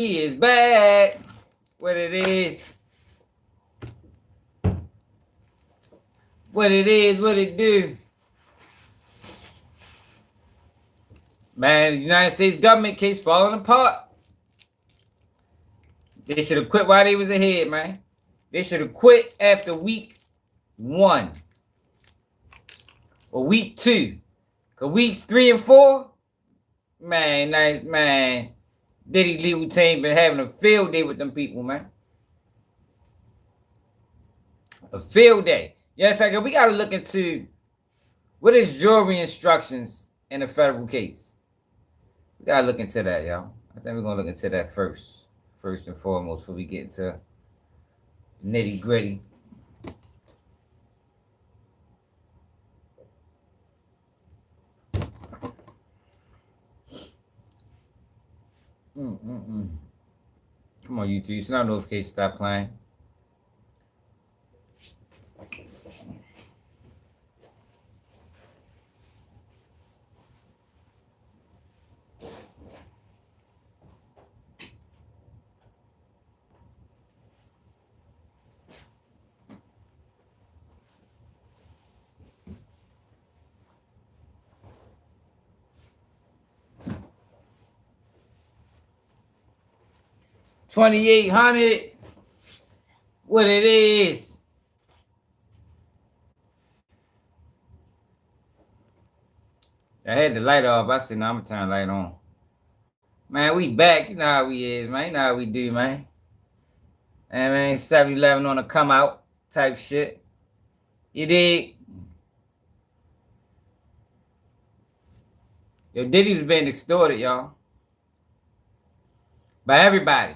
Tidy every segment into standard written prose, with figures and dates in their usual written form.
He is back. What it is. What it is, what it do. Man, the United States government case falling apart. They should have quit while they was ahead, man. They should have quit after week 1. Or week 2. Because weeks 3 and 4, man, nice, man. Diddy legal team been having a field day with them people, man. A field day. Yeah, in fact, we got to look into what is jury instructions in a federal case. We got to look into that, y'all. I think we're going to look into that first and foremost, before we get into nitty gritty. Come on, YouTube. It's not notification. Stop playing. $2,800. What it is. I had the light off. I said, no, I'm going to turn the light on. Man, we back. You know how we is, man. You know how we do, man. And man, 7-Eleven on a come out type shit. You dig? Yo, Diddy's been extorted, y'all. By everybody.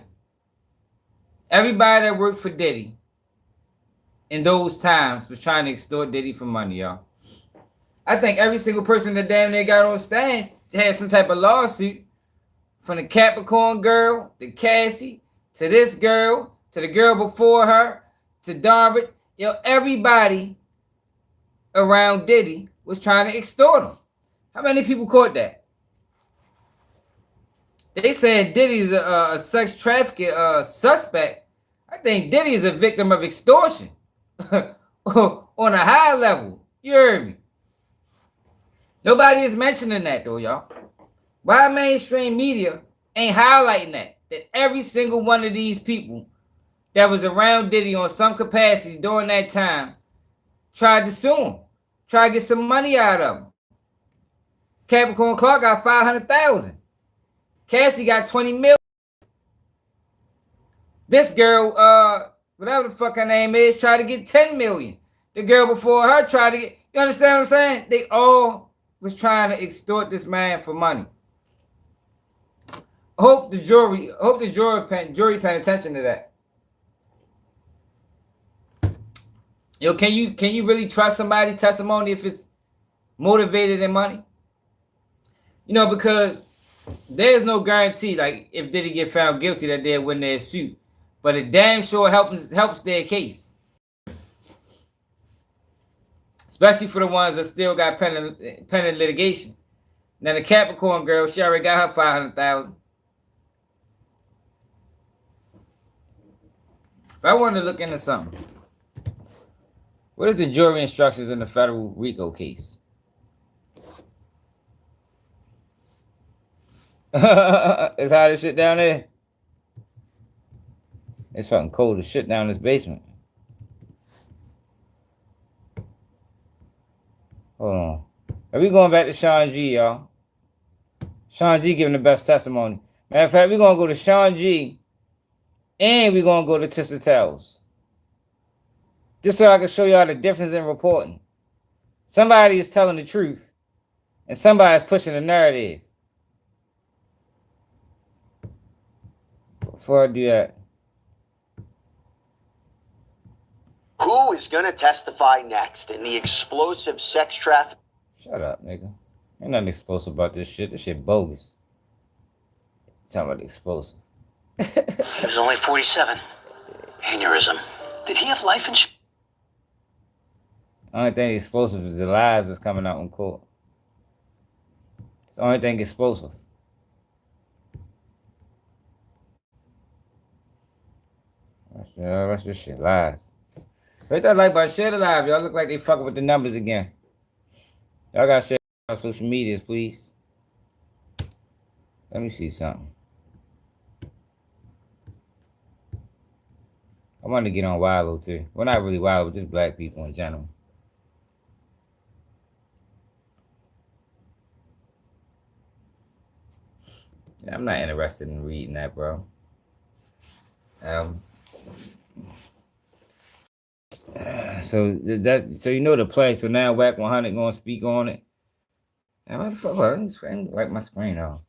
Everybody that worked for Diddy in those times was trying to extort Diddy for money, y'all. I think every single person that damn near got on stand had some type of lawsuit. From the Capricorn girl, to Cassie, to this girl, to the girl before her, to Darvin. Yo, everybody around Diddy was trying to extort him. How many people caught that? They said Diddy's a sex trafficking suspect. I think Diddy is a victim of extortion on a high level. You heard me? Nobody is mentioning that though, y'all. Why mainstream media ain't highlighting that? That every single one of these people that was around Diddy on some capacity during that time tried to sue him. Tried to get some money out of him. Capricorn Clark got $500,000. Cassie got $20 million. This girl, whatever the fuck her name is, tried to get $10 million. The girl before her tried to get, you understand what I'm saying? They all was trying to extort this man for money. Hope the jury paying attention to that. Yo, can you really trust somebody's testimony if it's motivated in money? You know, because there's no guarantee, like, if Diddy get found guilty that they'll win their suit. But it damn sure helps their case. Especially for the ones that still got pending litigation. Now, the Capricorn girl, she already got her $500,000. But I wanted to look into something. What is the jury instructions in the federal RICO case? It's hot as shit down there. It's fucking cold as shit down in this basement. Hold on. Are we going back to Sean G, y'all? Sean G giving the best testimony. Matter of fact, we're going to go to Sean G and we're going to go to Tissa Tells. Just so I can show y'all the difference in reporting. Somebody is telling the truth and somebody is pushing the narrative. Before I do that. Who is going to testify next in the explosive sex trafficking? Shut up, nigga. Ain't nothing explosive about this shit. This shit bogus. Talking about explosive. He was only 47. Aneurysm. Did he have life insurance? Only thing explosive is the lies that's coming out in court. It's the only thing explosive. That's this shit lies. Hit that like button, share the live. Y'all look like they fucking with the numbers again. Y'all gotta share on social medias, please. Let me see something. I want to get on Willow too. Well, not really Willow, but just black people in general. Yeah, I'm not interested in reading that, bro. So so you know the play. So now Whack 100 gonna speak on it. Now, what the fuck? Let me wipe my screen off.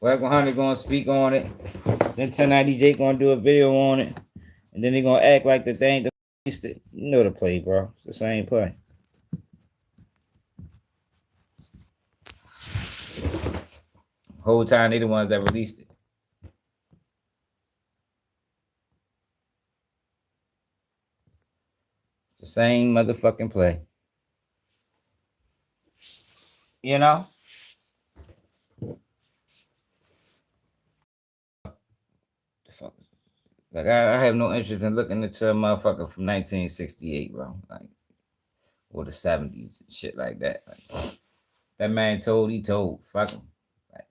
Whack 100 gonna speak on it. Then 1090 Jake gonna do a video on it, and then they gonna act like the thing. You know the play, bro. It's the same play. Whole time they the ones that released it. The same motherfucking play. You know? The fuck is, like I have no interest in looking into a motherfucker from 1968, bro. Like, or the 70s and shit like that. Like, that man told, he told. Fuck him. Like,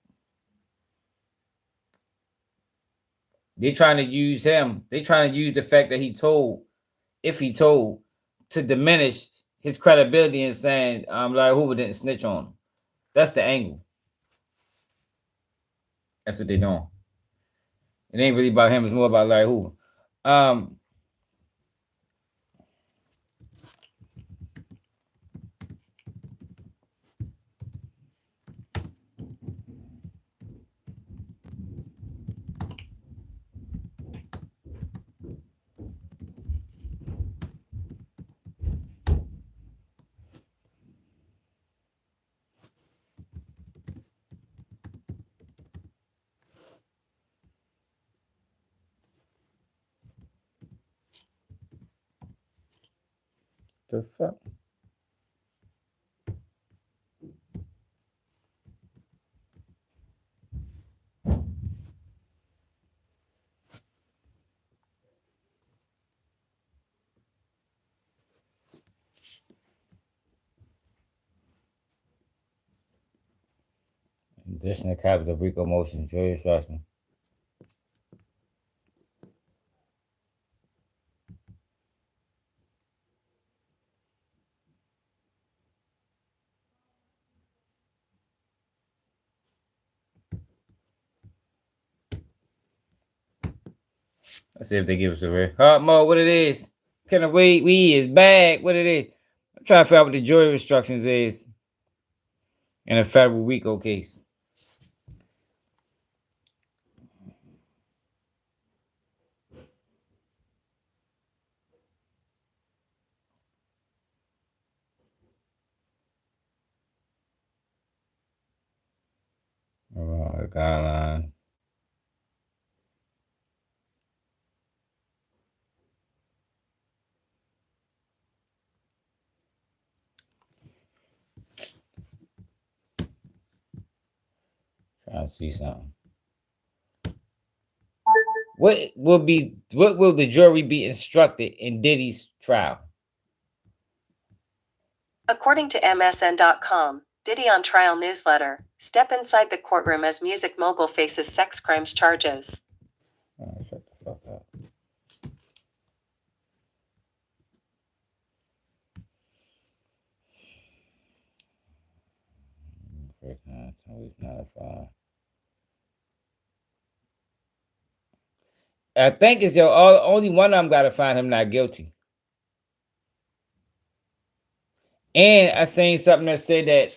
they trying to use him. They trying to use the fact that he told, if he told, to diminish his credibility and saying Larry Hoover didn't snitch on him. That's the angle. That's what they're doing. It ain't really about him. It's more about Larry Hoover. The fuck? Additional copies of Rico Motion, Joy Instruction. Let's see if they give us a real. Mo, what it is? Can of we is back. What it is? I'm trying to figure out what the jury instructions is in a federal RICO case. Guideline. Trying to see something. What will the jury be instructed in Diddy's trial? According to MSN.com, Diddy on trial newsletter, step inside the courtroom as music mogul faces sex crimes charges. Oh, shut the fuck up. I think it's only one of them got to find him not guilty. And I seen something that said that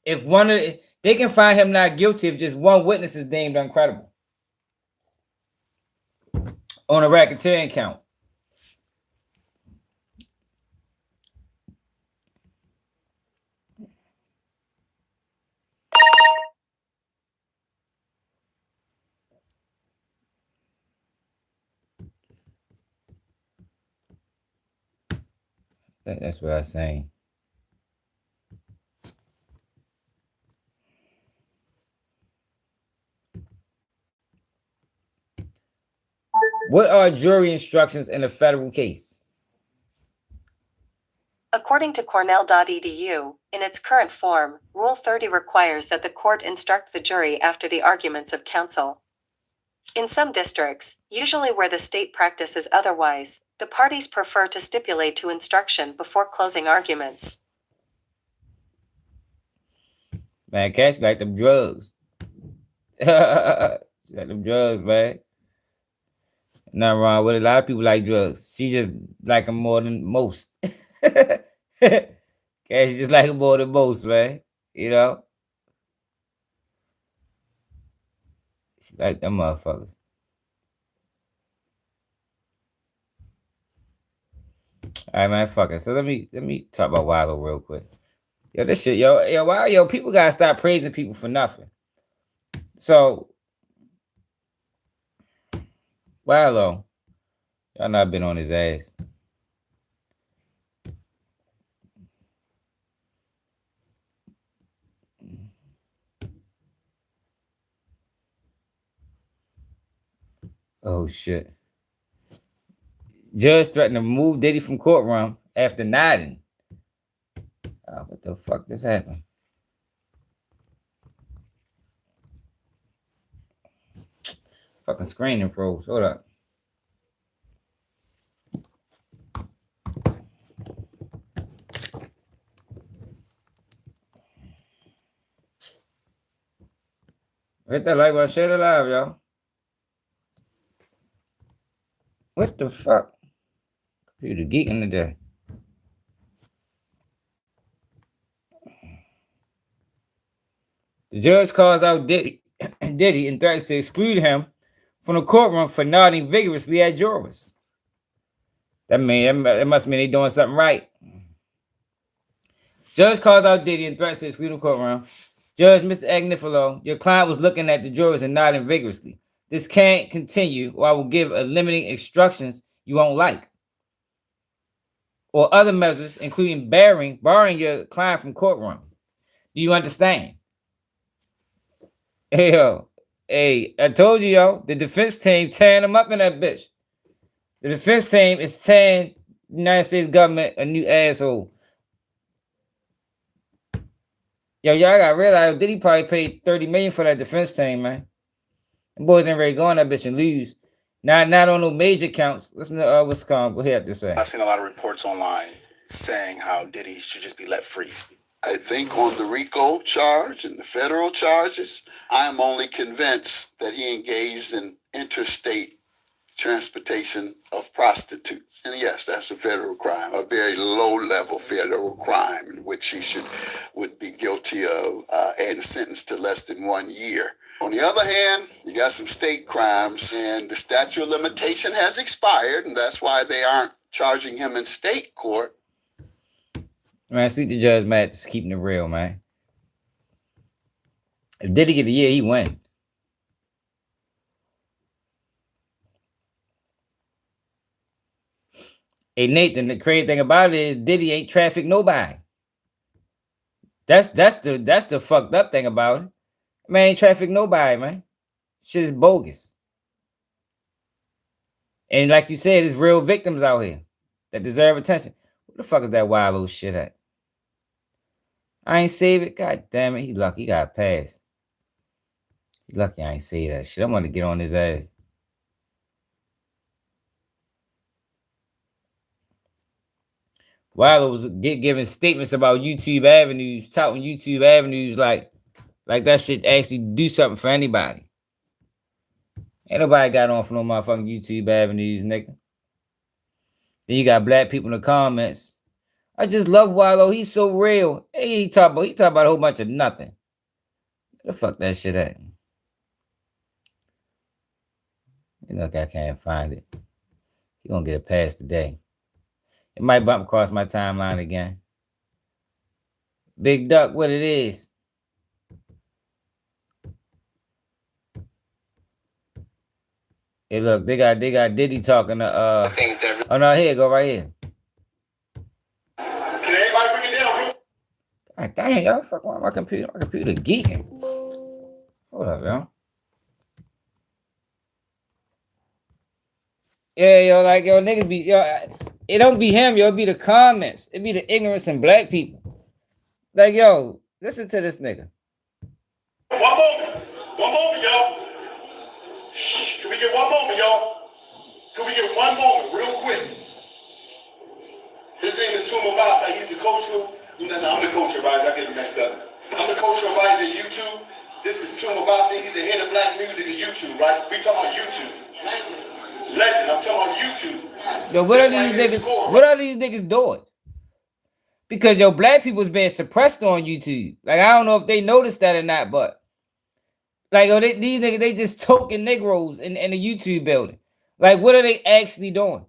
if they can find him not guilty if just one witness is deemed uncredible on a racketeering count. That's what I was saying. What are jury instructions in a federal case? According to Cornell.edu, in its current form, Rule 30 requires that the court instruct the jury after the arguments of counsel. In some districts, usually where the state practices otherwise, the parties prefer to stipulate to instruction before closing arguments. Man, Cash like them drugs. She like them drugs, man. Nothing wrong with it. A lot of people like drugs. She just like them more than most. Cash just like them more than most, man. You know? She like them motherfuckers. All right, man, fuck it. So let me talk about Wallow real quick. Yo, this shit, wow, people gotta stop praising people for nothing. So, Wallow, y'all not been on his ass. Oh shit. Judge threatened to remove Diddy from courtroom after nodding. Oh, what the fuck just happened? Fucking screen and froze. Hold up. Hit that like button, share it live, y'all. What the fuck? Computer geeking today. The judge calls out Diddy and threatens to exclude him from the courtroom for nodding vigorously at jurors. That must mean they doing something right. Judge calls out Diddy and threatens to exclude the courtroom. Judge Mr. Agnifilo, your client was looking at the jurors and nodding vigorously. This can't continue, or I will give a limiting instructions you won't like, or other measures, including barring your client from courtroom. Do you understand? Hey, yo. Hey, I told you, yo, the defense team tearing them up in that bitch. The defense team is tearing the United States government a new asshole. Yo, y'all gotta realize Diddy probably paid $30 million for that defense team, man. Them boys ain't ready to go on that bitch and lose. Not on no major counts. Listen to what's called. What he had to say. I've seen a lot of reports online saying how Diddy should just be let free. I think on the RICO charge and the federal charges, I am only convinced that he engaged in interstate transportation of prostitutes. And yes, that's a federal crime, a very low-level federal crime in which he would be guilty of and sentenced to less than 1 year. On the other hand, you got some state crimes, and the statute of limitation has expired, and that's why they aren't charging him in state court. Man, suit the judge, Matt, just keeping it real, man. If Diddy get a year, he win. Hey, Nathan, the crazy thing about it is Diddy ain't trafficked nobody. That's the fucked up thing about it. Man, ain't trafficked nobody, man. Shit is bogus. And like you said, there's real victims out here that deserve attention. Where the fuck is that wild old shit at? I ain't save it. God damn it. He lucky. He got a pass. He lucky I ain't say that shit. I want to get on his ass. Wilder was giving statements about YouTube avenues, touting YouTube avenues like that shit actually do something for anybody. Ain't nobody got on for no motherfucking YouTube avenues, nigga. Then you got black people in the comments. I just love Wallow. He's so real. Hey, he talk about a whole bunch of nothing. Where the fuck that shit at? Look, I can't find it. He gonna get a pass today. It might bump across my timeline again. Big Duck, what it is? Hey, look, they got Diddy talking to oh no, here, go right here. Can everybody bring it down? God damn, y'all fuck around my computer. My computer geeking. Hold up, y'all. Yeah, yo, like yo, niggas be yo. It don't be him, yo. It be the comments. It be the ignorance in black people. Like yo, listen to this nigga. One moment, y'all. Shh, can we get one moment, y'all? Can we get one moment, real quick? His name is Tuma Basa. He's the coach of. No, I'm the coach of Rise. I get it messed up. I'm the coach of Rise at YouTube. This is Tuma Basa. He's the head of black music at YouTube, right? We talking about YouTube. Legend. I'm talking about YouTube. Yo, what are these niggas? What are these niggas doing? Because yo, black people's being suppressed on YouTube. Like I don't know if they noticed that or not, but like yo, these niggas, they just token Negroes in the YouTube building. Like what are they actually doing?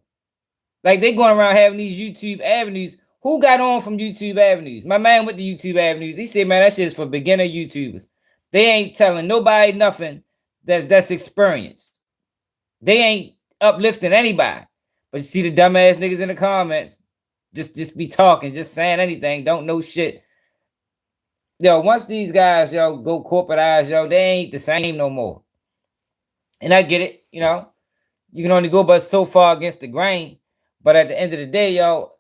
Like they going around having these YouTube avenues. Who got on from YouTube avenues? My man went to YouTube avenues. He said, man, that shit is for beginner YouTubers. They ain't telling nobody nothing that's experienced. They ain't uplifting anybody. But you see the dumbass niggas in the comments. Just be talking, just saying anything, don't know shit. Yo, once these guys, yo, go corporatize, yo, they ain't the same no more. And I get it, you know. You can only go but so far against the grain. But at the end of the day, yo,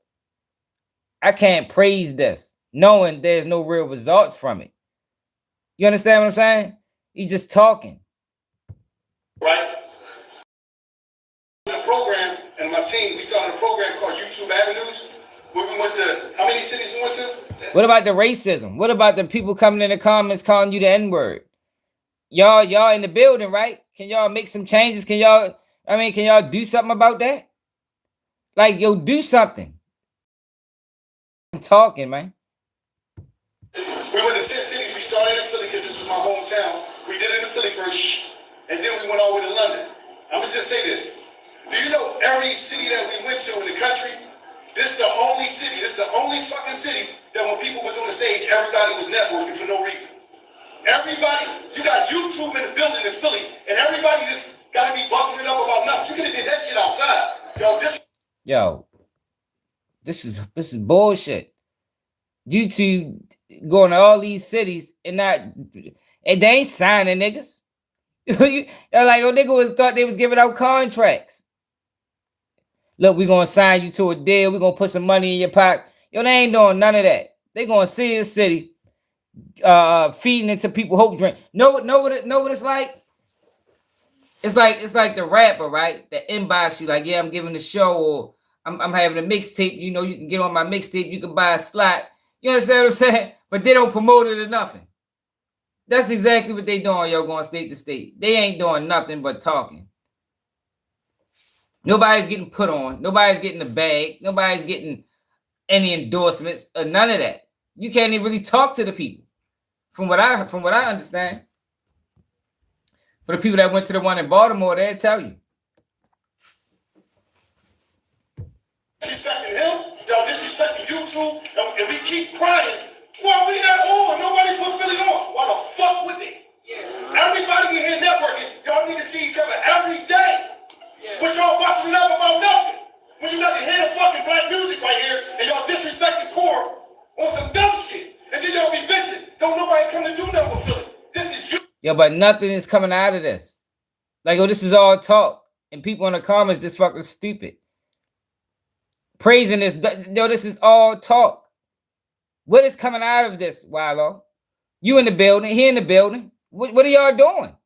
I can't praise this, knowing there's no real results from it. You understand what I'm saying? He just talking. Right? The program and my team, we started a program called YouTube Avenues. Where we went to, how many cities we went to? What about the racism? What about the people coming in the comments calling you the N-word? Y'all in the building, right? Can y'all make some changes? Can y'all do something about that? Like, yo, do something. I'm talking, man. We went to 10 cities. We started in Philly because this was my hometown. We did it in Philly first, and then we went all the way to London. I'm going to just say this. Do you know every city that we went to in the country, this is the only city, this is the only fucking city that when people was on the stage, everybody was networking for no reason. Everybody, you got YouTube in the building in Philly, and everybody just got to be busting it up about nothing. You could have did that shit outside. This is bullshit. YouTube going to all these cities and they ain't signing niggas. They're like, nigga would thought they was giving out contracts. Look, we gonna sign you to a deal. We gonna put some money in your pocket. Yo, they ain't doing none of that. They gonna see the city, feeding into people hope drink. Know what it's like? It's like the rapper, right? That inbox you like, yeah, I'm giving the show, or I'm having a mixtape. You know, you can get on my mixtape. You can buy a slot. You understand what I'm saying? But they don't promote it or nothing. That's exactly what they doing, yo, going state to state. They ain't doing nothing but talking. Nobody's getting put on. Nobody's getting the bag. Nobody's getting any endorsements or none of that. You can't even really talk to the people. From what I understand. For the people that went to the one in Baltimore, they'll tell you. Disrespecting him, y'all disrespecting YouTube, and we keep crying. Well, we not on. Nobody put Philly on. Why the fuck would they? Yeah. Everybody in here networking. Y'all need to see each other every day. Yeah. But y'all busting up about nothing. When you got the head of fucking black music right here, and y'all disrespecting poor on some dumb shit, and then y'all be bitching. Don't nobody come to do nothing with Philly. This is you. Yo, but nothing is coming out of this. Like, this is all talk. And people in the comments just fucking stupid. Praising this. Yo, this is all talk. What is coming out of this, Wallo? You in the building, he in the building. What are y'all doing?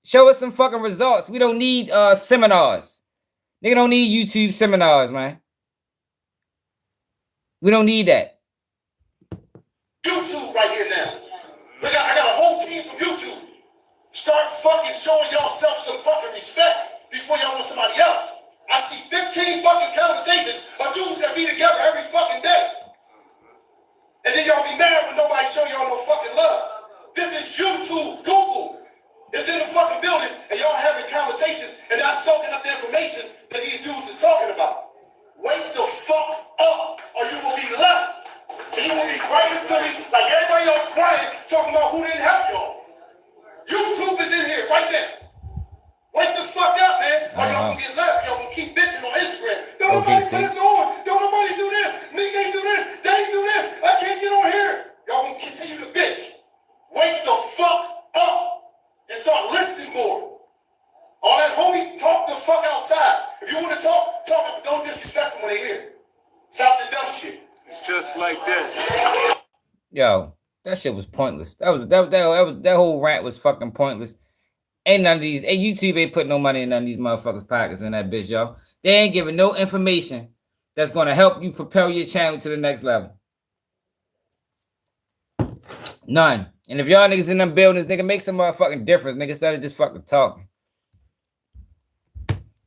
Show us some fucking results. We don't need seminars. Nigga don't need YouTube seminars, man. We don't need that. YouTube right here now. I got a whole team from YouTube. Start fucking showing yourself some fucking respect before y'all want somebody else. I see 15 fucking conversations of dudes that be together every fucking day. And then y'all be mad when nobody show y'all no fucking love. This is YouTube, Google. It's in the fucking building, and y'all having conversations, and y'all soaking up the information that these dudes is talking about. Wake the fuck up, or you will be left. And you will be crying Philly like everybody else crying, talking about who didn't help y'all. YouTube is in here right there. Wake the fuck up, man. Or y'all gonna get left. Y'all gonna keep bitching on Instagram. Don't nobody put this on. Don't nobody do this. Me, they do this. They do this. I can't get on here. Y'all gonna continue to bitch. Wake the fuck up and start listening more. All that homie talk the fuck outside. You want to talk, but don't disrespect them when they're here. Stop the dumb shit. It's just like that. Yo, that shit was pointless. That whole rant was fucking pointless. Ain't none of these. Hey, YouTube ain't putting no money in none of these motherfuckers' pockets in that bitch, y'all. They ain't giving no information that's gonna help you propel your channel to the next level. None. And if y'all niggas in them buildings, nigga, make some motherfucking difference, nigga, instead of just fucking talking.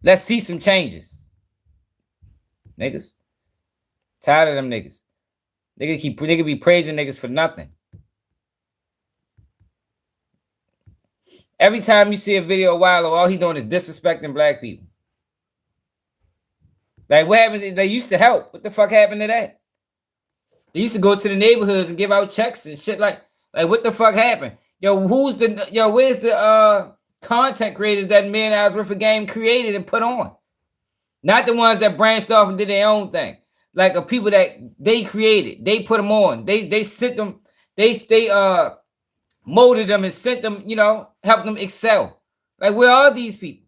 Let's see some changes. Niggas. Tired of them niggas. Nigga be praising niggas for nothing. Every time you see a video of Wallow, all he doing is disrespecting black people. Like, what happened? They used to help. What the fuck happened to that? They used to go to the neighborhoods and give out checks and shit like what the fuck happened? Where's the content creators that $1 million worth of game created and put on? Not the ones that branched off and did their own thing. Like the people that they created, they put them on. They sent them, they molded them and sent them, helped them excel. Like, where are these people?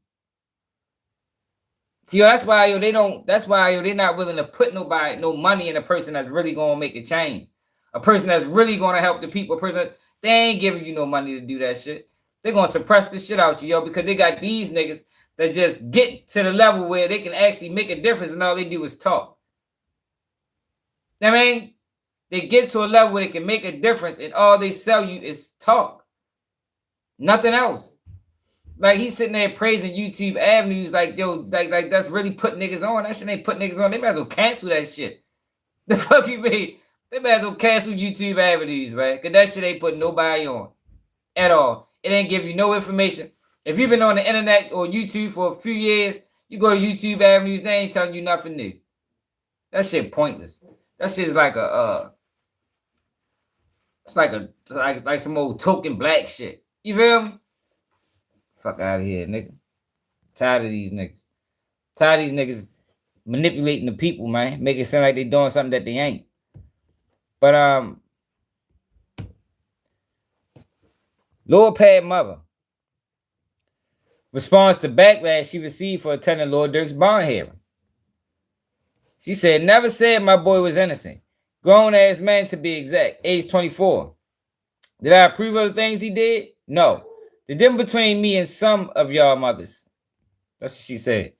See, that's why they're not willing to put no money in a person that's really gonna make a change. A person that's really gonna help the people. A person they ain't giving you no money to do that shit. They're gonna suppress the shit out you, because they got these niggas that just get to the level where they can actually make a difference and all they do is talk. I mean, they get to a level where they can make a difference and all they sell you is talk. Nothing else. Like, he's sitting there praising YouTube avenues like, yo, like that's really putting niggas on. That shit ain't put niggas on. They might as well cancel that shit. The fuck you mean? They might as well cancel YouTube avenues, right? Because that shit ain't putting nobody on at all. It ain't give you no information. If you've been on the internet or YouTube for a few years, you go to YouTube avenues, they ain't telling you nothing new. That shit pointless. That shit is like it's like some old token black shit. You feel me? Fuck out of here, nigga. Tired of these niggas. Tired of these niggas manipulating the people, man. Make it sound like they doing something that they ain't. But Lil Pad mother responds to backlash she received for attending Lil Durk's bond hearing. She said, never said my boy was innocent. Grown ass man to be exact, age 24. Did I approve of the things he did? No. The difference between me and some of y'all mothers. That's what she said.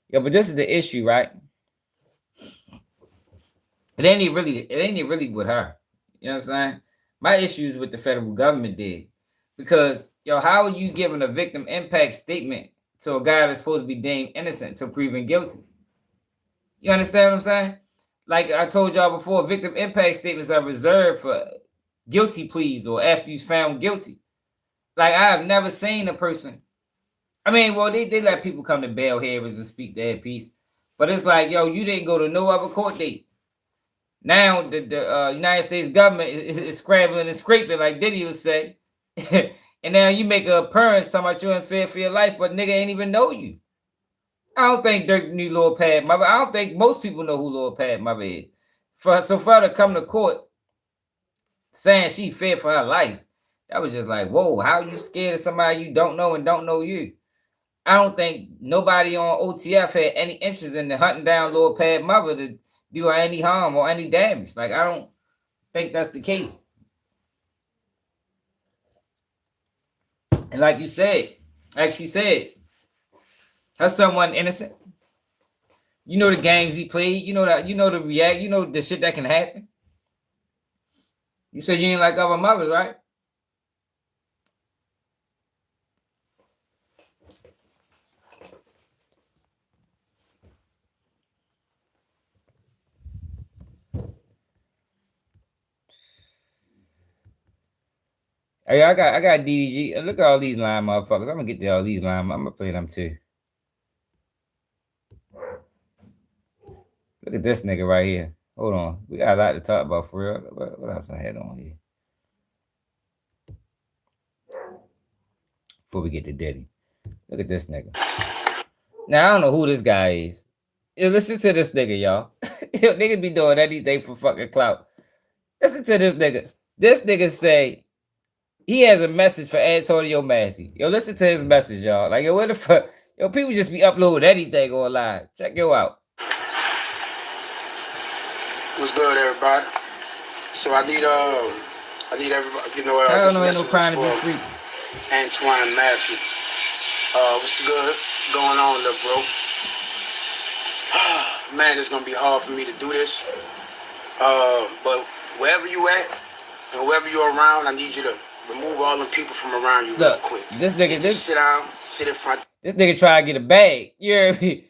Yeah, but this is the issue, right? It ain't really with her. You know what I'm saying? My issue is with the federal government did. Because, how are you giving a victim impact statement to a guy that's supposed to be deemed innocent until proven guilty? You understand what I'm saying? Like I told y'all before, victim impact statements are reserved for guilty pleas or after you're found guilty. Like, I have never seen a person. I mean, well, they let people come to bail hearings and speak their piece. But it's like, you didn't go to no other court date. Now, the United States government is scrambling and scraping, like Diddy would say. And now you make an appearance talking about you in fear for your life, but nigga ain't even know you. I don't think Durk knew Lil Pad mother. I don't think most people know who Lil Pad mother is. For her to come to court saying she feared for her life, that was just like, whoa, how are you scared of somebody you don't know and don't know you? I don't think nobody on OTF had any interest in hunting down Lil Pad mother to do her any harm or any damage. Like, I don't think that's the case. And like she said, her son wasn't innocent. You know the games he played. You know the react. You know the shit that can happen. You said you ain't like other mothers, right? Hey, I got DDG. Look at all these line motherfuckers. I'm gonna get to all these line. I'm gonna play them too. Look at this nigga right here. Hold on. We got a lot to talk about for real. What else I had on here? Before we get to Diddy. Look at this nigga. Now, I don't know who this guy is. Listen to this nigga, y'all. Nigga be doing anything for fucking clout. Listen to this nigga. This nigga say he has a message for Antonio Massey. Listen to his message, y'all. Like, what the fuck? Yo, people just be uploading anything online. Check yo out. What's good, everybody? So I need everybody. You know, I don't this know, ain't no message crime is to be for free. Antoine Matthew. What's good going on, little bro? Man, it's gonna be hard for me to do this. But wherever you at and wherever you're around, I need you to remove all the people from around you real Look, quick. this nigga, Just sit down, sit in front. this nigga try to get a bag. You hear me?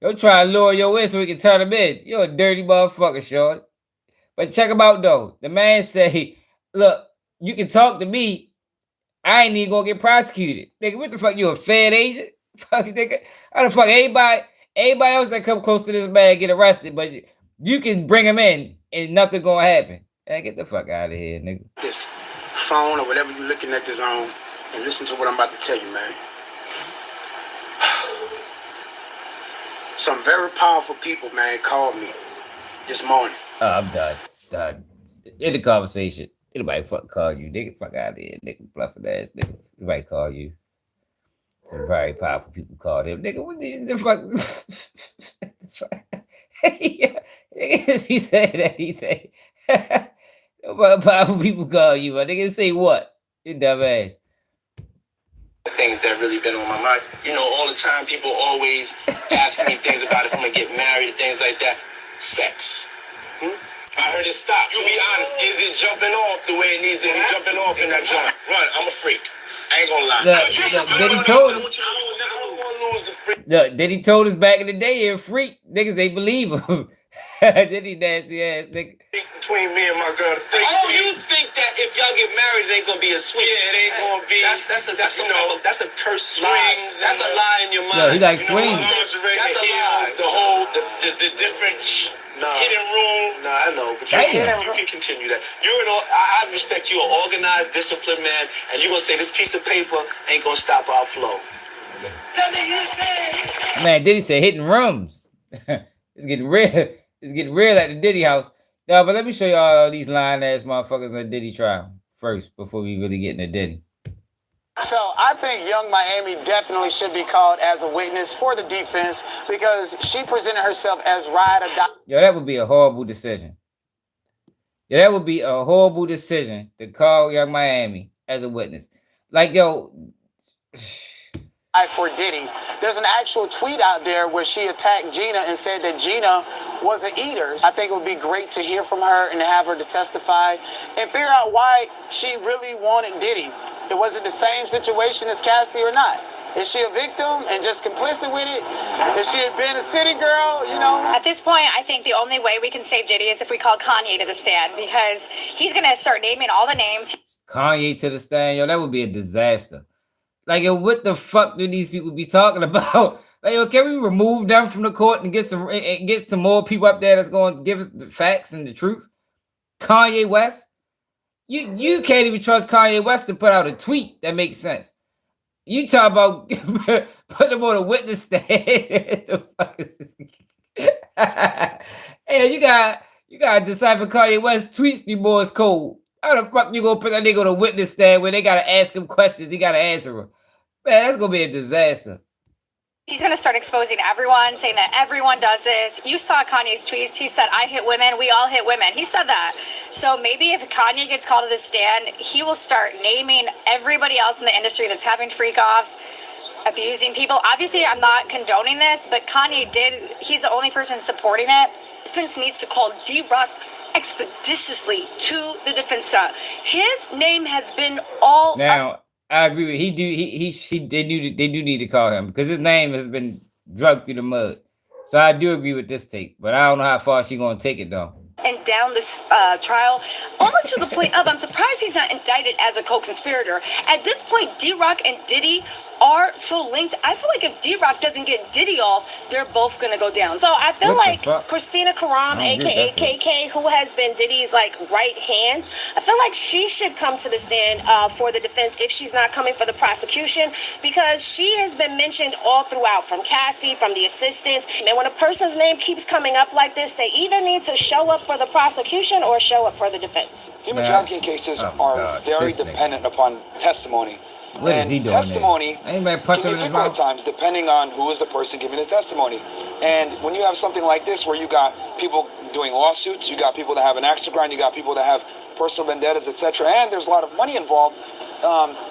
Yo, try to lure your in so we can turn him in. You're a dirty motherfucker, shorty. But check him out though. The man say, look, you can talk to me. I ain't even gonna get prosecuted. Nigga, what the fuck? You a Fed agent? Fuck, nigga. How the fuck everybody else that come close to this man get arrested, but you can bring him in and nothing gonna happen. Hey, get the fuck out of here, nigga. This phone or whatever you're looking at this on and listen to what I'm about to tell you, man. Some very powerful people, man, called me this morning. Oh, I'm done. In the conversation. Anybody fucking call you, nigga? Fuck out of here, nigga. Bluffing ass nigga. Anybody call you? Some very powerful people called him. Nigga, what the fuck? Nigga, he said anything. Nobody powerful people call you, but nigga say what? You dumb ass. Things that really been on my mind. You know, all the time people always ask me things about if I'm gonna get married and things like that. Sex. I heard it stop. You be honest. Is it jumping off the way it needs to be jumping off in that joint? Run, I'm a freak. I ain't gonna lie. Look, Diddy told us back in the day, you're a freak. Niggas, they believe him. Diddy nasty ass nigga. Between me and my girl. Oh, you think that if y'all get married, it ain't gonna be a sweet? Yeah, it ain't gonna be. That's a curse lie. That's a lie in your mind. Yo, he like swings. That's a lie. The whole, the different hidden room. Nah, I know, but you can continue that. I respect you, an organized, disciplined man, and you gonna say this piece of paper ain't gonna stop our flow. Man, Diddy said hitting rooms. It's getting real. It's getting real at the Diddy house. No, but let me show y'all these lying ass motherfuckers on the Diddy trial first before we really get into Diddy. So I think Young Miami definitely should be called as a witness for the defense because she presented herself as ride or die. Yo, that would be a horrible decision. Yeah, that would be a horrible decision to call Young Miami as a witness. Like, yo. For Diddy. There's an actual tweet out there where she attacked Gina and said that Gina was an eater. I think it would be great to hear from her and to have her to testify and figure out why she really wanted Diddy. It wasn't the same situation as Cassie or not. Is she a victim and just complicit with it? Is she had been a city girl, you know? At this point, I think the only way we can save Diddy is if we call Kanye to the stand because he's going to start naming all the names. Kanye to the stand? Yo, that would be a disaster. Like, yo, what the fuck do these people be talking about? Like, yo, can we remove them from the court and get some more people up there that's going to give us the facts and the truth? Kanye West? You can't even trust Kanye West to put out a tweet that makes sense. You talk about put them on a witness stand. The fuck is this? Hey, you got to decipher Kanye West tweets the Morse code. How the fuck you gonna put that nigga on a witness stand where they gotta ask him questions, he gotta answer them? Man, that's gonna be a disaster. He's going to start exposing everyone, saying that everyone does this. You saw Kanye's tweets. He said, I hit women. We all hit women. He said that. So maybe if Kanye gets called to the stand, he will start naming everybody else in the industry that's having freak-offs, abusing people. Obviously, I'm not condoning this, but Kanye did. He's the only person supporting it. Defense needs to call D-Rock expeditiously to the defense. His name has been all now. I agree with they do need to call him because his name has been drugged through the mud. So I do agree with this take, but I don't know how far she's gonna take it though. And down this trial, almost to the point of I'm surprised he's not indicted as a co-conspirator. At this point, D-Rock and Diddy are so linked. I feel like if D-Rock doesn't get Diddy off, they're both gonna go down. So I feel like Christina Karam, aka KK, who has been Diddy's like right hand, I feel like she should come to the stand for the defense if she's not coming for the prosecution, because she has been mentioned all throughout, from Cassie, from the assistants. And when a person's name keeps coming up like this, they either need to show up for the prosecution or show up for the defense. Human trafficking cases are very dependent upon testimony. What is And he doing testimony there? Anybody can punch be him in his fickle at mouth? times, depending on who is the person giving the testimony. And when you have something like this, where you got people doing lawsuits, you got people that have an axe to grind, you got people that have personal vendettas, etc., and there's a lot of money involved,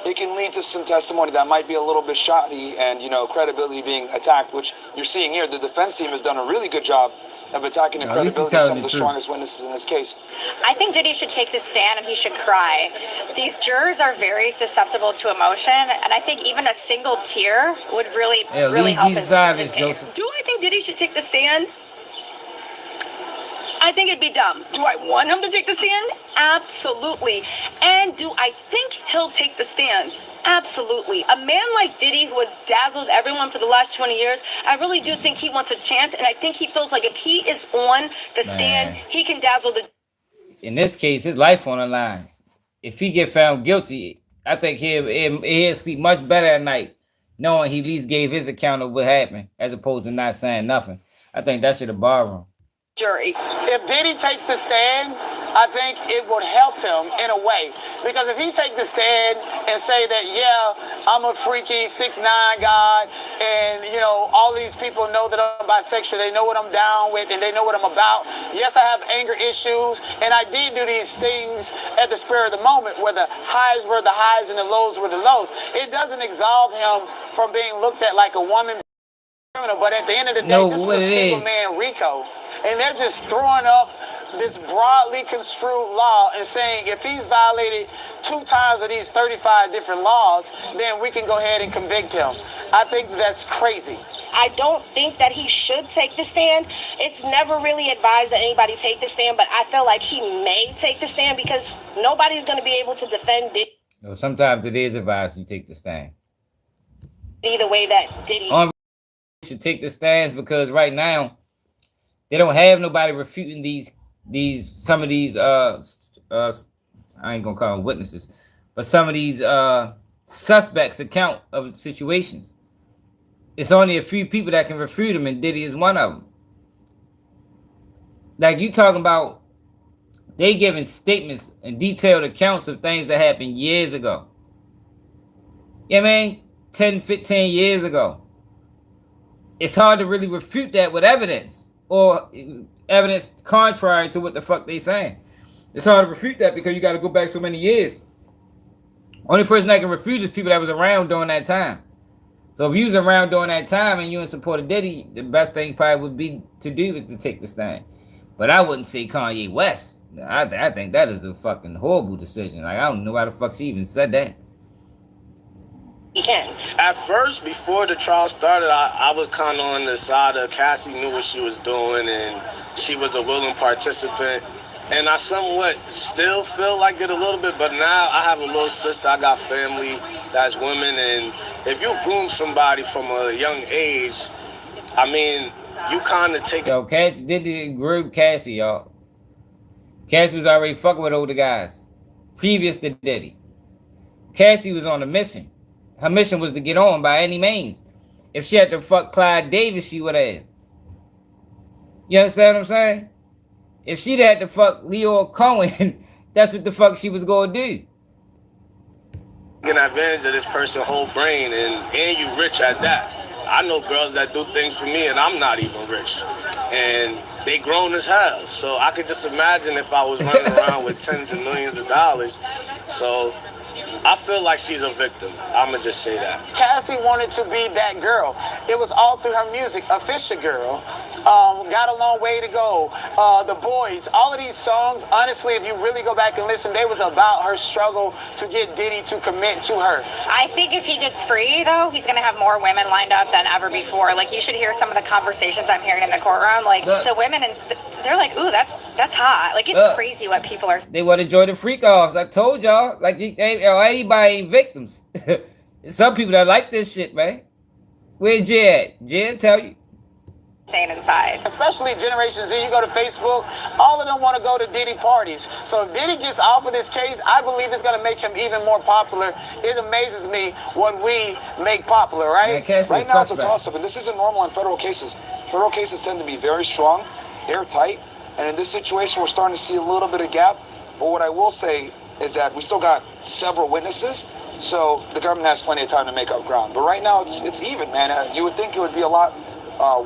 it can lead to some testimony that might be a little bit shoddy and, you know, credibility being attacked, which you're seeing here. The defense team has done a really good job of attacking the At least he's credibility of some telling of the the truth. strongest witnesses in this case. I think Diddy should take the stand and he should cry. These jurors are very susceptible to emotion, and I think even a single tear would really leave help these his sides, case. Joseph. Do I think Diddy should take the stand? I think it'd be dumb. Do I want him to take the stand? Absolutely. And do I think he'll take the stand? Absolutely. A man like Diddy, who has dazzled everyone for the last 20 years, I really do think he wants a chance, and I think he feels like if he is on the stand, he can dazzle the... In this case, his life on the line. If he get found guilty, I think he'll sleep much better at night, knowing he at least gave his account of what happened, as opposed to not saying nothing. I think that should have barred him. jury. If Diddy takes the stand, I think it would help him in a way. Because if he take the stand and say that, yeah, I'm a freaky 6'9" guy, and, you know, all these people know that I'm bisexual, they know what I'm down with, and they know what I'm about. Yes, I have anger issues, and I did do these things at the spur of the moment, where the highs were the highs and the lows were the lows. It doesn't absolve him from being looked at like a woman criminal, but at the end of the day, this is a single man RICO. And they're just throwing up this broadly construed law and saying if he's violated 2 times of these 35 different laws, then we can go ahead and convict him. I think that's crazy. I don't think that he should take the stand. It's never really advised that anybody take the stand, but I feel like he may take the stand because nobody's going to be able to defend Diddy. Sometimes it is advised you take the stand. Either way that Diddy should take the stands because right now they don't have nobody refuting some of these I ain't gonna call them witnesses, but some of these suspects account of situations. It's only a few people that can refute them, and Diddy is one of them. Like you talking about, they giving statements and detailed accounts of things that happened years ago. You know what I mean? 10, 15 years ago. It's hard to really refute that with evidence or evidence contrary to what the fuck they saying. It's hard to refute that because you got to go back so many years. Only person that can refute is people that was around during that time. So if you was around during that time and you in support of Diddy, the best thing probably would be to do is to take the stand. But I wouldn't say Kanye West. I think that is a fucking horrible decision. Like, I don't know why the fuck she even said that. he can. At first, before the trial started, I was kind of on the side of Cassie knew what she was doing and she was a willing participant. And I somewhat still feel like it a little bit, but now I have a little sister, I got family that's women, and if you groom somebody from a young age, I mean, you kind of take... Yo, Cassie did group Cassie, y'all. Cassie was already fucking with older guys previous to Diddy. Cassie was on a mission. Her mission was to get on by any means. If she had to fuck Clyde Davis, she would have. You understand what I'm saying? If she'd had to fuck Leo Cohen, that's what the fuck she was gonna do. Taking advantage of this person's whole brain, and you rich at that. I know girls that do things for me and I'm not even rich. And they grown as hell. So I could just imagine if I was running around with tens of millions of dollars. So I feel like she's a victim. I'ma just say that. Cassie wanted to be that girl. It was all through her music. A Fisher Girl, Got a Long Way to Go, The Boys, all of these songs, honestly, if you really go back and listen, they was about her struggle to get Diddy to commit to her. I think if he gets free, though, he's going to have more women lined up than ever before. Like, you should hear some of the conversations I'm hearing in the courtroom. Like, the women, they're like, ooh, that's hot. Like, it's crazy what people are... They want to join the freak-offs. I told y'all. Like, everybody ain't victims. Some people that like this shit, man. Where's Jay at? Jay tell you. Saying inside. Especially Generation Z, you go to Facebook, all of them want to go to Diddy parties. So if Diddy gets off of this case, I believe it's going to make him even more popular. It amazes me what we make popular, right? Right now it's a toss-up, and this isn't normal in federal cases. Federal cases tend to be very strong, airtight, and in this situation we're starting to see a little bit of gap. But what I will say is that we still got several witnesses, So the government has plenty of time to make up ground. But right now, it's even, man. You would think it would be a lot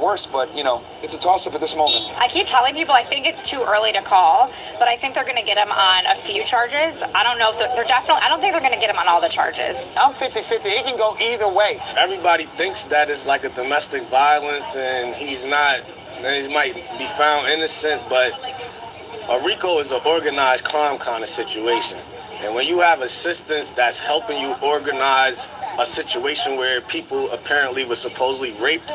worse, but, you know, it's a toss-up at this moment. I keep telling people I think it's too early to call, but I think they're going to get him on a few charges. I don't know if they're definitely, I don't think they're going to get him on all the charges. I'm 50-50. It can go either way. Everybody thinks that it's like a domestic violence and he's not, and he might be found innocent, but a RICO is an organized crime kind of situation. And when you have assistance that's helping you organize a situation where people apparently were supposedly raped,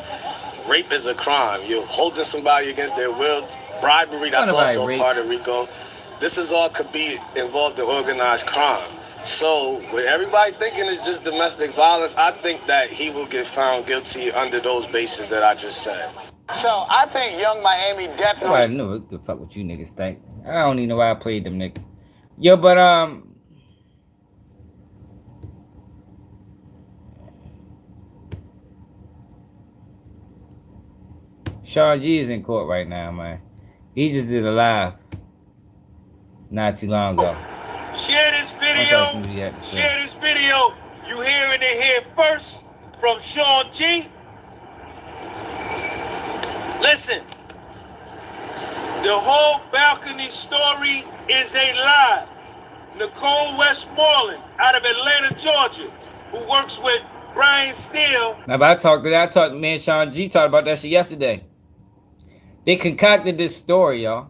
rape is a crime. You're holding somebody against their will. Bribery, that's also a part of RICO. This is all could be involved in organized crime. So with everybody thinking it's just domestic violence, I think that he will get found guilty under those bases that I just said. So I think Young Miami definitely. I know what the fuck what you niggas think. I don't even know why I played them niggas. Yo, but Sean G is in court right now, man. He just did a live not too long ago. Share this video. Share this video. You hearing it here first from Sean G. Listen. The whole balcony story is a lie. Nicole Westmoreland out of Atlanta, Georgia, who works with Brian Steele. Now, but I talked to me and Sean G talked about that shit yesterday. They concocted this story, y'all.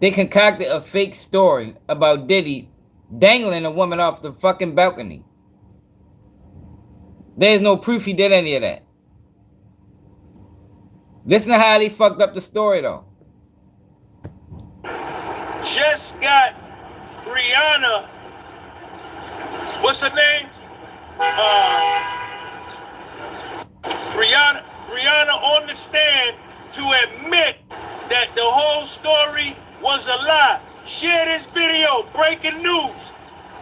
They concocted a fake story about Diddy dangling a woman off the fucking balcony. There's no proof he did any of that. Listen to how they fucked up the story, though. Just got Rihanna. What's her name? Rihanna on the stand to admit that the whole story was a lie. Share this video. Breaking news.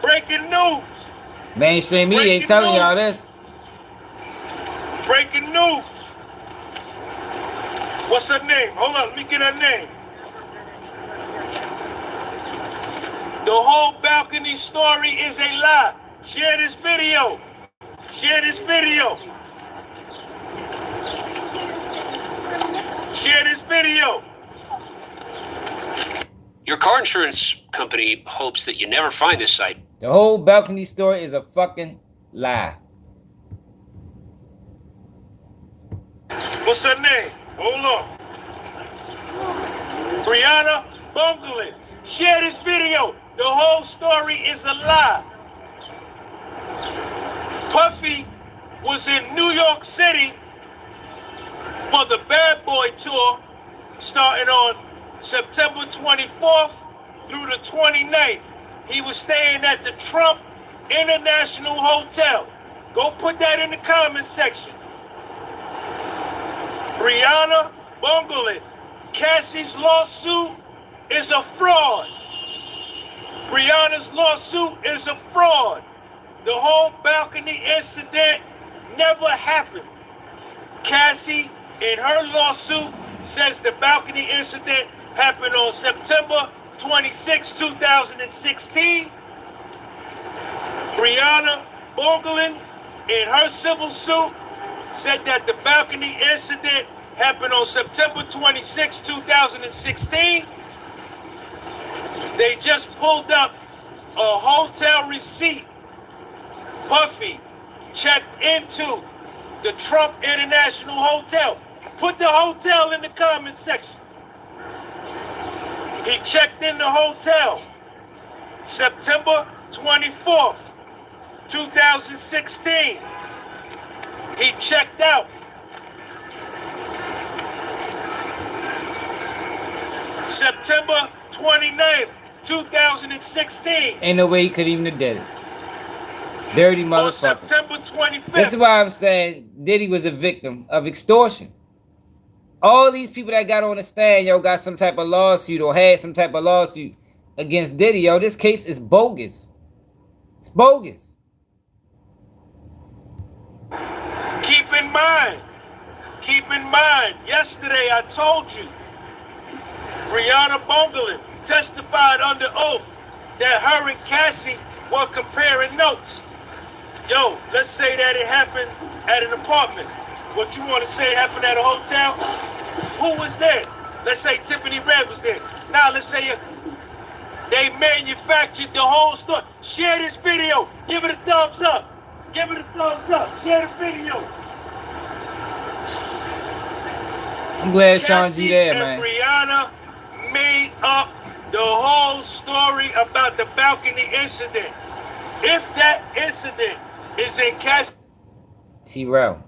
Breaking news. Mainstream media ain't telling y'all this. Breaking news. What's her name? Hold on, let me get her name. The whole balcony story is a lie. Share this video. Share this video. Share this video. Your car insurance company hopes that you never find this site. The whole balcony story is a fucking lie. What's her name? Hold on. Brianna Bungling. Share this video. The whole story is a lie. Puffy was in New York City for the Bad Boy Tour starting on September 24th through the 29th. He was staying at the Trump International Hotel. Go put that in the comment section. Brianna Bungling. Cassie's lawsuit is a fraud. Brianna's lawsuit is a fraud. The whole balcony incident never happened. Cassie, in her lawsuit, says the balcony incident happened on September 26, 2016. Brianna Bungling, in her civil suit, said that the balcony incident happened on September 26, 2016. They just pulled up a hotel receipt. Puffy checked into the Trump International Hotel. Put the hotel in the comment section. He checked in the hotel September 24th, 2016. He checked out September 29th, 2016. Ain't no way he could even have did it. Dirty motherfucker. On September 25th. This is why I'm saying Diddy was a victim of extortion. All these people that got on the stand, yo, got some type of lawsuit or had some type of lawsuit against Diddy, yo. This case is bogus. It's bogus. Keep in mind, yesterday I told you, Brianna Bungling testified under oath that her and Cassie were comparing notes. Yo, let's say that it happened at an apartment. What you want to say happened at a hotel? Who was there? Let's say Tiffany Red was there. Now let's say they manufactured the whole story. Share this video. Give it a thumbs up. Give it a thumbs up. Share the video. I'm glad Sean Cassie G there, and man. Brianna made up the whole story about the balcony incident. If that incident is in Cassie, T-Rail,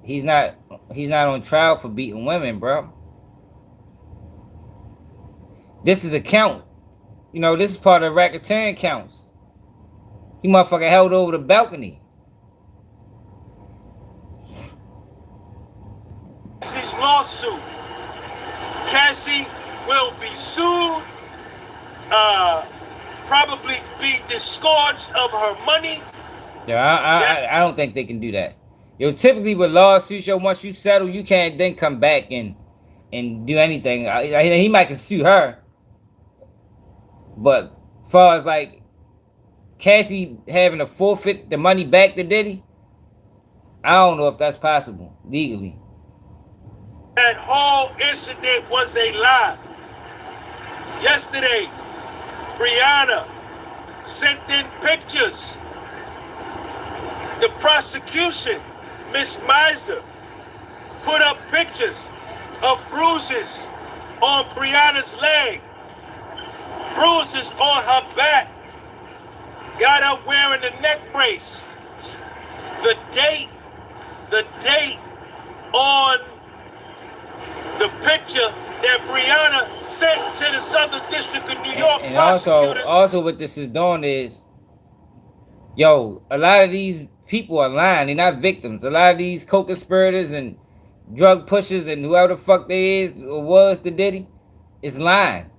he's not on trial for beating women, bro. This is a count. You know, this is part of the racketeering counts. He motherfucker held over the balcony. Cassie's lawsuit. Cassie will be sued, probably be disgorged of her money. Yeah, I don't think they can do that. Yo, typically with lawsuits, yo, once you settle, you can't then come back and do anything. He might can sue her, but as far as like Cassie having to forfeit the money back to Diddy, I don't know if that's possible legally. That whole incident was a lie. Yesterday, Brianna sent in pictures. The prosecution, Miss Miser, put up pictures of bruises on Brianna's leg, bruises on her back, got her wearing a neck brace. The date on the picture that Brianna sent to the Southern District of New York And prosecutors. also what this is doing is, yo, a lot of these people are lying. They're not victims. A lot of these co-conspirators and drug pushers and whoever the fuck they is or was to Diddy is lying.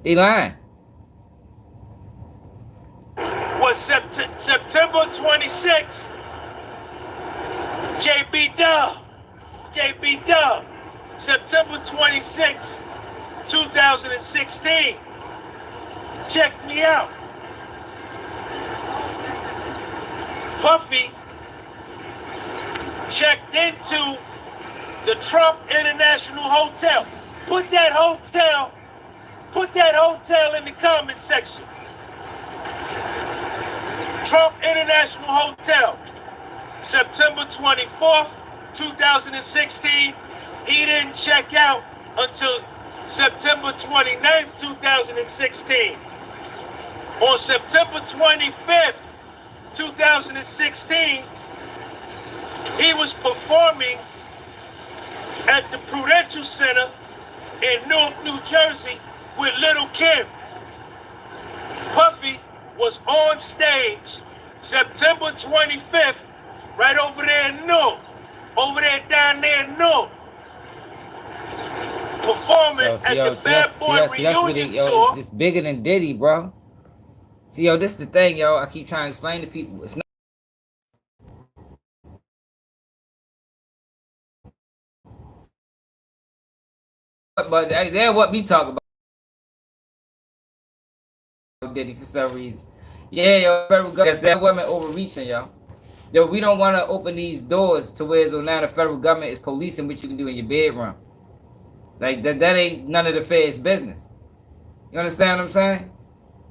They lying. Was September 26th. JB Dub, September 26, 2016. Check me out. Puffy checked into the Trump International Hotel. Put that hotel in the comment section. Trump International Hotel. September 24th, 2016. He didn't check out until September 29th, 2016. On September 25th, 2016, he was performing at the Prudential Center in Newark, New Jersey with Little Kim. Puffy was on stage September 25th, right over there in Newark, down there in Newark, performing at the Bad Boy Reunion Tour. It's bigger than Diddy, bro. See, yo, this is the thing, yo. I keep trying to explain to people. It's not. But they're what we talk about Diddy for some reason. Yeah, yo, federal government, that women overreaching, yo. Yo, we don't want to open these doors to where so now the federal government is policing what you can do in your bedroom. Like, that ain't none of the Fed's business. You understand what I'm saying?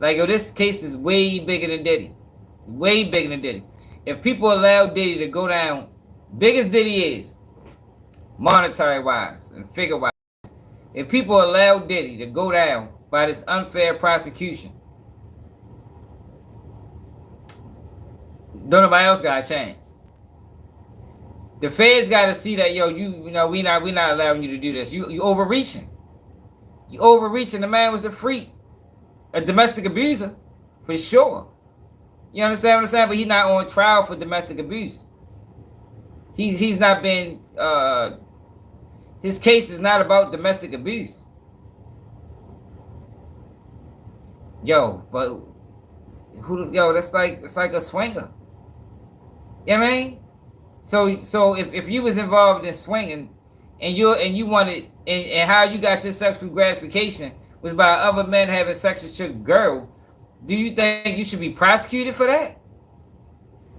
Like, yo, this case is way bigger than Diddy. Way bigger than Diddy. If people allow Diddy to go down, big as Diddy is, monetary-wise and figure-wise, if people allow Diddy to go down by this unfair prosecution, don't nobody else got a chance. The feds got to see that, yo, you know, we not allowing you to do this. You overreaching. You overreaching. The man was a freak, a domestic abuser, for sure. You understand what I'm saying? But he's not on trial for domestic abuse. He's not been. His case is not about domestic abuse. Yo, but yo, that's like a swinger. You know what I mean? So if you was involved in swinging and you wanted and how you got your sexual gratification was by other men having sex with your girl, do you think you should be prosecuted for that?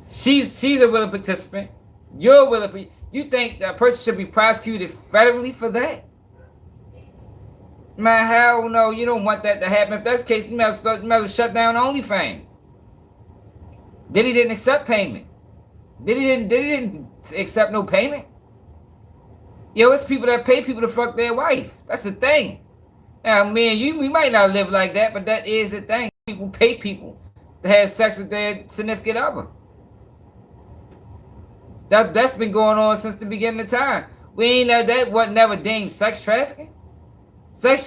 She's a willing participant. You're willing. You think that person should be prosecuted federally for that? Man, hell no, you don't want that to happen. If that's the case, you might as well shut down OnlyFans. Diddy didn't accept payment. Diddy didn't accept no payment. Yo, it's people that pay people to fuck their wife. That's the thing. Now, me and you, we might not live like that, but that is the thing. People pay people to have sex with their significant other. That's been going on since the beginning of time. We ain't that what never deemed sex trafficking. Sex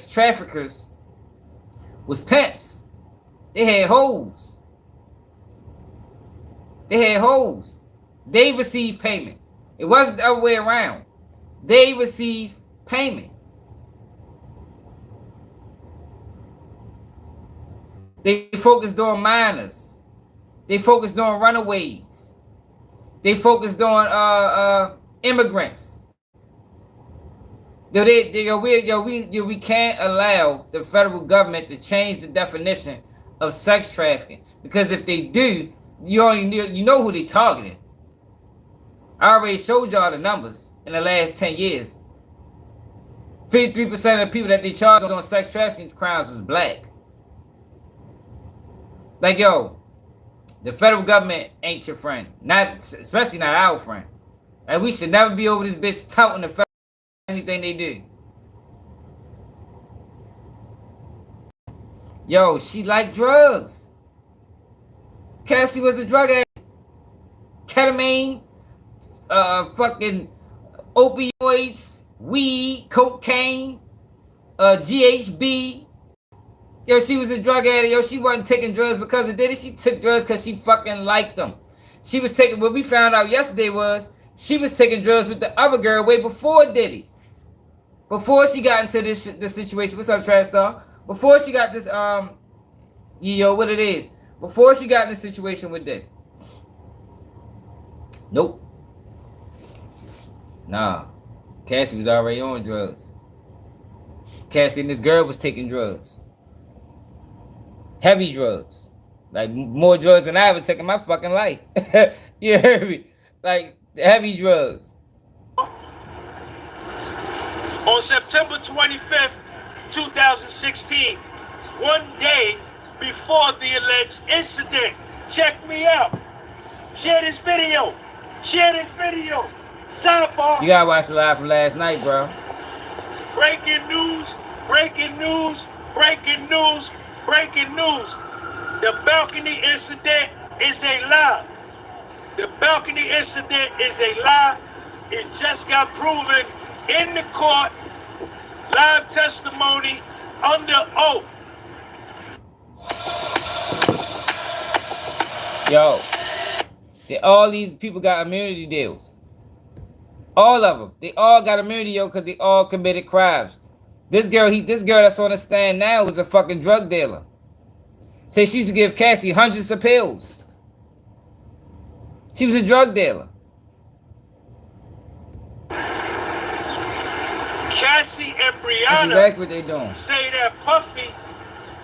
traffickers was pimps. They had hoes. They received payment. It wasn't the other way around. They received payment. They focused on minors. They focused on runaways. They focused on immigrants. We can't allow the federal government to change the definition of sex trafficking, because if they do, you know who they targeting. I already showed y'all the numbers in the last 10 years. 53% of the people that they charged on sex trafficking crimes was black. Like, yo, the federal government ain't your friend. Especially not our friend. Like, we should never be over this bitch touting the federal anything they do. Yo, she liked drugs. Cassie was a drug addict. Ketamine, fucking opioids, weed, cocaine, GHB. Yo, she was a drug addict. Yo, she wasn't taking drugs because of Diddy. She took drugs because she fucking liked them. She was taking, what we found out yesterday was, she was taking drugs with the other girl way before Diddy. Before she got into this situation. What's up, Trash Star? Before she got this, what it is. Before she got in this situation with Diddy. Nope. Nah. Cassie was already on drugs. Cassie and this girl was taking drugs. Heavy drugs. Like, more drugs than I ever took in my fucking life. You heard me? Like, heavy drugs. On September 25th, 2016, one day before the alleged incident, check me out. Share this video. Sidebar. You gotta watch the live from last night, bro. Breaking news. The balcony incident is a lie. It just got proven in the court. Live testimony under oath. Yo, all these people got immunity deals. All of them. They all got immunity, yo, because they all committed crimes. This girl that's on the stand now was a fucking drug dealer. Say she used to give Cassie hundreds of pills. She was a drug dealer. Cassie and Brianna, that's exactly what they doing. Say that Puffy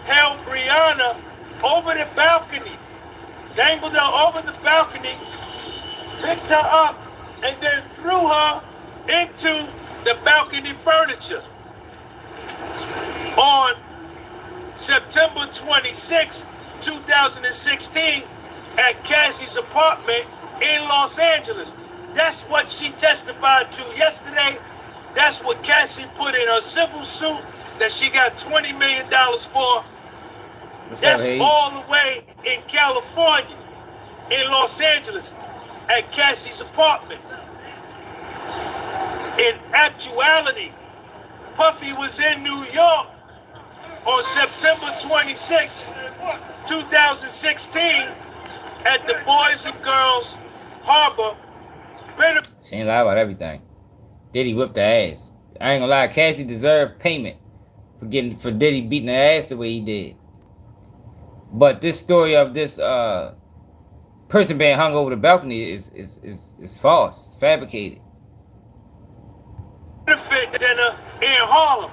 held Brianna over the balcony, dangled her over the balcony, picked her up, and then threw her into the balcony furniture. On September 26, 2016, at Cassie's apartment in Los Angeles. That's what she testified to yesterday. That's what Cassie put in her civil suit that she got $20 million for. That's all the way in California, in Los Angeles, at Cassie's apartment. In actuality, Puffy was in New York on September 26, 2016, at the Boys and Girls Harbor. She ain't lie about everything. Diddy whipped her ass. I ain't gonna lie, Cassie deserved payment for Diddy beating her ass the way he did. But this story of this person being hung over the balcony is false. It's fabricated. Benefit dinner in Harlem.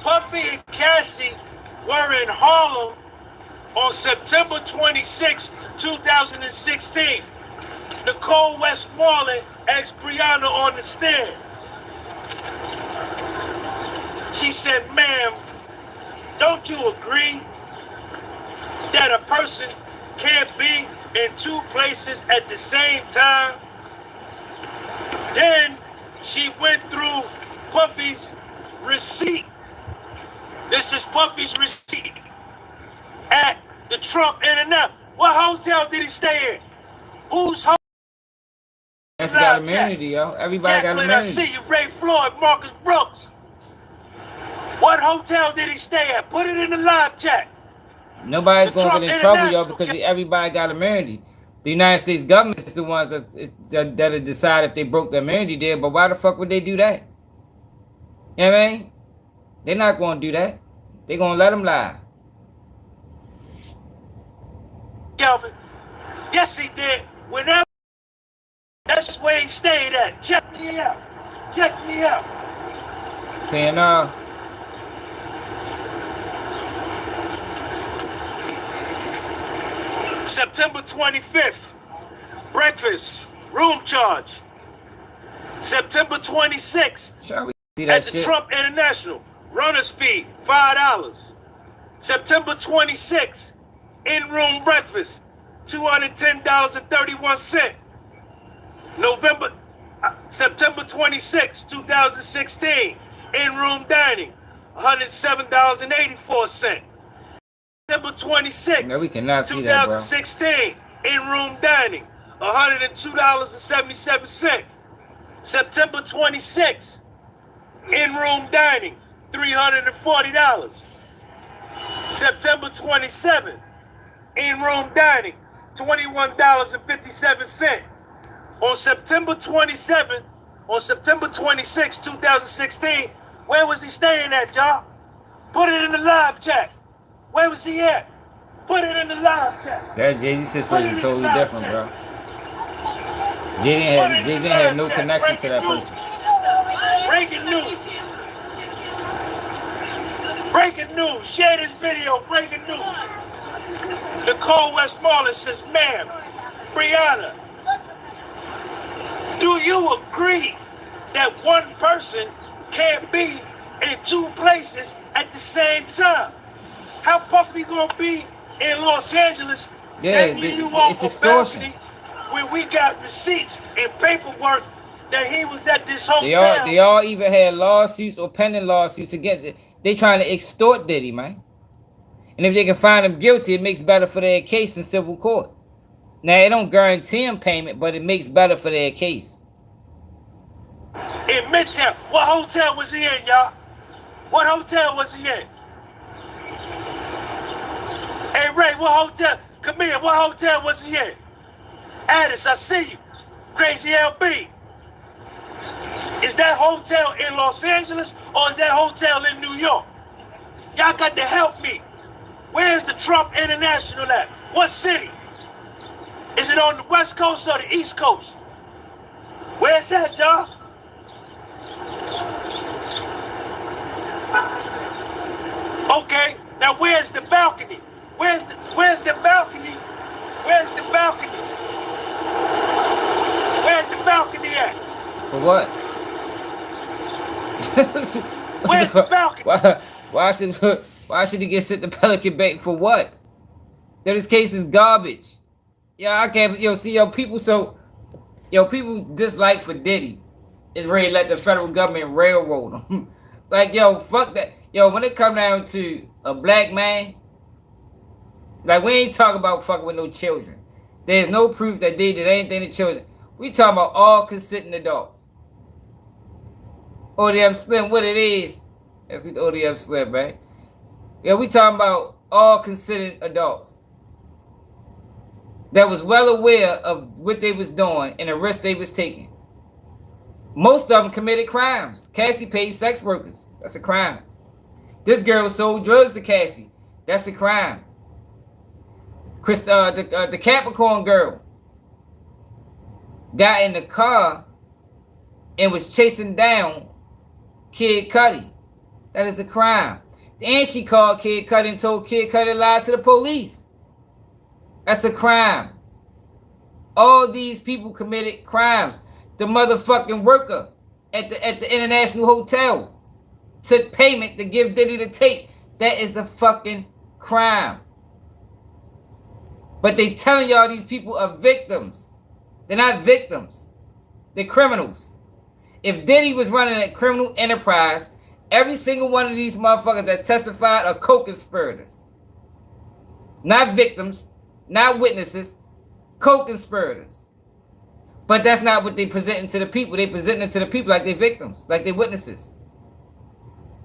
Puffy and Cassie were in Harlem on September 26, 2016. Nicole Westmoreland asked Brianna on the stand. She said, ma'am, don't you agree that a person can't be in two places at the same time? Then she went through Puffy's receipt. This is Puffy's receipt at the Trump International. What hotel did he stay in? Whose hotel? That's got immunity, yo. Everybody got immunity. I see you, Ray Floyd, Marcus Brooks. What hotel did he stay at? Put it in the live chat. Nobody's going to get in trouble, yo, because everybody got immunity. The United States government is the ones that'll decide if they broke the immunity there, but why the fuck would they do that? You know what I mean? They're not going to do that. They're going to let them lie. Kelvin, yes he did. Whenever, that's where he stayed at. Check me out. Check me out. And September 25th, breakfast, room charge. September 26th, at the Trump International, runner's fee, $5. September 26th, in-room breakfast, $210.31. September 26, 2016, in-room dining, $107.84. September 26, no, we cannot see that, 2016, in-room dining, $102.77. September 26, in-room dining, $340. September 27, in-room dining, $21.57. On September 27th, on September 26, 2016, where was he staying at, y'all? Put it in the live chat. Where was he at? Put it in the live chat. That Jay-Z situation is totally different, bro. Jay-Z had no connection to that person. Breaking news. Breaking news. Share this video. Breaking news. Nicole Westmoreland says, ma'am, Brianna, do you agree that one person can't be in two places at the same time? How Puffy gonna be in Los Angeles? Yeah, it's extortion. When we got receipts and paperwork that he was at this hotel. They all even had lawsuits or pending lawsuits against it. They trying to extort Diddy, man. And if they can find him guilty, it makes better for their case in civil court. Now, it don't guarantee him payment, but it makes better for their case. In Midtown, what hotel was he in, y'all? What hotel was he in? Hey, Ray, what hotel? Come here, what hotel was he in? Addis, I see you. Crazy LB. Is that hotel in Los Angeles or is that hotel in New York? Y'all got to help me. Where's the Trump International at? What city? Is it on the West Coast or the East Coast? Where's that, y'all? Okay, now where's the balcony? Where's the balcony? Where's the balcony? Where's the balcony at? For what? Where's the balcony? Why should he get sent to Pelican Bay for what? That this case is garbage. Yeah, I can't. People dislike for Diddy is ready to let the federal government railroad him. Like, fuck that. When it come down to a black man, like, we ain't talking about fucking with no children. There's no proof that they did anything to children. We talking about all consenting adults. ODM Slim, what it is. That's what ODM Slim, man. Yeah, we talking about all consenting adults that was well aware of what they was doing and the risk they was taking. Most of them committed crimes. Cassie paid sex workers. That's a crime. This girl sold drugs to Cassie. That's a crime. The Capricorn girl got in the car and was chasing down Kid Cudi That is a crime. And she called Kid Cudi and told Kid Cudi to lie to the police. That's a crime. All these people committed crimes. The motherfucking worker at the International Hotel took payment to give Diddy the tape. That is a fucking crime. But they telling y'all these people are victims. They're not victims. They're criminals. If Diddy was running a criminal enterprise, every single one of these motherfuckers that testified are co-conspirators. Not victims, not witnesses, co-conspirators. But that's not what they presenting to the people. They presenting it to the people like they're victims, like they're witnesses.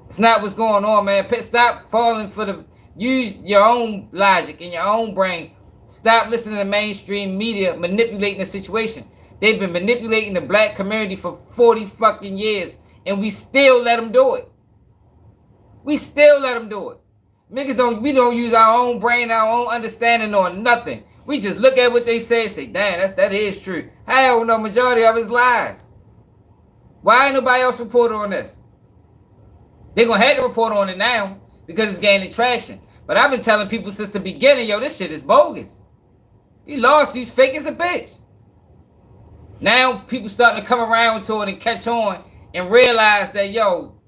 It's not what's going on, man. Stop falling for the... Use your own logic and your own brain. Stop listening to mainstream media manipulating the situation. They've been manipulating the black community for 40 fucking years, and we still let them do it. We still let them do it. Niggas we don't use our own brain, our own understanding or nothing. We just look at what they say and say, damn, that is true. Hell no, majority of it's lies. Why ain't nobody else reported on this? They're gonna have to report on it now because it's gaining traction. But I've been telling people since the beginning, yo, this shit is bogus. These lawsuits fake as a bitch. Now people starting to come around to it and catch on and realize that, yo,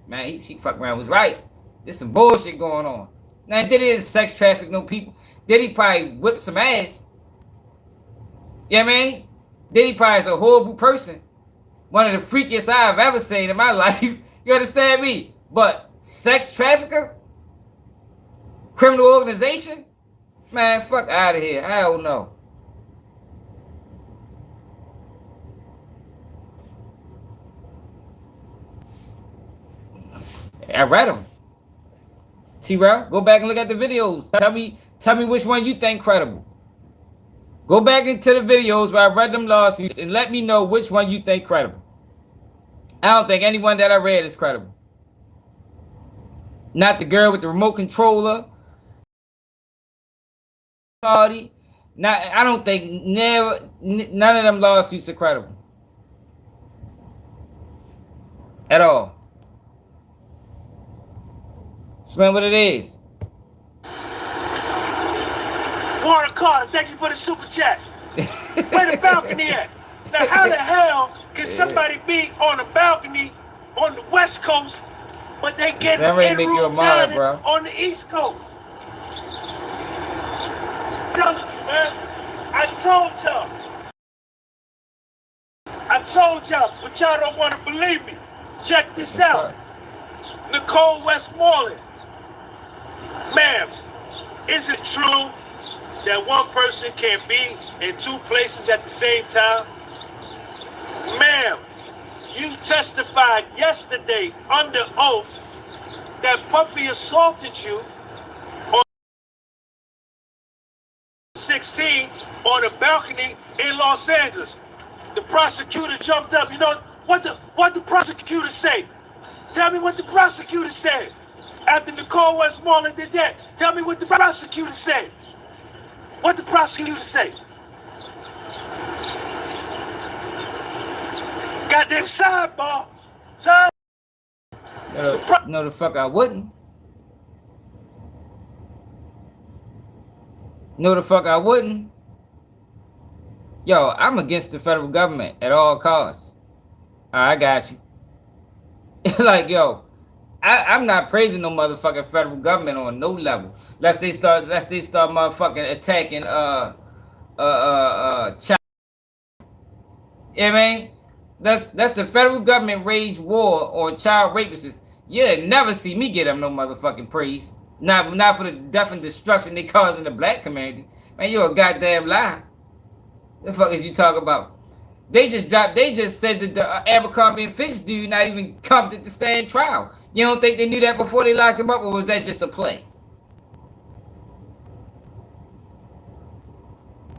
man, he fucking around was right. There's some bullshit going on. Now, Diddy didn't sex traffic no people. Diddy probably whipped some ass. You know what I mean? Diddy probably is a horrible person. One of the freakiest I've ever seen in my life. You understand me? But sex trafficker? Criminal organization? Man, fuck out of here. Hell no. I read them. T-Rail, go back and look at the videos. Tell me which one you think credible. Go back into the videos where I read them lawsuits and let me know which one you think credible. I don't think anyone that I read is credible. Not the girl with the remote controller. Party. I don't think none of them lawsuits are credible. At all. Slim, what it is. Warren Carter, thank you for the super chat. Where the balcony at? Now, how the hell can somebody be on a balcony on the West Coast, but they get in make you a model, bro. On the East Coast? Tell me, man. I told y'all, but y'all don't want to believe me. Check this out. Nicole Westmoreland. Ma'am, is it true that one person can be in two places at the same time? Ma'am, you testified yesterday under oath that Puffy assaulted you on 16 on a balcony in Los Angeles. The prosecutor jumped up. You know what the prosecutor say? Tell me what the prosecutor said. After Nicole Westmoreland did that, tell me what the prosecutor said. What the prosecutor say? Goddamn sidebar. No, the fuck I wouldn't. No, the fuck I wouldn't. Yo, I'm against the federal government at all costs. I got you. Like, yo, I'm not praising no motherfucking federal government on no level. Lest they start motherfucking attacking China. You know what I mean? That's the federal government waged war on child rapists. You'll never see me get them no motherfucking praise. Not for the death and destruction they cause in the black community. Man, you're a goddamn lie. The fuck is you talking about? They just said that the Abercrombie and Fitch dude not even competent to stand trial. You don't think they knew that before they locked him up, or was that just a play?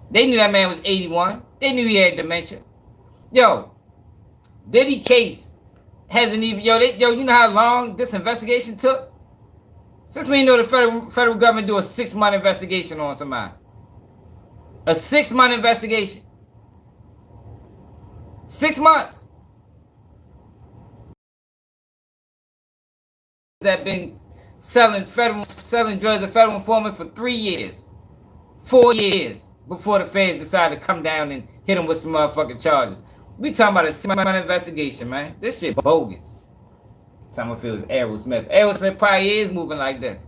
They knew that man was 81. They knew he had dementia. Yo, Diddy case hasn't even... Yo, you know how long this investigation took? Since when you know the federal government do a 6-month investigation on somebody? A 6-month investigation. 6 months. that been selling drugs at federal informant for 3 years, 4 years before the feds decided to come down and hit them with some motherfucking charges. We talking about a 6-month investigation, man. This shit bogus. Time if it was Aerosmith. Aerosmith probably is moving like this.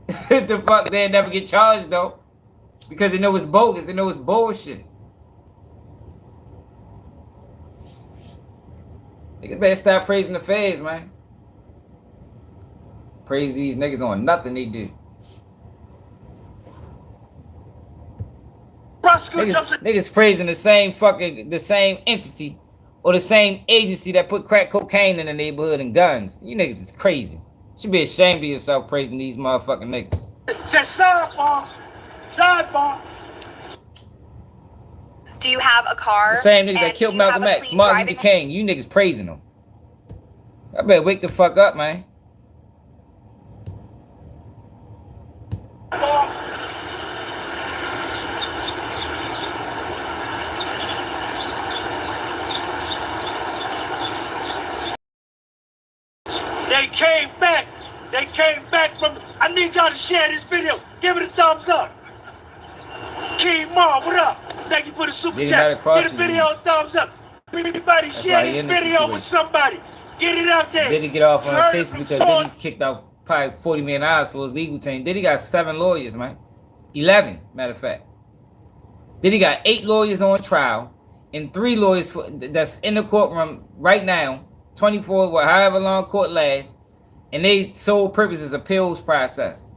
The fuck, they'll never get charged though, because they know it's bogus. They know it's bullshit. Niggas better stop praising the feds, man. Praise these niggas on nothing they do. Niggas praising the same entity or the same agency that put crack cocaine in the neighborhood and guns. You niggas is crazy. You should be ashamed of yourself praising these motherfucking niggas. Just sidebar. Do you have a car? The same niggas that killed Malcolm X, Martin Luther King. You niggas praising them. I better wake the fuck up, man. They came back from. I need y'all to share this video. Give it a thumbs up. King Mar, what up? Thank you for the super chat. Get the video a thumbs up. Everybody share this video with somebody. Get it out there. Diddy get off on his case because Diddy kicked out probably $40 million for his legal team. Diddy got 7 lawyers, man. 11, matter of fact. Diddy got 8 lawyers on trial and 3 lawyers that's in the courtroom right now. 24, or however long court lasts. And they sole purpose is appeals process.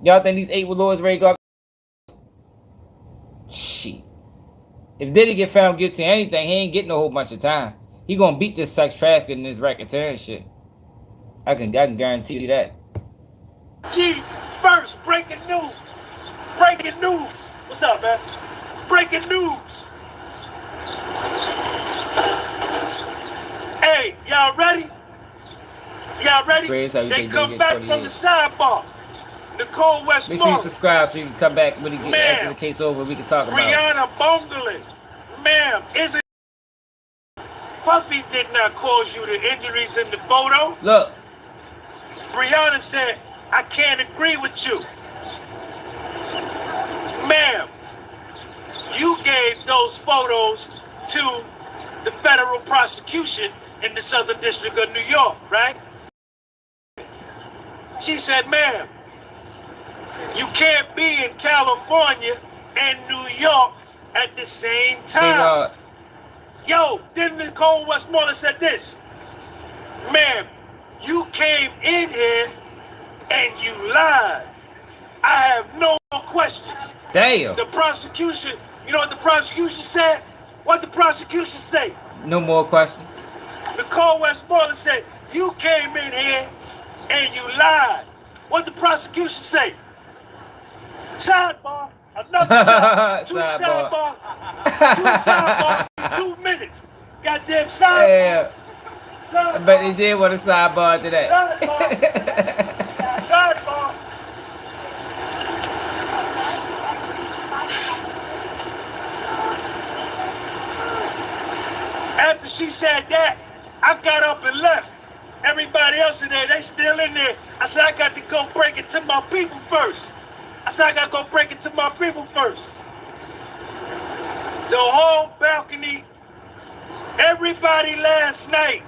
Y'all think these 8 lawyers ready to go? Shit. If Diddy get found guilty of anything, he ain't getting a whole bunch of time. He gonna beat this sex trafficking and this racketeering shit. I can guarantee you that. G, first breaking news. Breaking news. What's up, man? Breaking news. Hey, y'all ready? Y'all ready? They come back from the sidebar. Nicole West. Make sure you subscribe so you can come back when you get after the case over. We can talk about it. Brianna Bongolin. Ma'am, isn't Puffy did not cause you the injuries in the photo? Look. Brianna said, I can't agree with you. Ma'am, you gave those photos to the federal prosecution in the Southern District of New York, right? She said, ma'am, you can't be in California and New York at the same time. Yo, then Nicole Westmoreland said this. Ma'am, you came in here and you lied. I have no more questions. Damn. The prosecution, you know what the prosecution said? What the prosecution say? No more questions. Nicole Westmoreland said, you came in here and you lied. What the prosecution say? Sidebar. Another sidebar. Two sidebars in 2 minutes. Goddamn sidebar. Yeah. I bet they did want a sidebar to that. Sidebar. After she said that, I got up and left. Everybody else in there, they still in there. I said, I got to go break it to my people first. The whole balcony, everybody last night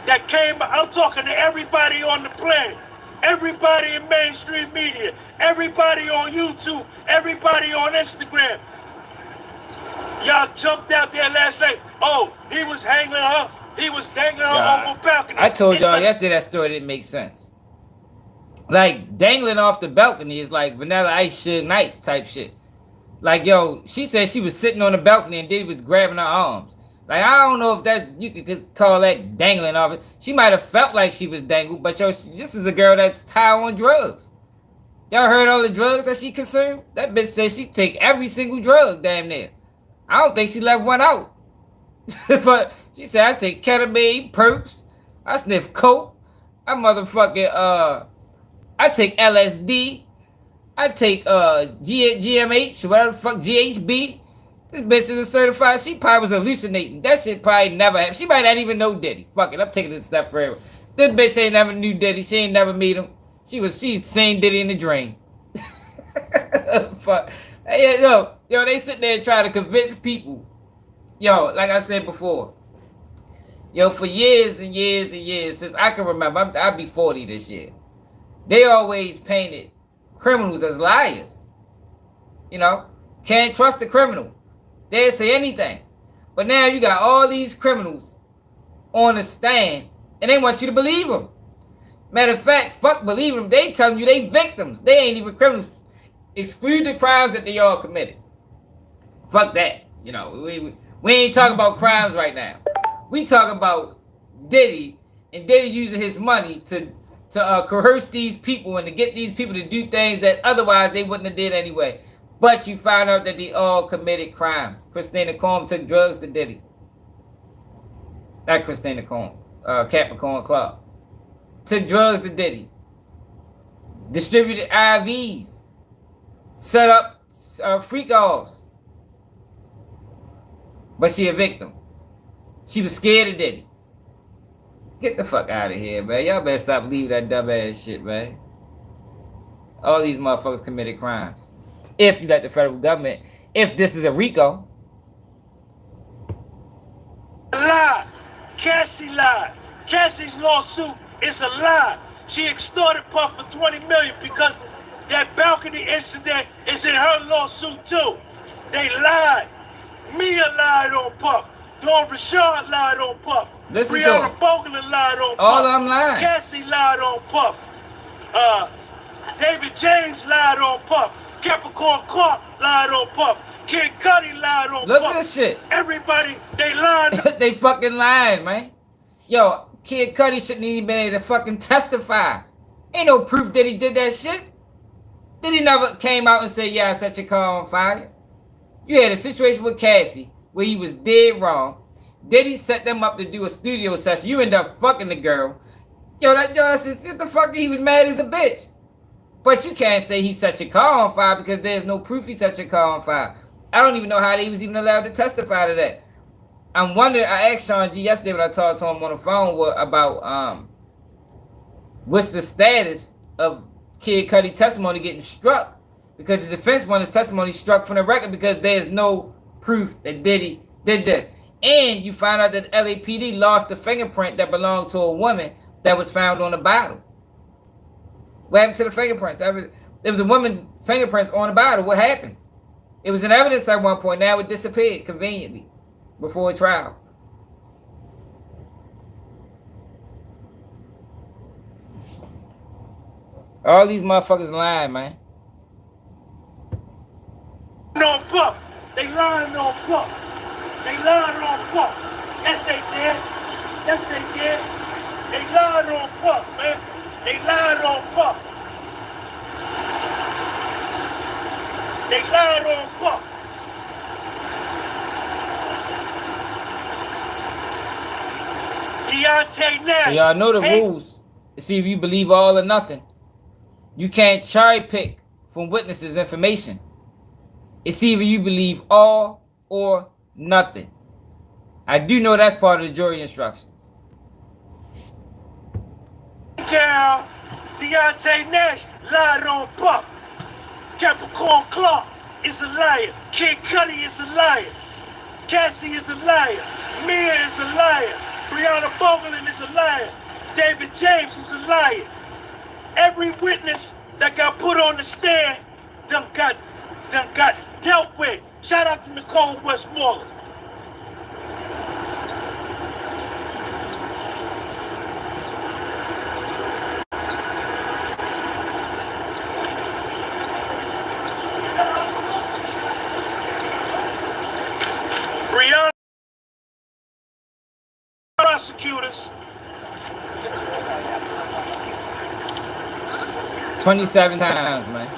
that came, I'm talking to everybody on the planet, everybody in mainstream media, everybody on YouTube, everybody on Instagram. Y'all jumped out there last night. Oh, he was hanging her. He was dangling her over the balcony. I told y'all yesterday that story didn't make sense. Like, dangling off the balcony is like Vanilla Ice Suge Knight type shit. Like, yo, she said she was sitting on the balcony and Diddy was grabbing her arms. Like, I don't know if that you could call that dangling off it. She might have felt like she was dangled, but yo, this is a girl that's high on drugs. Y'all heard all the drugs that she consumed? That bitch said she take every single drug damn near. I don't think she left one out. But she said, I take ketamine, perks, I sniff coke, I motherfucking, I take LSD, I take GMH, whatever the fuck, GHB, This bitch is a certified. She probably was hallucinating. That shit probably never happened. She might not even know Diddy. Fuck it, I'm taking it a step further. This bitch ain't never knew Diddy. She ain't never meet him. She seen Diddy in the dream. Fuck. Hey, yo, they sit there and try to convince people. Yo, like I said before. Yo, for years and years and years, since I can remember, I'll be 40 this year. They always painted criminals as liars. You know? Can't trust a criminal. They'll say anything. But now you got all these criminals on the stand, and they want you to believe them. Matter of fact, fuck believing them. They telling you they victims. They ain't even criminals. Exclude the crimes that they all committed. Fuck that. You know, we ain't talking about crimes right now. We talking about Diddy, and Diddy using his money to coerce these people and to get these people to do things that otherwise they wouldn't have did anyway. But you found out that they all committed crimes. Christina Combs took drugs to Diddy. Not Christina Combs. Capricorn Club. Took drugs to Diddy. Distributed IVs. Set up freak-offs. But she a victim. She was scared of Diddy. Get the fuck out of here, man. Y'all better stop believing that dumb ass shit, man. All these motherfuckers committed crimes. If you let the federal government, if this is a RICO. Lie. Cassie lied. Cassie's lawsuit is a lie. She extorted Puff for $20 million because that balcony incident is in her lawsuit too. They lied. Mia lied on Puff. Dawn Richard lied on Puff. Listen Brianna to him. Bogler lied on Puff. All of them lying. Cassie lied on Puff. David James lied on Puff. Capricorn Clark lied on Puff. Kid Cudi lied on Puff. Look at this shit. Everybody, they lied. They fucking lying, man. Yo, Kid Cudi shouldn't even been able to fucking testify. Ain't no proof that he did that shit. Diddy never came out and said, yeah, I set your car on fire. You had a situation with Cassie where he was dead wrong. Diddy set them up to do a studio session. You end up fucking the girl. That's just, what the fuck? He was mad as a bitch. But you can't say he set your car on fire because there's no proof he set your car on fire. I don't even know how they was even allowed to testify to that. I'm wondering, I asked Sean G yesterday when I talked to him on the phone about what's the status of Kid Cudi testimony getting struck, because the defense wanted his testimony struck from the record because there's no proof that Diddy did this. And you find out that LAPD lost the fingerprint that belonged to a woman that was found on the bottle. What happened to the fingerprints? There was a woman fingerprints on the bottle. What happened? It was in evidence at one point. Now it disappeared conveniently before a trial. All these motherfuckers lying, man. On Puff. They lying on Puff. They lying on Puff. Yes, they did. Yes, they did. They lied on Puff, man. They lied on Puff. They lied on Puff. Deontay Nash. So y'all know the rules. See if you believe all or nothing. You can't cherry pick from witnesses' information. It's either you believe all or nothing. I do know that's part of the jury instructions. Girl, Deontay Nash lied on Puff. Capricorn Clark is a liar. Kid Cudi is a liar. Cassie is a liar. Mia is a liar. Brianna Bogler is a liar. David James is a liar. Every witness that got put on the stand, them got dealt with. Shout out to Nicole Westmoreland. Brianna prosecutors. 27 times, man.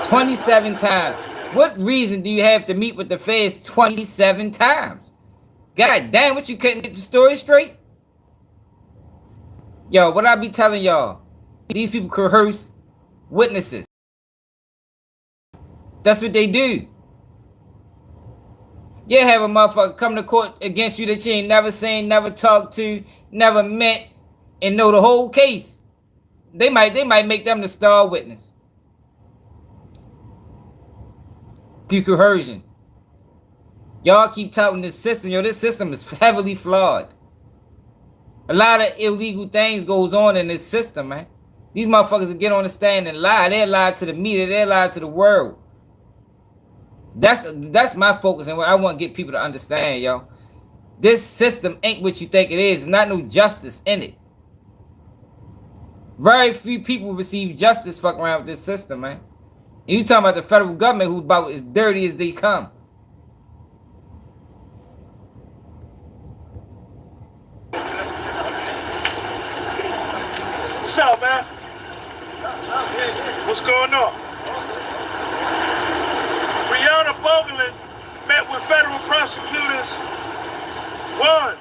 27 times. What reason do you have to meet with the feds 27 times? God damn, what, you couldn't get the story straight? Yo, what I be telling y'all? These people coerce witnesses. That's what they do. You have a motherfucker come to court against you that you ain't never seen, never talked to, never met, and know the whole case. They might make them the star witness through coercion. Y'all keep touting this system. Yo, this system is heavily flawed. A lot of illegal things goes on in this system, man. These motherfuckers will get on the stand and lie. They lie to the media. They lie to the world. That's my focus and what I want to get people to understand, yo. This system ain't what you think it is. There's not no justice in it. Very few people receive justice fucking around with this system, man. And you talking about the federal government who's about as dirty as they come. What's up, man? What's going on? Brianna Boglin met with federal prosecutors. 1.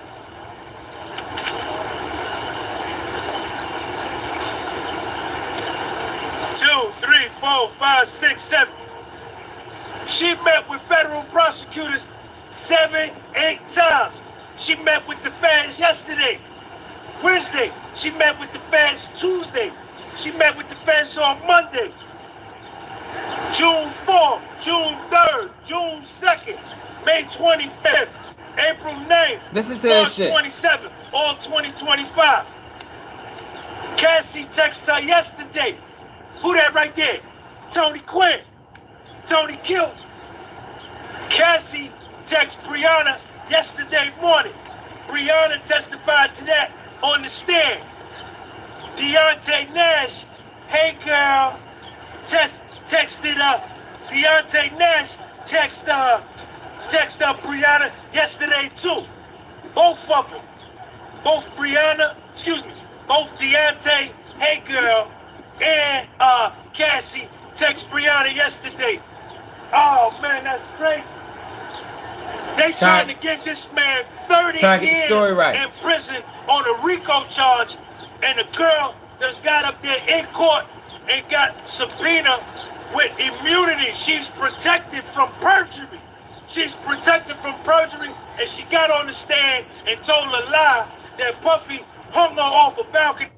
2, 3, 4, 5, 6, 7. She met with federal prosecutors 7, 8 times. She met with the feds yesterday, Wednesday. She met with the feds Tuesday. She met with the feds on Monday. June 4th, June 3rd, June 2nd, May 25th, April 9th, Listen to March this shit. 27th, all 2025. Cassie texted her yesterday. Who that right there? Tony Quinn. Tony killed. Cassie texted Brianna yesterday morning. Brianna testified to that on the stand. Deontay Nash, hey girl, texted Deontay Nash texted Brianna yesterday too. Both of them. Both Deontay, hey girl, and Cassie text Brianna yesterday. Oh man, that's crazy. They trying to give this man 30 years in prison on a RICO charge, and the girl that got up there in court and got subpoena with immunity. She's protected from perjury. She's protected from perjury, and she got on the stand and told a lie that Puffy hung her off a balcony in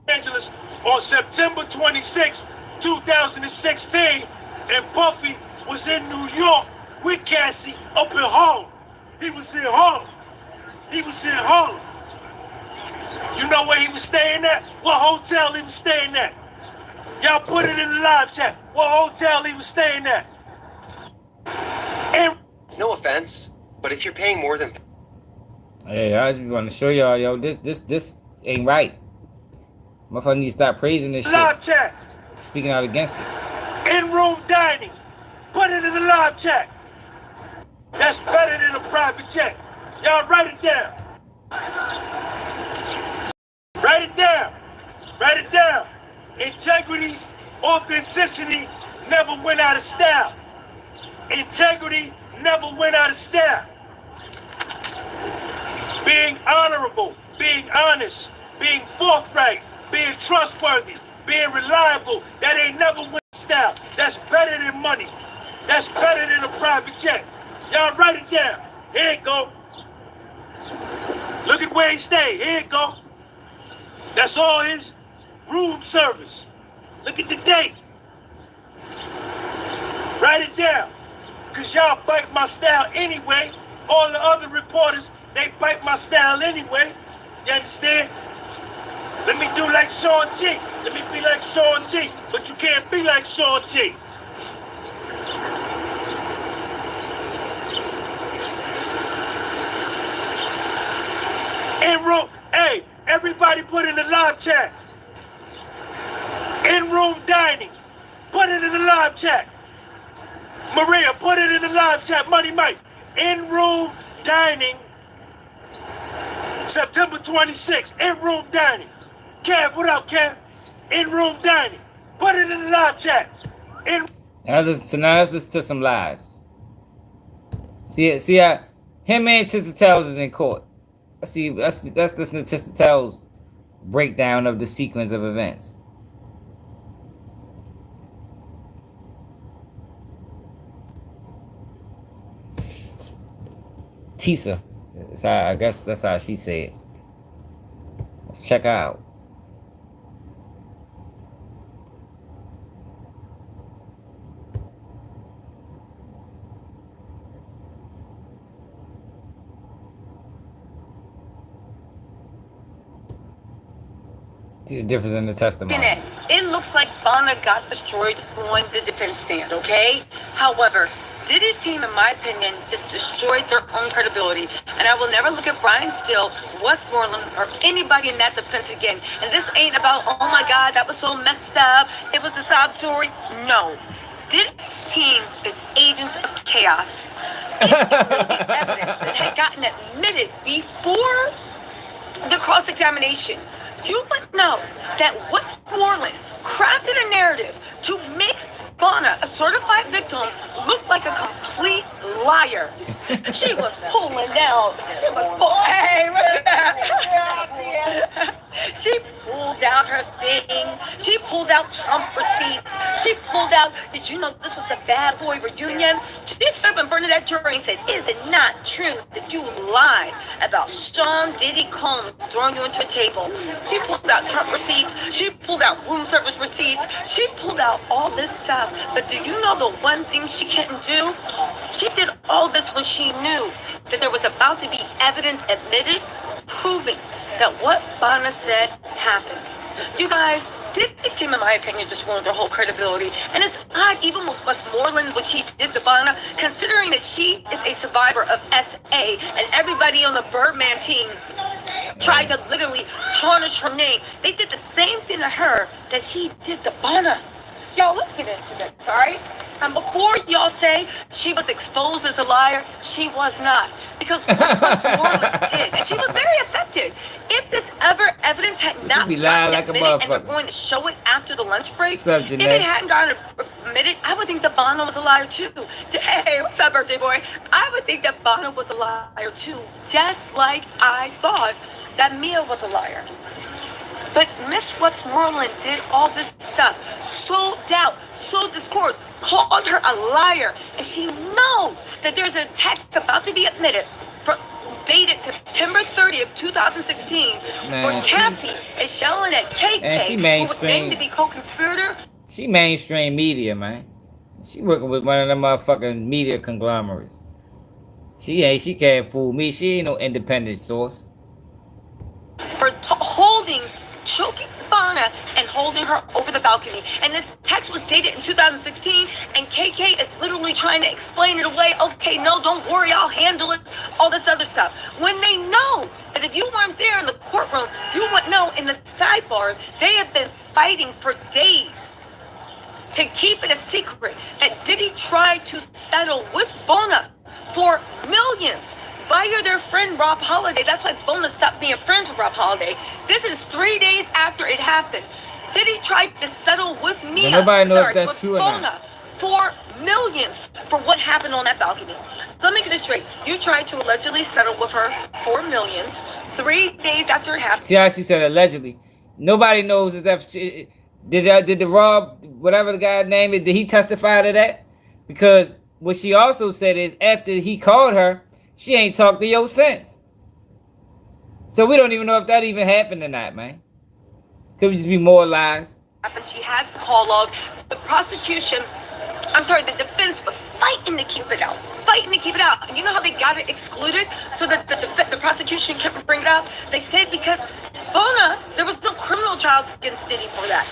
Los Angeles on September 26, 2016, and Puffy was in New York with Cassie up in Harlem. He was in Harlem. You know where he was staying at? What hotel he was staying at? Y'all put it in the live chat. What hotel he was staying at? And no offense, but if you're paying more than... Hey, I just want to show y'all, yo, this ain't right. Motherfucker need to stop praising this live shit. Chat. Speaking out against it. In-room dining. Put it in the live chat. That's better than a private jet. Y'all write it down. Write it down. Write it down. Integrity, authenticity never went out of style. Integrity never went out of style. Being honorable, being honest, being forthright, being trustworthy, being reliable, that ain't never went out of style. That's better than money. That's better than a private jet. Y'all write it down. Here it go. Look at where he stayed. Here it go. That's all his room service. Look at the date. Write it down. Because y'all bite my style anyway. All the other reporters, they bite my style anyway. You understand? Let me do like Sean G. Let me be like Sean G. But you can't be like Sean G. In-room, hey, everybody put in the live chat. In-room dining. Put it in the live chat. Maria, put it in the live chat. Money Mike. In-room dining. September 26th. In-room dining. Kev, what up, Kev? In-room dining. Put it in the live chat. Now let's listen to some lies. See how him and Tissa Tells is in court. Let's listen to Tissa Tells' breakdown of the sequence of events. Tisa. So I guess that's how she said. Let's check out. See the difference in the testimony. It looks like Bonna got destroyed on the defense stand, okay? However, Diddy's team, in my opinion, just destroyed their own credibility. And I will never look at Brian Steele, Westmoreland, or anybody in that defense again. And this ain't about, oh my God, that was so messed up. It was a sob story. No. Diddy's team is agents of chaos. If you knew the evidence that had gotten admitted before the cross-examination, you would know that Westmoreland crafted a narrative to make Bonna, a certified victim, look like a complete liar. She was pulling out. She was hey, she pulled out her thing. She pulled out Trump receipts. She pulled out, did you know this was a bad boy reunion? She stood up in front of that jury and said, is it not true that you lied about Sean Diddy Combs throwing you into a table? She pulled out Trump receipts. She pulled out room service receipts. She pulled out all this stuff. But do you know the one thing she couldn't do? She did all this when she knew that there was about to be evidence admitted proving that what Bonna said happened. You guys, Diddy's team, in my opinion, just ruined their whole credibility. And it's odd, even with Westmoreland, what she did to Bonna, considering that she is a survivor of SA, and everybody on the Birdman team tried to literally tarnish her name. They did the same thing to her that she did to Bonna. Y'all, let's get into this, all right? And before y'all say she was exposed as a liar, she was not. Because what Westmoreland did, and she was very effective. If this evidence had not be lying gotten like a admitted and we're motherfucker. going to show it after the lunch break, What's up, if Janae? it hadn't gotten admitted, I would think that Bonna was a liar too. Hey, what's up, birthday boy? I would think that Bonna was a liar too, just like I thought that Mia was a liar. But Miss Westmoreland did all this stuff, sowed doubt, sowed discord, called her a liar, and she knows that there's a text about to be admitted, dated September 30th, 2016, where Cassie is yelling at KK, who was named to be co-conspirator. She mainstream media, man. She working with one of them motherfucking media conglomerates. She can't fool me. She ain't no independent source. For choking Bonna and holding her over the balcony. And this text was dated in 2016, and KK is literally trying to explain it away. Okay, no, don't worry, I'll handle it. All this other stuff. When they know that if you weren't there in the courtroom, you would know in the sidebar, they have been fighting for days to keep it a secret that Diddy tried to settle with Bonna for millions via their friend Rob Holiday. That's why Bonna stopped being friends with Rob Holiday. This is 3 days after it happened. Diddy tried to settle with Mia. Nobody knows if that's true or not. Bonna for millions for what happened on that balcony. So let me get this straight. You tried to allegedly settle with her for millions 3 days after it happened. See how she said allegedly. Nobody knows if that did the Rob, whatever the guy's name is, did he testify to that? Because what she also said is after he called her, she ain't talked to yo since. So we don't even know if that even happened or not, man. Could just be more lies. She has the call log. The defense was fighting to keep it out. And you know how they got it excluded so that the prosecution couldn't bring it up? They said because Bonna, there was no criminal trials against Diddy for that.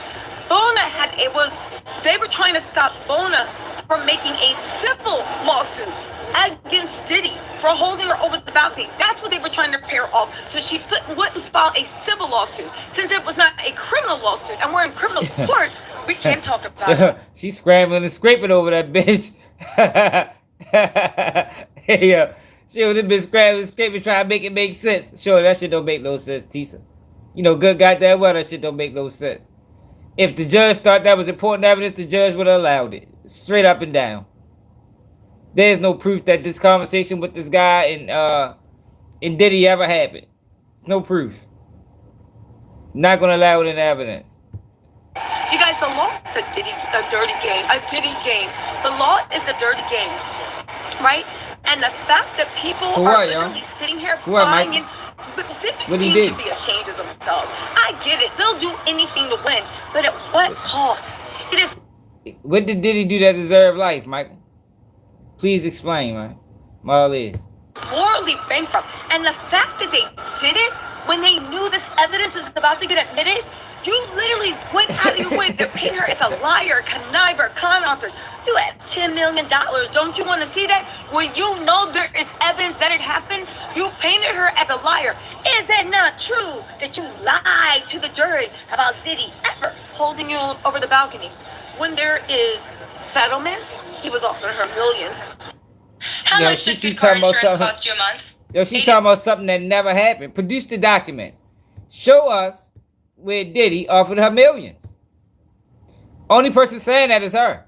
They were trying to stop Bonna from making a civil lawsuit against Diddy for holding her over the balcony. That's what they were trying to pair off. So she wouldn't file a civil lawsuit. Since it was not a criminal lawsuit and we're in criminal court, we can't talk about it. She's scrambling and scraping over that bitch. Hey, she was been scrambling, scraping, trying to make it make sense. Sure, that shit don't make no sense, Tisa. You know, good goddamn well that shit don't make no sense. If the judge thought that was important evidence, the judge would have allowed it. Straight up and down. There's no proof that this conversation with this guy and Diddy ever happened. There's no proof. Not gonna allow it in evidence. You guys, the law is a dirty game. The law is a dirty game, right? And the fact that people For are what, yo? literally sitting here For what, crying Mike? but Diddy's What he team did? should be ashamed of themselves. I get it. They'll do anything to win, but at what cost? It is What did Diddy do that deserve life, Michael? Please explain, man. All this. morally bankrupt. And the fact that they did it when they knew this evidence is about to get admitted, you literally went out of your way to paint her as a liar, conniver, con artist. You had $10 million. Don't you want to see that? When you know there is evidence that it happened, you painted her as a liar. Is it not true that you lied to the jury about Diddy ever holding you over the balcony? When there is settlements, he was offering her millions. How Yo, much she does keep your car talking about insurance something. cost you a month? Yo, she talking about something that never happened. Produce the documents. Show us where Diddy offered her millions. Only person saying that is her.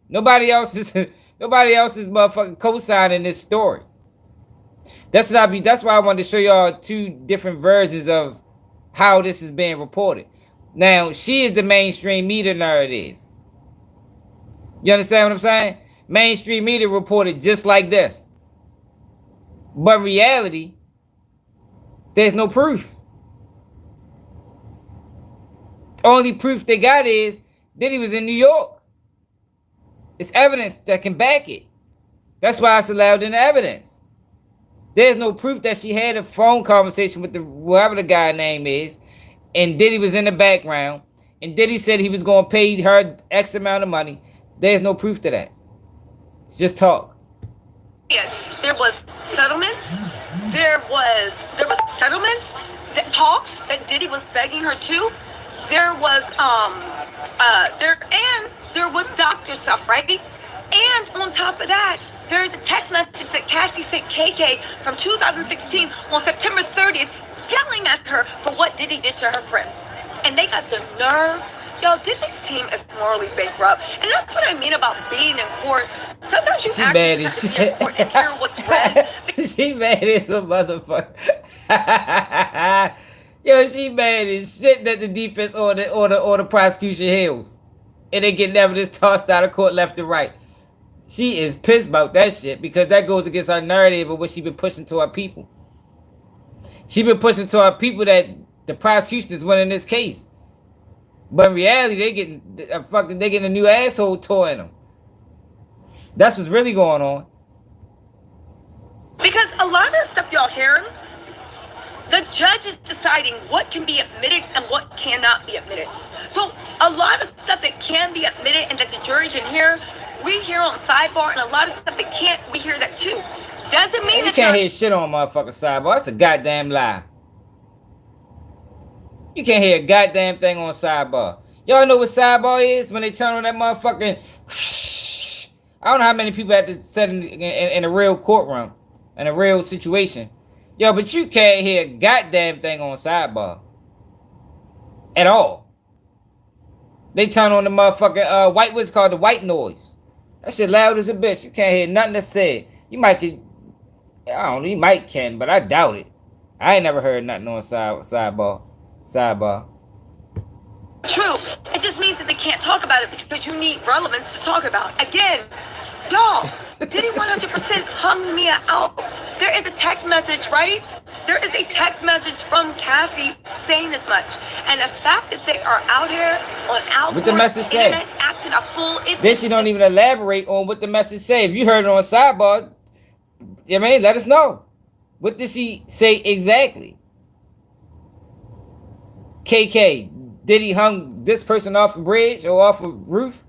Nobody else is motherfucking co-signing this story. That's why I wanted to show y'all two different versions of how this is being reported. Now, she is the mainstream media narrative. You understand what I'm saying? Mainstream media reported just like this. But in reality, there's no proof. Only proof they got is Diddy was in New York. It's evidence that can back it. That's why it's allowed in the evidence. There's no proof that she had a phone conversation with whoever the guy name is, and Diddy was in the background, and Diddy said he was going to pay her X amount of money. There's no proof to that. It's just talk. There was settlements. There was settlements, talks that Diddy was begging her to. There was there was doctor stuff, right? And on top of that, there's a text message that Cassie sent KK from 2016 on September 30th, yelling at her for what Diddy did to her friend. And they got the nerve. Yo, Diddy's team is morally bankrupt. And that's what I mean about being in court. Sometimes you actually just have to be in court and hear what's read. She mad as a motherfucker. Yo, she mad as shit that the defense or the prosecution heals. And they get evidence tossed out of court left and right. She is pissed about that shit because that goes against her narrative of what she been pushing to her people. She been pushing to her people that the prosecution is winning this case. But in reality, they getting a new asshole toy in them. That's what's really going on. Because a lot of the stuff y'all hearing, the judge is deciding what can be admitted and what cannot be admitted. So a lot of stuff that can be admitted and that the jury can hear, we hear on sidebar, and a lot of stuff that can't, we hear that too. Doesn't mean You can't hear shit on motherfucking sidebar. That's a goddamn lie. You can't hear a goddamn thing on sidebar. Y'all know what sidebar is? When they turn on that motherfucking... I don't know how many people had to sit in a real courtroom, in a real situation. Yo, but you can't hear a goddamn thing on sidebar. At all. They turn on the motherfucking what's called the white noise. That shit loud as a bitch. You can't hear nothing that's said. You might can... I don't know, you might can, but I doubt it. I ain't never heard nothing on sidebar. True. It just means that they can't talk about it because you need relevance to talk about. Again, y'all, Diddy 100% hung me out. There is a text message, right? There is a text message from Cassie saying as much. And the fact that they are out here on our what the message say? Acting a fool. Then she don't even elaborate on what the message say. If you heard it on sidebar, I mean, let us know. What did she say exactly? KK, did he hung this person off a bridge or off a roof?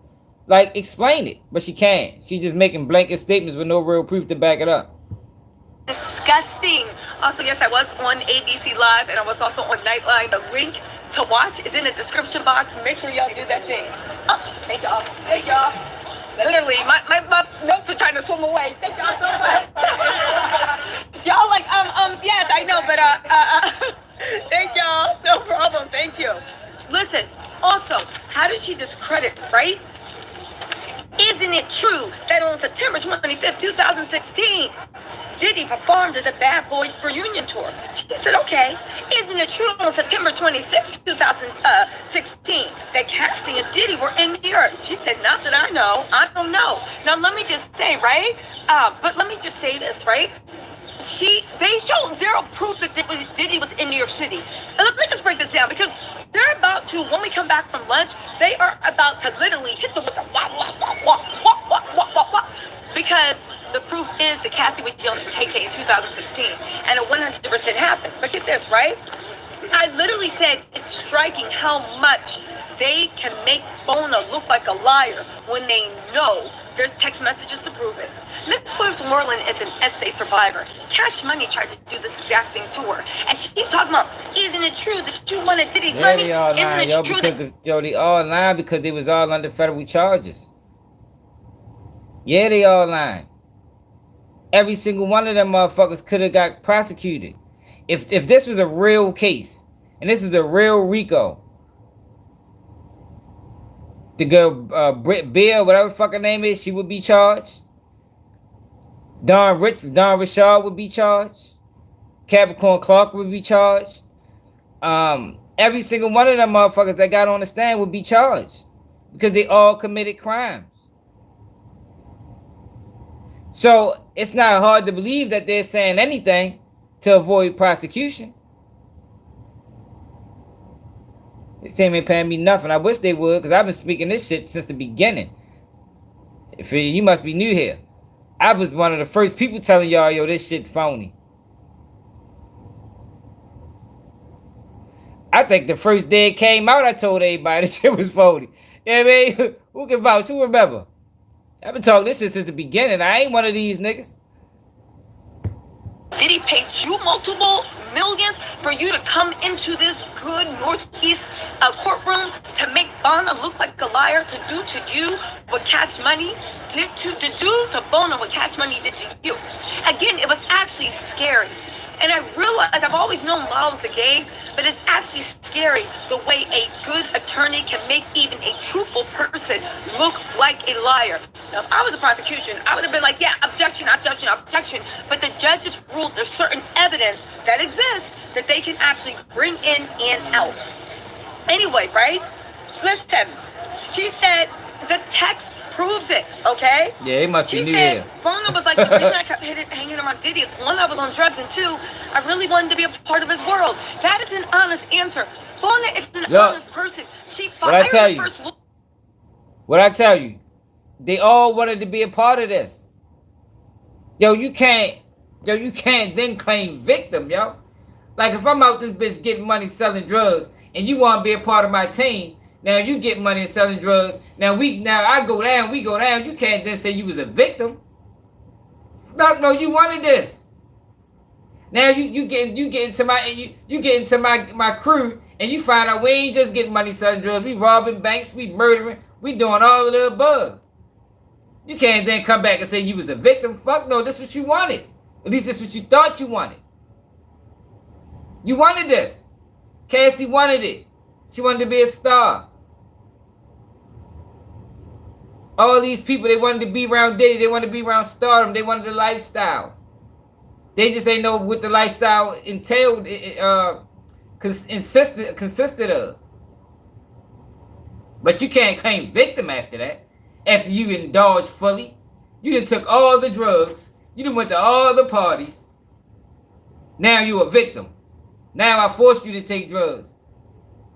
Like, explain it. But she can't. She's just making blanket statements with no real proof to back it up. Disgusting. Also, yes, I was on ABC Live and I was also on Nightline. The link to watch is in the description box. Make sure y'all do that thing. Oh, thank y'all. Thank y'all. Literally, my notes are trying to swim away. Thank y'all so much. Y'all like, yes, I know, but, thank y'all. No problem. Thank you. Listen, also, how did she discredit, right? Isn't it true that on September 25th, 2016, Diddy performed at the Bad Boy Reunion Tour? She said, okay. Isn't it true on September 26th, 2016, that Cassie and Diddy were in New York? She said, not that I know. I don't know. Now, let me just say, right? But let me just say this, right? They showed zero proof that Diddy was in New York City. And let me just break this down, because they're about to, when we come back from lunch, they are about to literally hit them with the wah, wah, wah, wah, wah, wah, wah, wah, wah. Because the proof is that Cassie was yelling at KK in 2016, and it 100% happened. But get this, right? I literally said it's striking how much they can make Bona look like a liar when they know there's text messages to prove it. Miss Westmoreland is an essay survivor. Cash Money tried to do this exact thing to her, and she's talking about, isn't it true that you wanted Diddy's money? They all lying, yo, because they all lying because they was all under federal charges. Yeah, they all lying. Every single one of them motherfuckers could have got prosecuted. If this was a real case, and this is a real RICO, the girl Britt Beer, whatever the fuck her name is, she would be charged. Don Richard would be charged. Capricorn Clark would be charged. Every single one of them motherfuckers that got on the stand would be charged because they all committed crimes. So it's not hard to believe that they're saying anything to avoid prosecution. This team ain't paying me nothing. I wish they would, because I've been speaking this shit since the beginning. If you must be new here. I was one of the first people telling y'all, yo, this shit phony. I think the first day it came out, I told everybody this shit was phony. You know what I mean? Who can vouch? Who remember? I've been talking this shit since the beginning. I ain't one of these niggas. Diddy paid you multiple millions for you to come into this good Northeast courtroom to make Bona look like a liar, to do to you what Cash Money did to do to Bona what Cash Money did to you. Again, it was actually scary. And I realized, I've always known law was a game, but it's actually scary the way a good attorney can make even a truthful person look like a liar. Now, if I was a prosecution, I would have been like, yeah, objection, objection, objection. But the judges ruled there's certain evidence that exists that they can actually bring in and out. Anyway, right? Listen, she said the text proves it, okay? Yeah, it must be new here. here. Bona was like, the reason I kept hanging around Diddy is, one, I was on drugs, and two, I really wanted to be a part of his world. That is an honest answer. Bona is an honest person. She fired the first look. What I tell you, they all wanted to be a part of this. Yo, you can't then claim victim, yo. Like, if I'm out this bitch getting money selling drugs, and you want to be a part of my team, now you get money and selling drugs. Now I go down, we go down. You can't then say you was a victim. No, you wanted this. Now you get into my crew, and you find out we ain't just getting money selling drugs. We robbing banks, we murdering, we doing all of the above. You can't then come back and say you was a victim. Fuck no, this is what you wanted. At least this is what you thought you wanted. You wanted this. Cassie wanted it. She wanted to be a star. All these people, they wanted to be around Diddy. They wanted to be around stardom. They wanted the lifestyle. They just ain't know what the lifestyle entailed, consisted of. But you can't claim victim after that. After you indulged fully. You done took all the drugs. You done went to all the parties. Now you a victim. Now I forced you to take drugs.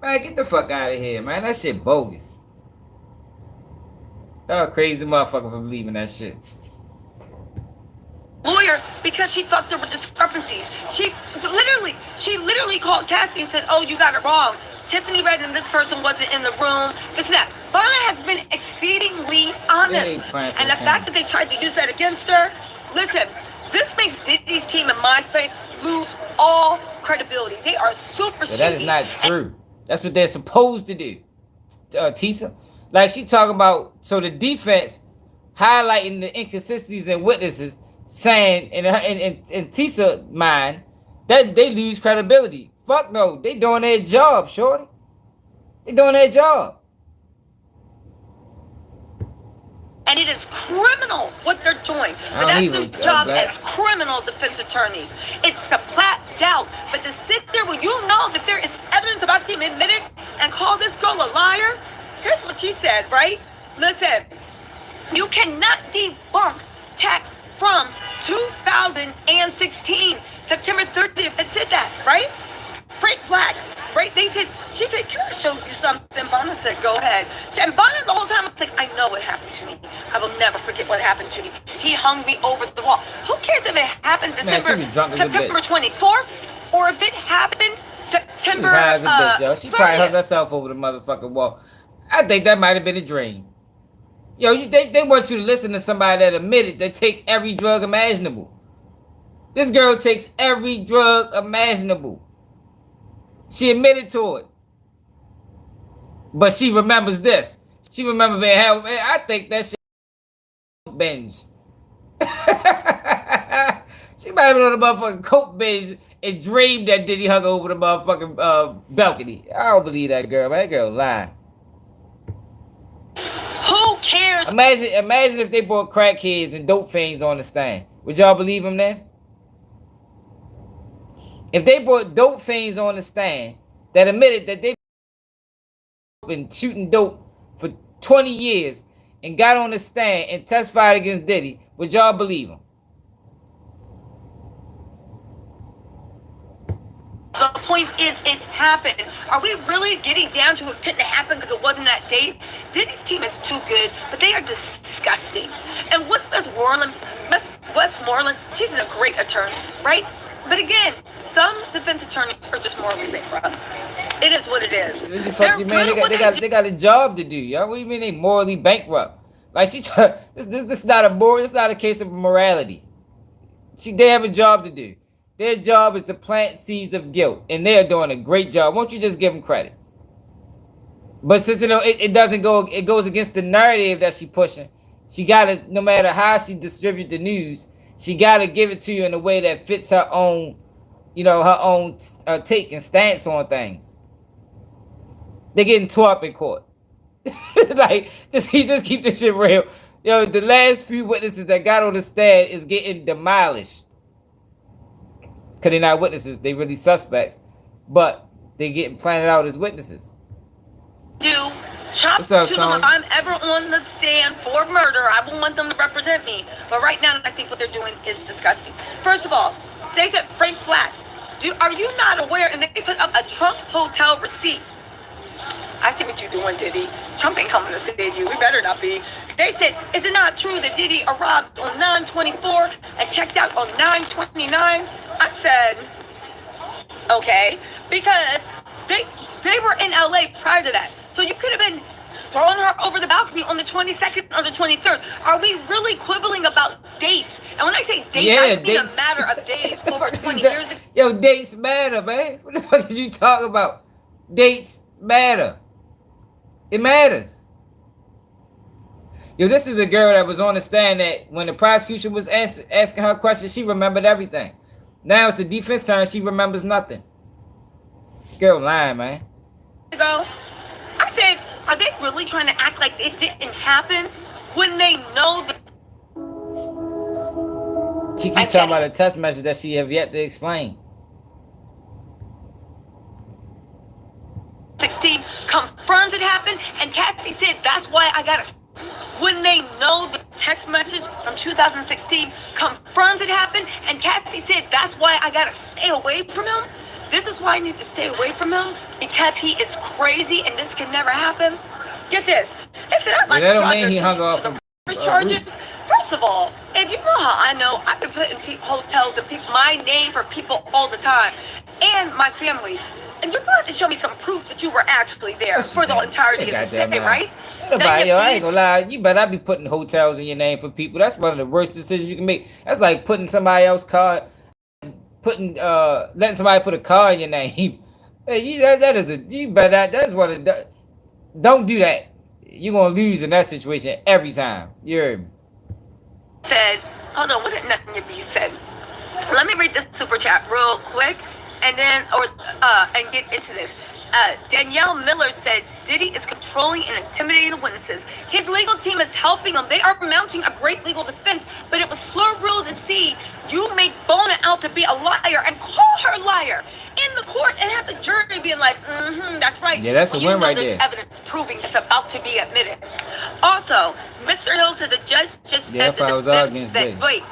Man, get the fuck out of here, man. That shit bogus. Y'all crazy motherfucker for believing that shit. Lawyer, because she thought there were discrepancies. She literally called Cassie and said, oh, you got it wrong. Tiffany read and this person wasn't in the room. This and that. Bona has been exceedingly honest. And the fact that they tried to use that against her, listen, this makes Diddy's team, in my opinion, lose all credibility. They are super shady. That is not true. That's what they're supposed to do. Tisa. Like she talking about, so the defense highlighting the inconsistencies in witnesses, saying in Tisa's mind that they lose credibility. Fuck no, they doing their job, shorty. They doing their job. And it is criminal what they're doing. But that's their job as criminal defense attorneys. It's to plat doubt. But to sit there when you know that there is evidence about him admitted and call this girl a liar, here's what she said, right? Listen, You cannot debunk texts from 2016, September 30th, that said that, right? Frank Black, right? She said, can I show you something? Bonner said, go ahead. And Bonner the whole time was like, I know what happened to me. I will never forget what happened to me. He hung me over the wall. Who cares if it happened September 24th or if it happened September She probably hung herself over the motherfucking wall. I think that might have been a dream. Yo, they want you to listen to somebody that admitted they take every drug imaginable. This girl takes every drug imaginable. She admitted to it. But she remembers this. She remembers being held. I think that shit binge. She might have been on the motherfucking coke binge and dreamed that Diddy hung over the motherfucking balcony. I don't believe that girl, man. That girl lying. Who cares? Imagine if they brought crackheads and dope fiends on the stand. Would y'all believe them then? If they brought dope fiends on the stand that admitted that they've been shooting dope for 20 years and got on the stand and testified against Diddy, would y'all believe them? So the point is, it happened. Are we really getting down to it couldn't happen because it wasn't that date? Diddy's team is too good, but they are disgusting. And what's Westmoreland, she's a great attorney, right? But again, some defense attorneys are just morally bankrupt. It is what it is. They got a job to do, y'all. What do you mean they morally bankrupt? Like this is not a case of morality. They have a job to do. Their job is to plant seeds of guilt, and they're doing a great job. Won't you just give them credit? But since it doesn't go, it goes against the narrative that she's pushing. She gotta, no matter how she distributes the news, she gotta give it to you in a way that fits her own, her own take and stance on things. They're getting tore up in court. Like, just keep this shit real. Yo, the last few witnesses that got on the stand is getting demolished. Because they're not witnesses, they really suspects. But they're getting planted out as witnesses. Chops to them if I'm ever on the stand for murder. I won't want them to represent me. But right now, I think what they're doing is disgusting. First of all, they said Frank Black. Are you not aware? And they put up a Trump hotel receipt. I see what you're doing, Diddy. Trump ain't coming to save you. We better not be. They said, is it not true that Diddy arrived on 9/24 and checked out on 9/29? I said, okay, because they were in LA prior to that. So you could have been throwing her over the balcony on the 22nd or the 23rd. Are we really quibbling about dates? And when I say dates, I mean a matter of days over 20 years ago. Yo, dates matter, man. What the fuck did you talk about? Dates matter. It matters. Yo, this is a girl that was on the stand that when the prosecution was asking her questions, she remembered everything. Now it's the defense turn, she remembers nothing. Girl lying, man. I said, are they really trying to act like it didn't happen when they know that? She keep talking about a text message that she have yet to explain. 16 confirms it happened, and Cassie said that's why I got to. When they know the text message from 2016 confirms it happened, and Cassie said that's why I got to stay away from him. This is why I need to stay away from him, because he is crazy and this can never happen. Get this. They said I'd like to draw your attention to the charges. First of all, if you know how I know, I've been putting hotels and my name for people all the time, and my family. And you're going to have to show me some proof that you were actually there for the entirety of the stay, right? Yo, I ain't gonna lie. You better not be putting hotels in your name for people. That's one of the worst decisions you can make. That's like putting somebody else's car, letting somebody put a car in your name. Hey, that's one of the, don't do that. You're gonna lose in that situation every time. You heard me. Said, hold on, what did nothing you said? Let me read this super chat real quick. And then, and get into this. Danielle Miller said, Diddy is controlling and intimidating witnesses. His legal team is helping him. They are mounting a great legal defense, but it was surreal to see you make Bona out to be a liar and call her liar in the court and have the jury being like, that's right. Yeah, that's a win right there. Evidence proving it's about to be admitted. Also, Miss Mr. Hill said the judge just Yeah, said if I to was the out defense against that Diddy. wait.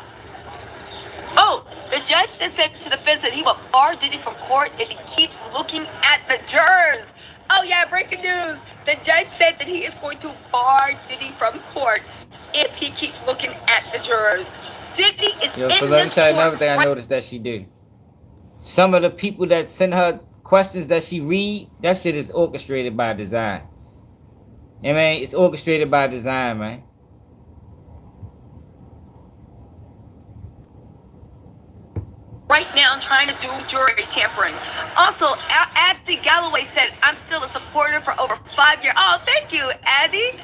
Oh, the judge just said to the defense that he will bar Diddy from court if he keeps looking at the jurors. Oh yeah, breaking news. The judge said that he is going to bar Diddy from court if he keeps looking at the jurors. Diddy is Yo, in so let me this tell you court another thing I noticed that she do. Some of the people that send her questions that she read, that shit is orchestrated by design. I mean, it's orchestrated by design, man. right now trying to do jury tampering. Also, as the Galloway said, I'm still a supporter for over 5 years. Oh, thank you, Azzy.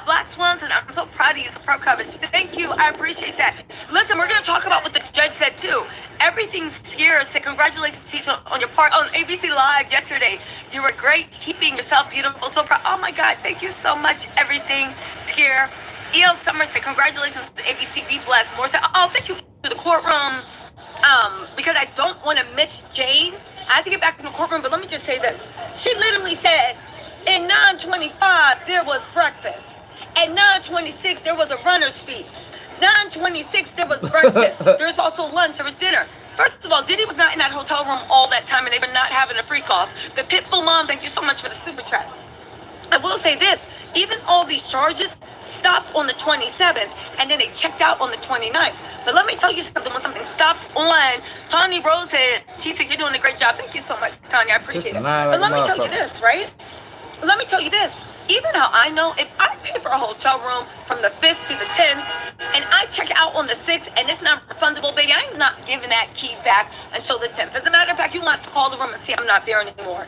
Black Swans, and I'm so proud of you, so proud coverage. Thank you, I appreciate that. Listen, we're going to talk about what the judge said too. Everything Skier said, congratulations, teacher, on your part on ABC Live yesterday. You were great, keeping yourself beautiful, so proud. Oh my God, thank you so much, everything Skier. E.L. Summers said, congratulations to ABC, be blessed. More said, oh, thank you to the courtroom. Because I don't want to miss Jane. I have to get back in the courtroom, but let me just say this. She literally said, in 9:25, there was breakfast. At 9:26, there was a runner's fee. 9:26, there was breakfast. There's also lunch, there was dinner. First of all, Diddy was not in that hotel room all that time, and they were not having a freak off. The Pitbull mom, thank you so much for the super chat. I will say this, even all these charges stopped on the 27th, and then they checked out on the 29th. But let me tell you something, when something stops on, Tanya Rose said, she said, you're doing a great job. Thank you so much, Tanya, I appreciate it. But let me tell you this, right? Let me tell you this. Even how I know, if I pay for a hotel room from the 5th to the 10th, and I check out on the 6th, and it's not refundable, baby, I'm not giving that key back until the 10th. As a matter of fact, you want to call the room and see I'm not there anymore.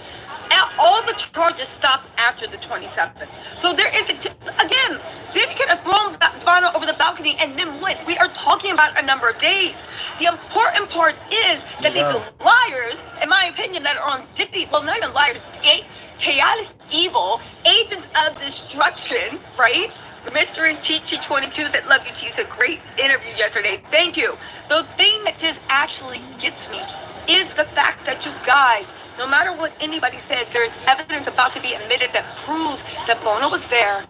All the charges stopped after the 27th. So there is, again, Diddy could have thrown Bono over the balcony and then went. We are talking about a number of days. The important part is that these liars, in my opinion, that are on Diddy, well, not even liars, chaotic evil, agents of destruction, right? Mr. and Chi 22 said, love you, T. It's a great interview yesterday. Thank you. The thing that just actually gets me is the fact that you guys, no matter what anybody says, there's evidence about to be admitted that proves that Bono was there.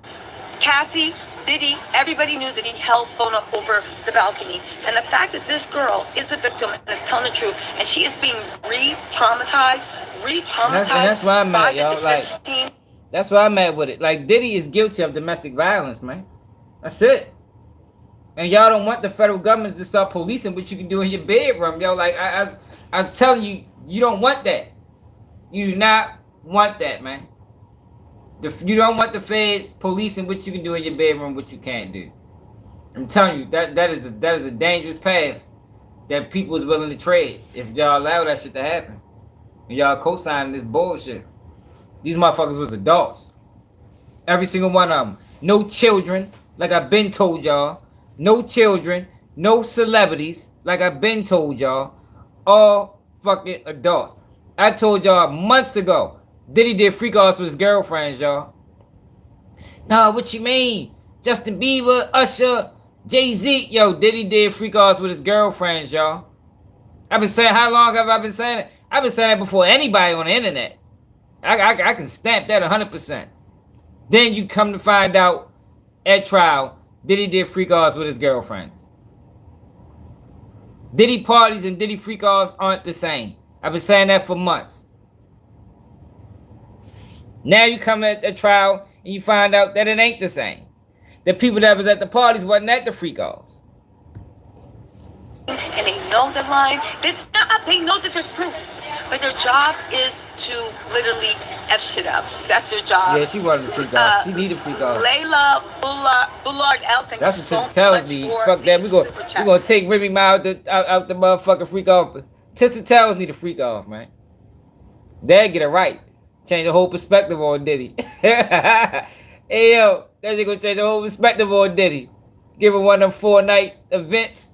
Cassie, Diddy, everybody knew that he held Bono over the balcony. And the fact that this girl is a victim and is telling the truth, and she is being re-traumatized. That's why I'm mad, y'all. Like, that's why I'm mad with it. Like, Diddy is guilty of domestic violence, man. That's it. And y'all don't want the federal government to start policing what you can do in your bedroom, yo. Like, I'm telling you, you don't want that. You do not want that, man. You don't want the feds policing what you can do in your bedroom, what you can't do. I'm telling you, that is a dangerous path that people is willing to trade if y'all allow that shit to happen. And y'all co-signing this bullshit. These motherfuckers was adults. Every single one of them. No children, like I've been told y'all. No children, no celebrities, like I've been told y'all. All fucking adults. I told y'all months ago, Diddy did freak offs with his girlfriends, y'all. Nah, what you mean? Justin Bieber, Usher, Jay-Z. Yo, Diddy did freak offs with his girlfriends, y'all. I've been saying, how long have I been saying it? I've been saying it before anybody on the internet. I can stamp that 100%. Then you come to find out at trial, Diddy did freak offs with his girlfriends. Diddy parties and Diddy freak offs aren't the same. I've been saying that for months. Now you come at the trial and you find out that it ain't the same. The people that was at the parties wasn't at the freak offs. And they know the line. It's not, they know that there's proof. But their job is to literally F shit up. That's their job. Yeah, she wanted to freak off. She needed freak off. Layla Bullard L. That's what Tissa tells me. Fuck that. We gonna take Remy Ma out the motherfucking freak off. Tissa tells need to freak off, man. They'll get it right. Change the whole perspective on Diddy. Hey yo, that shit gonna change the whole perspective on Diddy. Give him one of them 4-night events.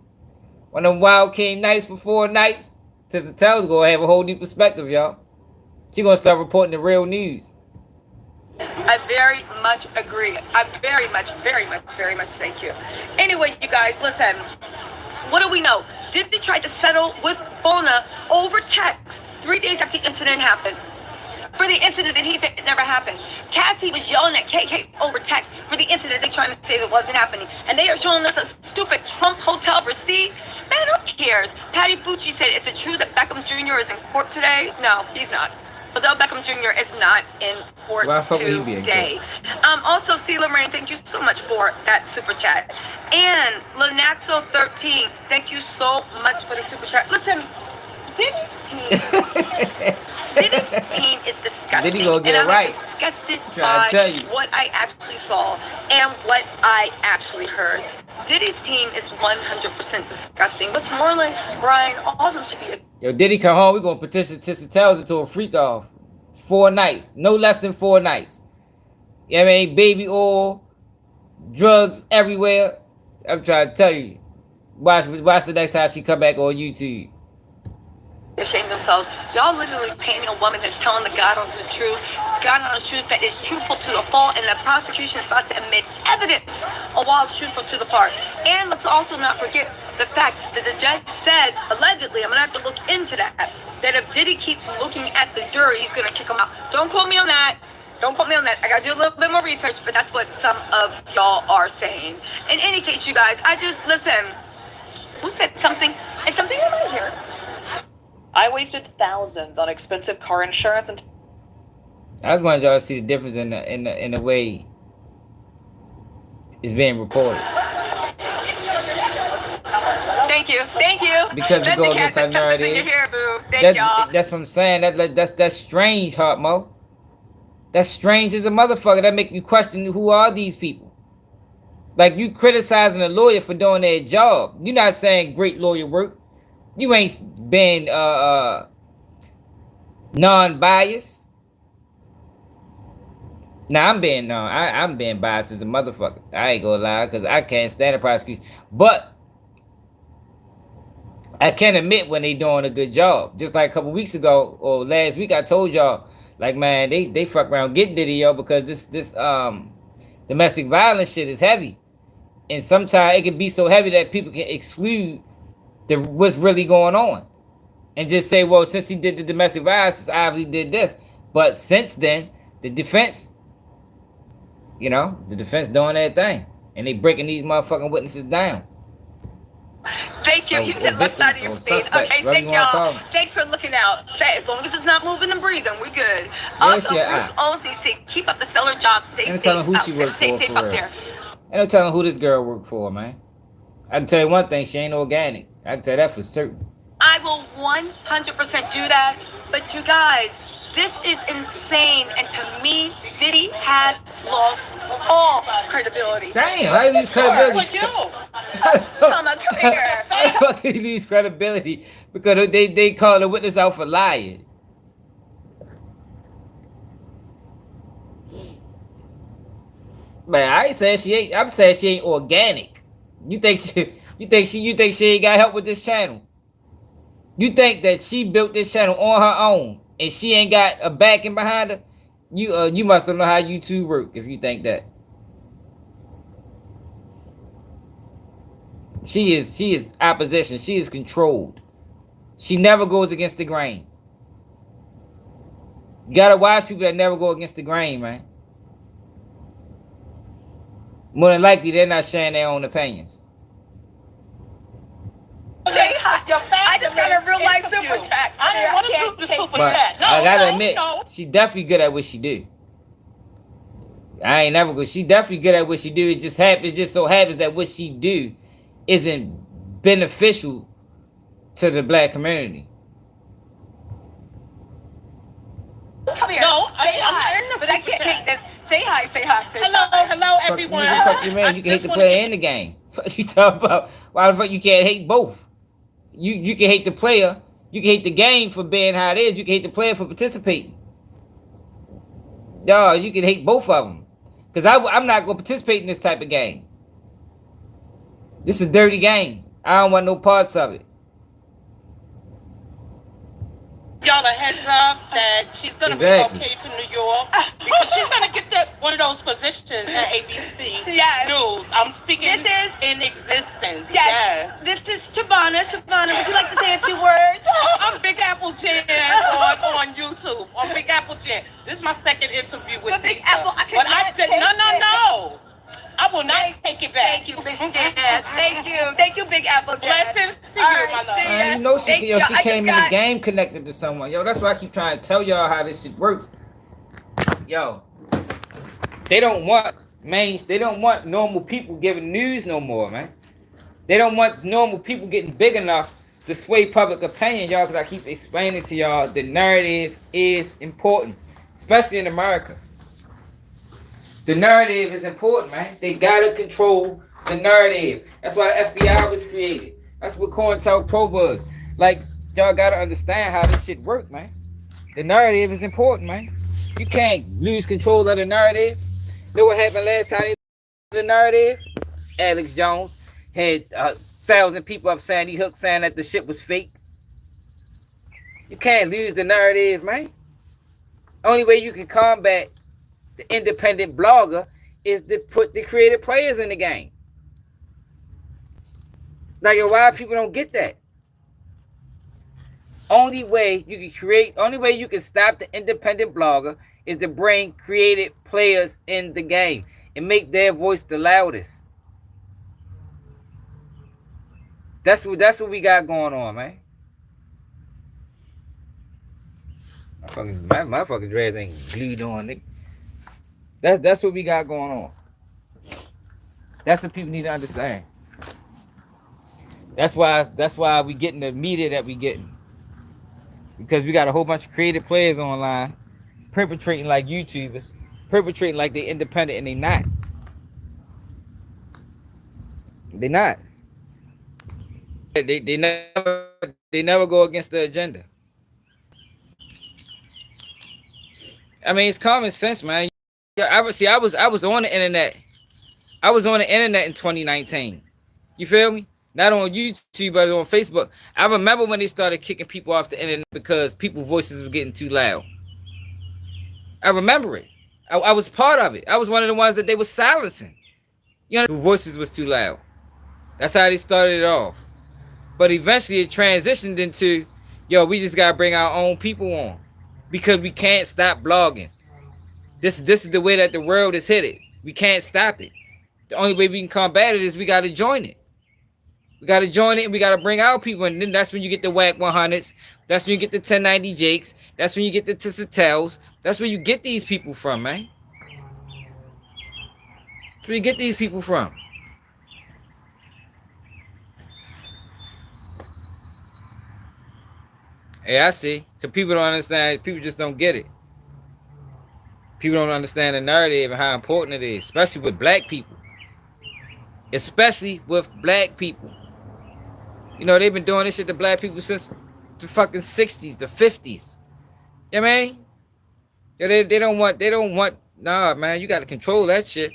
One of them Wild King nights for 4 nights. Tissa Tells gonna have a whole new perspective, y'all. She gonna start reporting the real news. I very much agree. I very much thank you. Anyway, you guys, listen. What do we know? Diddy tried to settle with Bono over text 3 days after the incident happened. for the incident that he said never happened. Cassie was yelling at KK over text for the incident they're trying to say that wasn't happening. And they are showing us a stupid Trump hotel receipt. Man, who cares? Patty Fucci said, is it true that Beckham Jr. is in court today? No, he's not. Odell Beckham Jr. is not in court today. Also, C. Lorraine, thank you so much for that super chat. And Lenaxo13, thank you so much for the super chat. Listen, Diddy's team is disgusting. Diddy gonna get and it right. I'm disgusted Trying to by tell you. what I actually saw and what I actually heard. Diddy's team is 100% disgusting. Westmoreland, Brian, all of them should be. Yo, Diddy come home, we gonna petition Tissa Tells into a freak off. 4 nights. No less than 4 nights. You know what I mean? Baby oil, drugs everywhere. I'm trying to tell you. Watch the next time she come back on YouTube. Ashamed themselves. Y'all literally painting a woman that's telling the God honest truth. God honest truth that is truthful to the fault, and the prosecution is about to admit evidence of while it's truthful to the part. And let's also not forget the fact that the judge said, allegedly, I'm gonna have to look into that if Diddy keeps looking at the jury, he's gonna kick him out. Don't quote me on that. Don't quote me on that. I gotta do a little bit more research, but that's what some of y'all are saying. In any case, you guys, I just listen. Who said something? It's something in my ear. I wasted thousands on expensive car insurance and I just wanted y'all to see the difference in the way it's being reported. Thank you. Thank you. Because you go against our narrative. That's what I'm saying. That's strange, Heart Mo. That's strange as a motherfucker. That make you question who are these people. Like, you criticizing a lawyer for doing their job. You're not saying great lawyer work. You ain't been non-biased. Nah, I'm being biased as a motherfucker. I ain't gonna lie, because I can't stand the prosecution. But I can admit when they doing a good job. Just like a couple weeks ago or last week, I told y'all, like, man, they fuck around get Diddy, yo, because this domestic violence shit is heavy. And sometimes it can be so heavy that people can exclude what's really going on. And just say, well, since he did the domestic violence, obviously did this. But since then, the defense, the defense doing their thing. And they breaking these motherfucking witnesses down. Thank you. You said left side of your face. Okay, thank y'all. Thanks for looking out. As long as it's not moving and breathing, we good. Also, Bruce Olsey said, keep up the stellar job. Stay safe. Telling who she worked Stay for safe up there. Ain't no telling who this girl worked for, man. I can tell you one thing, she ain't organic. I can tell you that for certain. I will 100% do that. But you guys, this is insane. And to me, Diddy has lost all credibility. Damn, how do you lose credibility? Mama, come here. How the fuck did he lose credibility? Because they called the witness out for lying. Man, I ain't saying she ain't. I'm saying she ain't organic. You think she ain't got help with this channel? You think that she built this channel on her own and she ain't got a backing behind her? You must don't know how YouTube work if you think that. She is opposition. She is controlled. She never goes against the grain. You gotta watch people that never go against the grain, man. More than likely, they're not sharing their own opinions. I just got a real life super chat. I didn't want to do the super chat. I gotta admit, she definitely good at what she do. I ain't never good. She definitely good at what she do. It just so happens that what she do isn't beneficial to the black community. Come here. No, I'm in the but I can't take this. Say hi, say hi, say hello, everyone. Fuck you, man. You can hate the player and the game. Fuck you talking about? Why the fuck you can't hate both? You can hate the player. You can hate the game for being how it is. You can hate the player for participating. Yo, you can hate both of them. Because I'm not going to participate in this type of game. This is a dirty game. I don't want no parts of it. y'all a heads up that she's gonna Exactly. relocate to New York because she's gonna get one of those positions at ABC Yes. News. I'm speaking This is in existence. Yes. This is Shabana. Shabana, would you like to say a few words? I'm Big Apple Jen on YouTube. On Big Apple Jen. This is my second interview with Big Tisa. Apple, I But cannot take no. I will not take it back. Thank you, Miss Jen. Thank you. Thank you, Big Apple Jen. Blessings to you, All my love. see ya. Man, you know she, Thank yo, you. she I came just in the got- game connected to someone. Yo, that's why I keep trying to tell y'all how this shit works. Yo, they don't want normal people giving news no more, man. They don't want normal people getting big enough to sway public opinion, y'all, because I keep explaining to y'all the narrative is important, especially in America. The narrative is important, man. They gotta control the narrative. That's why the FBI was created. That's what COINTELPRO was. Like, y'all gotta understand how this shit works, man. The narrative is important, man. You can't lose control of the narrative. You know what happened last time? The narrative? Alex Jones had 1,000 people up Sandy Hook saying that the shit was fake. You can't lose the narrative, man. Only way you can combat the independent blogger is to put the creative players in the game. Like, why people don't get that? Only way you can stop the independent blogger is to bring creative players in the game and make their voice the loudest. That's what we got going on, man. My fucking dreads ain't glued on, nigga. That's what we got going on. That's what people need to understand. That's why we getting the media that we getting. Because we got a whole bunch of creative players online perpetrating like YouTubers, perpetrating like they independent, and they not. They not. They never go against the agenda. I mean, it's common sense, man. Yeah, I was on the internet. I was on the internet in 2019. You feel me? Not on YouTube, but on Facebook. I remember when they started kicking people off the internet because people's voices were getting too loud. I remember it. I was part of it. I was one of the ones that they were silencing. You know, the voices was too loud. That's how they started it off. But eventually it transitioned into, yo, we just gotta bring our own people on because we can't stop blogging. This is the way that the world is headed. We can't stop it. The only way we can combat it is we gotta join it. We gotta join it and we gotta bring our people, and then that's when you get the whack 100s. That's when you get the 1090 Jakes. That's when you get the Tissatels. That's where you get these people from, man. That's where you get these people from. Hey, I see. Because people don't understand. People just don't get it. People don't understand the narrative and how important it is, especially with black people. Especially with black people. You know, they've been doing this shit to black people since the fucking 60s, the 50s. You know what I mean? Yeah, they don't want, nah, man, you got to control that shit.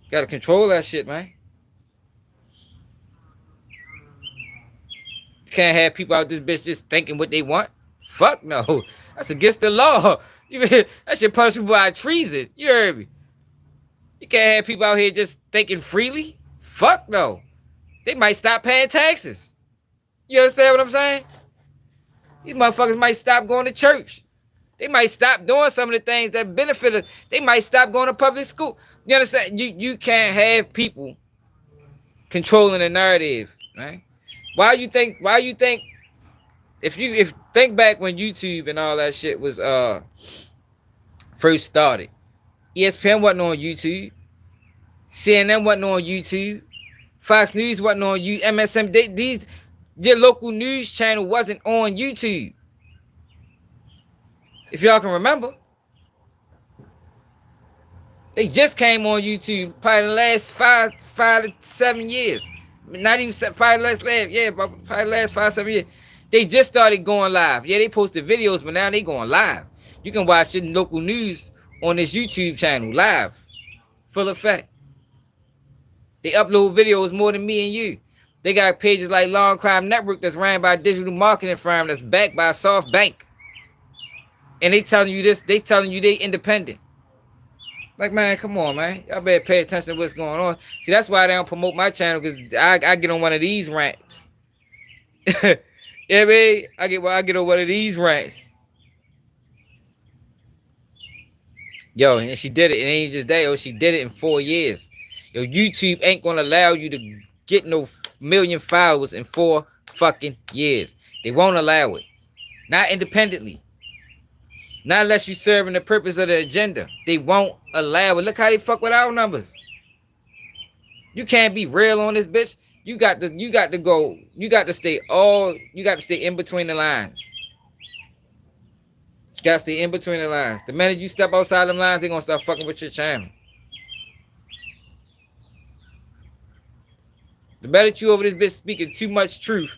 You got to control that shit, man. You can't have people out this bitch just thinking what they want. Fuck no. That's against the law. That shit punishable by treason. You heard me? You can't have people out here just thinking freely. Fuck no. They might stop paying taxes. You understand what I'm saying? These motherfuckers might stop going to church. They might stop doing some of the things that benefit us. They might stop going to public school. You understand? You can't have people controlling the narrative, right? Why you think if think back when YouTube and all that shit was first started, ESPN wasn't on YouTube, CNN wasn't on YouTube, Fox News wasn't on YouTube, MSM, your local news channel wasn't on YouTube. If y'all can remember, they just came on YouTube probably the last 5 to 7 years. Not even probably the last 5 7 years. They just started going live. Yeah, they posted videos, but now they going live. You can watch your local news on this YouTube channel live, full effect. They upload videos more than me and you. They got pages like Long Crime Network that's ran by a digital marketing firm that's backed by a soft bank. And they telling you this, they telling you they independent. Like, man, come on, man. Y'all better pay attention to what's going on. See, that's why they don't promote my channel, because I get on one of these rants. Yeah, man. I get on one of these rants. Yo, and she did it. It ain't just that. Yo, she did it in 4 years. Yo, YouTube ain't gonna allow you to get no million followers in 4 fucking years. They won't allow it. Not independently. Not unless you serving the purpose of the agenda. They won't allow it. Look how they fuck with our numbers. You can't be real on this bitch. You got to go. You got to stay in between the lines. You got to stay in between the lines. The minute you step outside them lines, they're gonna start fucking with your channel. The minute you over this bitch speaking too much truth,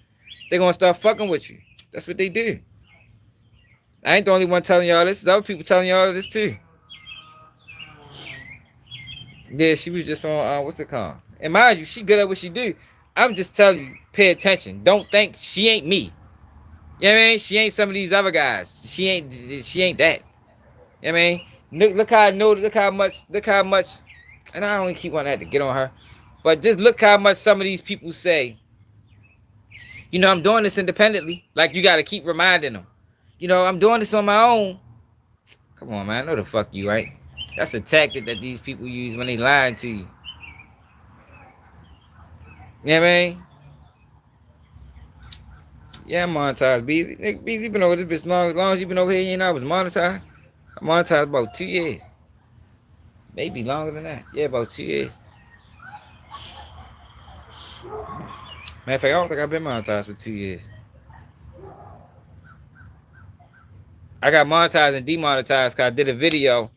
they're gonna start fucking with you. That's what they do. I ain't the only one telling y'all this. There's other people telling y'all this too. Yeah, she was just on, what's it called? And mind you, she good at what she do. I'm just telling you, pay attention. Don't think she ain't me. You know what I mean? She ain't some of these other guys. She ain't that. You know what I mean? Look how I know, look how much, and I don't keep wanting to get on her. But just look how much some of these people say, you know, I'm doing this independently. Like, you got to keep reminding them. You know, I'm doing this on my own. Come on, man. I know the fuck you, right? That's a tactic that these people use when they lying to you. You know what I mean? Yeah, I'm monetized, Beezy. Nigga, Beezy been over this bitch long. As long as you been over here, you know I was monetized. I monetized about 2 years. Maybe longer than that. Yeah, about 2 years. Matter of fact, I don't think I've been monetized for 2 years. I got monetized and demonetized because I did a video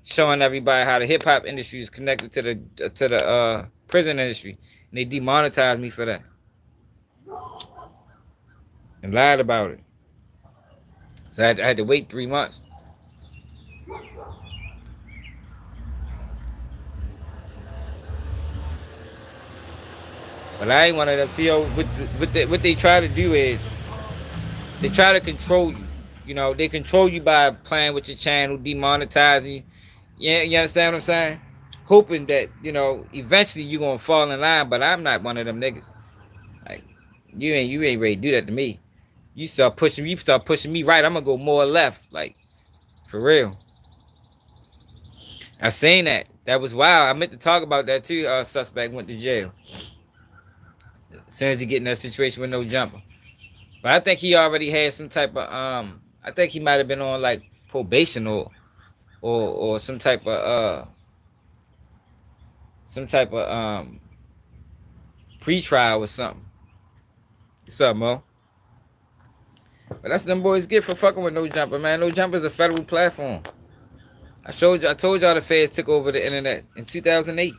showing everybody how the hip-hop industry is connected to the prison industry. And they demonetized me for that. And lied about it. So I had to wait 3 months. But I ain't one of them. See, what they try to do is they try to control you. You know, they control you by playing with your channel, demonetizing you. Yeah, you understand what I'm saying? Hoping that, you know, eventually you're gonna fall in line, but I'm not one of them niggas. Like, you ain't ready to do that to me. You start pushing me right, I'm gonna go more left. Like, for real. I seen that. That was wild. I meant to talk about that too. Suspect went to jail. As soon as he get in that situation with no jumper. But I think he already had some type of I think he might have been on like probation or some type of pre-trial or something. What's up, Mo? But that's them boys get for fucking with No Jumper, man. No Jumper is a federal platform. I told y'all the feds took over the internet in 2008.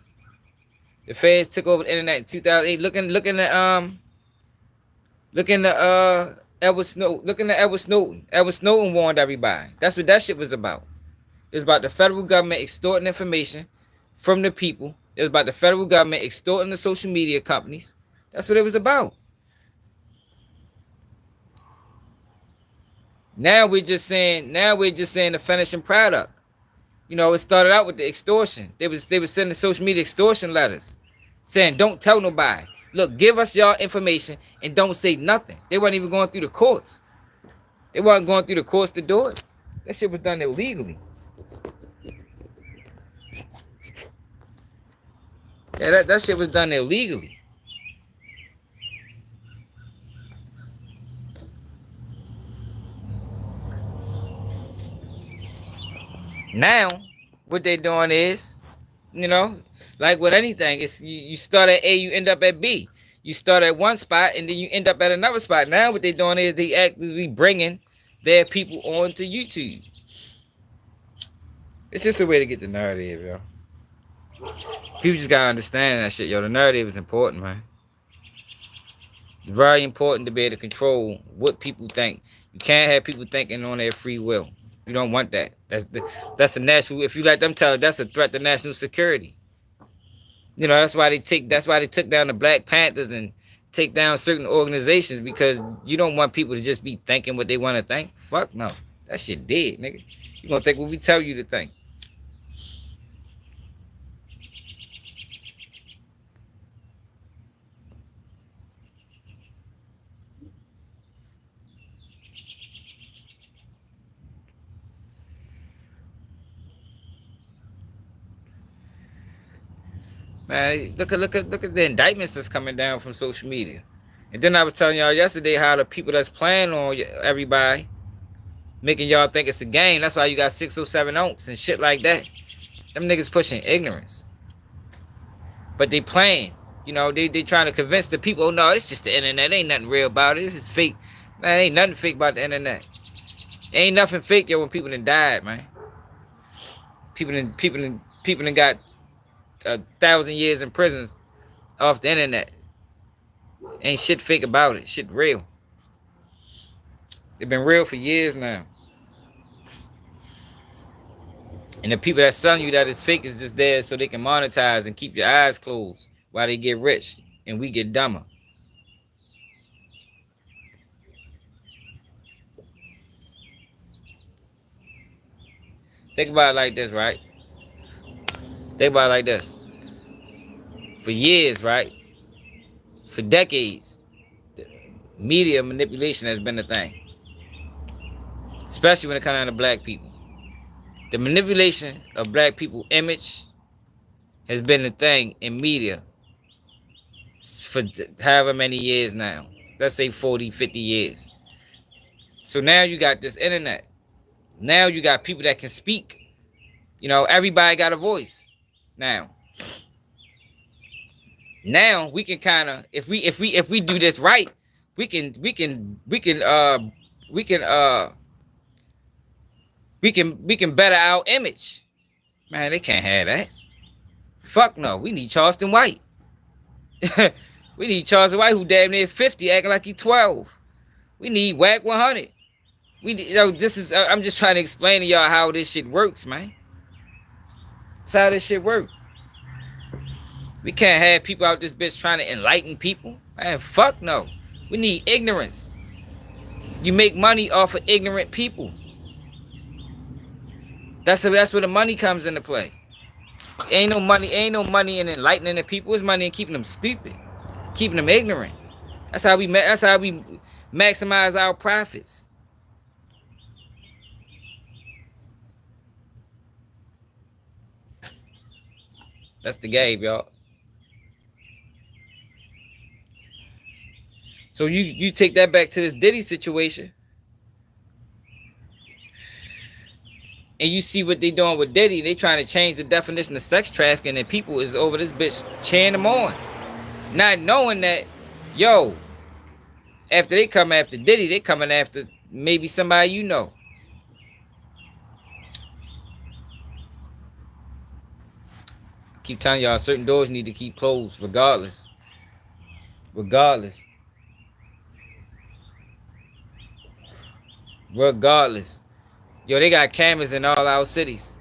The feds took over the internet in 2008. Looking at Edward Snowden. Edward Snowden warned everybody. That's what that shit was about. It was about the federal government extorting information from the people. It was about the federal government extorting the social media companies. That's what it was about. Now we're just saying the finishing product. You know, it started out with the extortion. They was sending social media extortion letters saying, don't tell nobody. Look, give us y'all information and don't say nothing. They weren't even going through the courts. They weren't going through the courts to do it. That shit was done illegally. Yeah, that shit was done illegally. Now, what they doing is, you know, like with anything, it's you start at A, you end up at B. You start at one spot and then you end up at another spot. Now what they doing is they actively bringing their people onto YouTube. It's just a way to get the narrative, yo. People just gotta understand that shit, yo. The narrative is important, man. It's very important to be able to control what people think. You can't have people thinking on their free will. You don't want that. That's a national. If you let them tell it, that's a threat to national security. You know, that's why they took down the Black Panthers and take down certain organizations because you don't want people to just be thinking what they want to think. Fuck no. That shit dead, nigga. You gonna think what we tell you to think. Man, look at the indictments that's coming down from social media. And then I was telling y'all yesterday how the people that's playing on everybody, making y'all think it's a game. That's why you got 607 ounce and shit like that. Them niggas pushing ignorance. But they playing. You know, they trying to convince the people, oh no, it's just the internet. Ain't nothing real about it. This is fake. Man, ain't nothing fake about the internet. Ain't nothing fake, yo, when people done died, man. People done got 1,000 years in prisons off the internet. Ain't shit fake about it. Shit real. They've been real for years now. And the people that selling you that is fake is just there so they can monetize and keep your eyes closed while they get rich and we get dumber. Think about it like this, right? Think about it like this. For years, right? For decades, media manipulation has been a thing. Especially when it comes down to black people. The manipulation of black people's image has been a thing in media for however many years now. Let's say 40, 50 years. So now you got this internet. Now you got people that can speak. You know, everybody got a voice now. Now we can kind of, if we do this right, we can better our image. Man, they can't have that. Fuck no. We need Charleston White. We need Charleston White who damn near 50 acting like he 12. We need Whack 100. I'm just trying to explain to y'all how this shit works, man. That's how this shit works. We can't have people out this bitch trying to enlighten people. Man, fuck no. We need ignorance. You make money off of ignorant people. That's where the money comes into play. Ain't no money in enlightening the people. It's money in keeping them stupid, keeping them ignorant. That's how we maximize our profits. That's the game, y'all. So you take that back to this Diddy situation. And you see what they doing with Diddy. They trying to change the definition of sex trafficking, and people is over this bitch cheering them on. Not knowing that, yo, after they come after Diddy, they coming after maybe somebody you know. I keep telling y'all, certain doors need to keep closed regardless. Regardless. Yo, they got cameras in all our cities.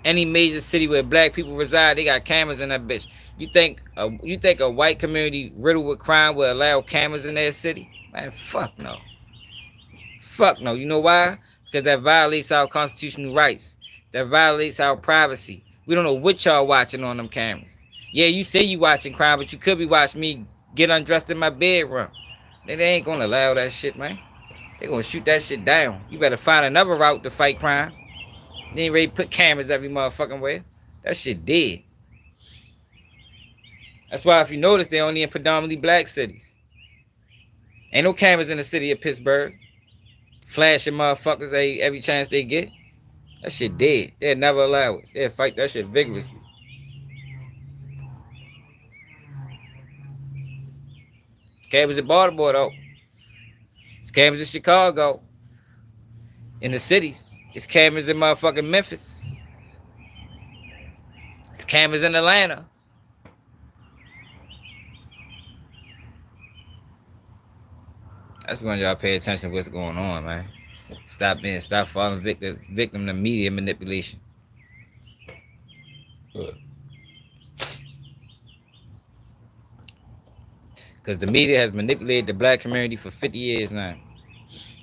Any major city where black people reside, they got cameras in that bitch. You think a white community riddled with crime will allow cameras in their city? Man, fuck no. Fuck no. You know why? Because that violates our constitutional rights. That violates our privacy. We don't know what y'all watching on them cameras. Yeah, you say you watching crime, but you could be watching me get undressed in my bedroom. They ain't gonna allow that shit, man. They gonna shoot that shit down. You better find another route to fight crime. They ain't ready to put cameras every motherfucking way. That shit dead. That's why if you notice, they're only in predominantly black cities. Ain't no cameras in the city of Pittsburgh. Flashing motherfuckers every chance they get. That shit dead. They'll never allow it. They'll fight that shit vigorously. Cameras in Baltimore, though. It's cameras in Chicago. In the cities. It's cameras in motherfucking Memphis. It's cameras in Atlanta. That's when y'all pay attention to what's going on, man. Stop falling victim to media manipulation. Cause Because the media has manipulated the black community for 50 years now.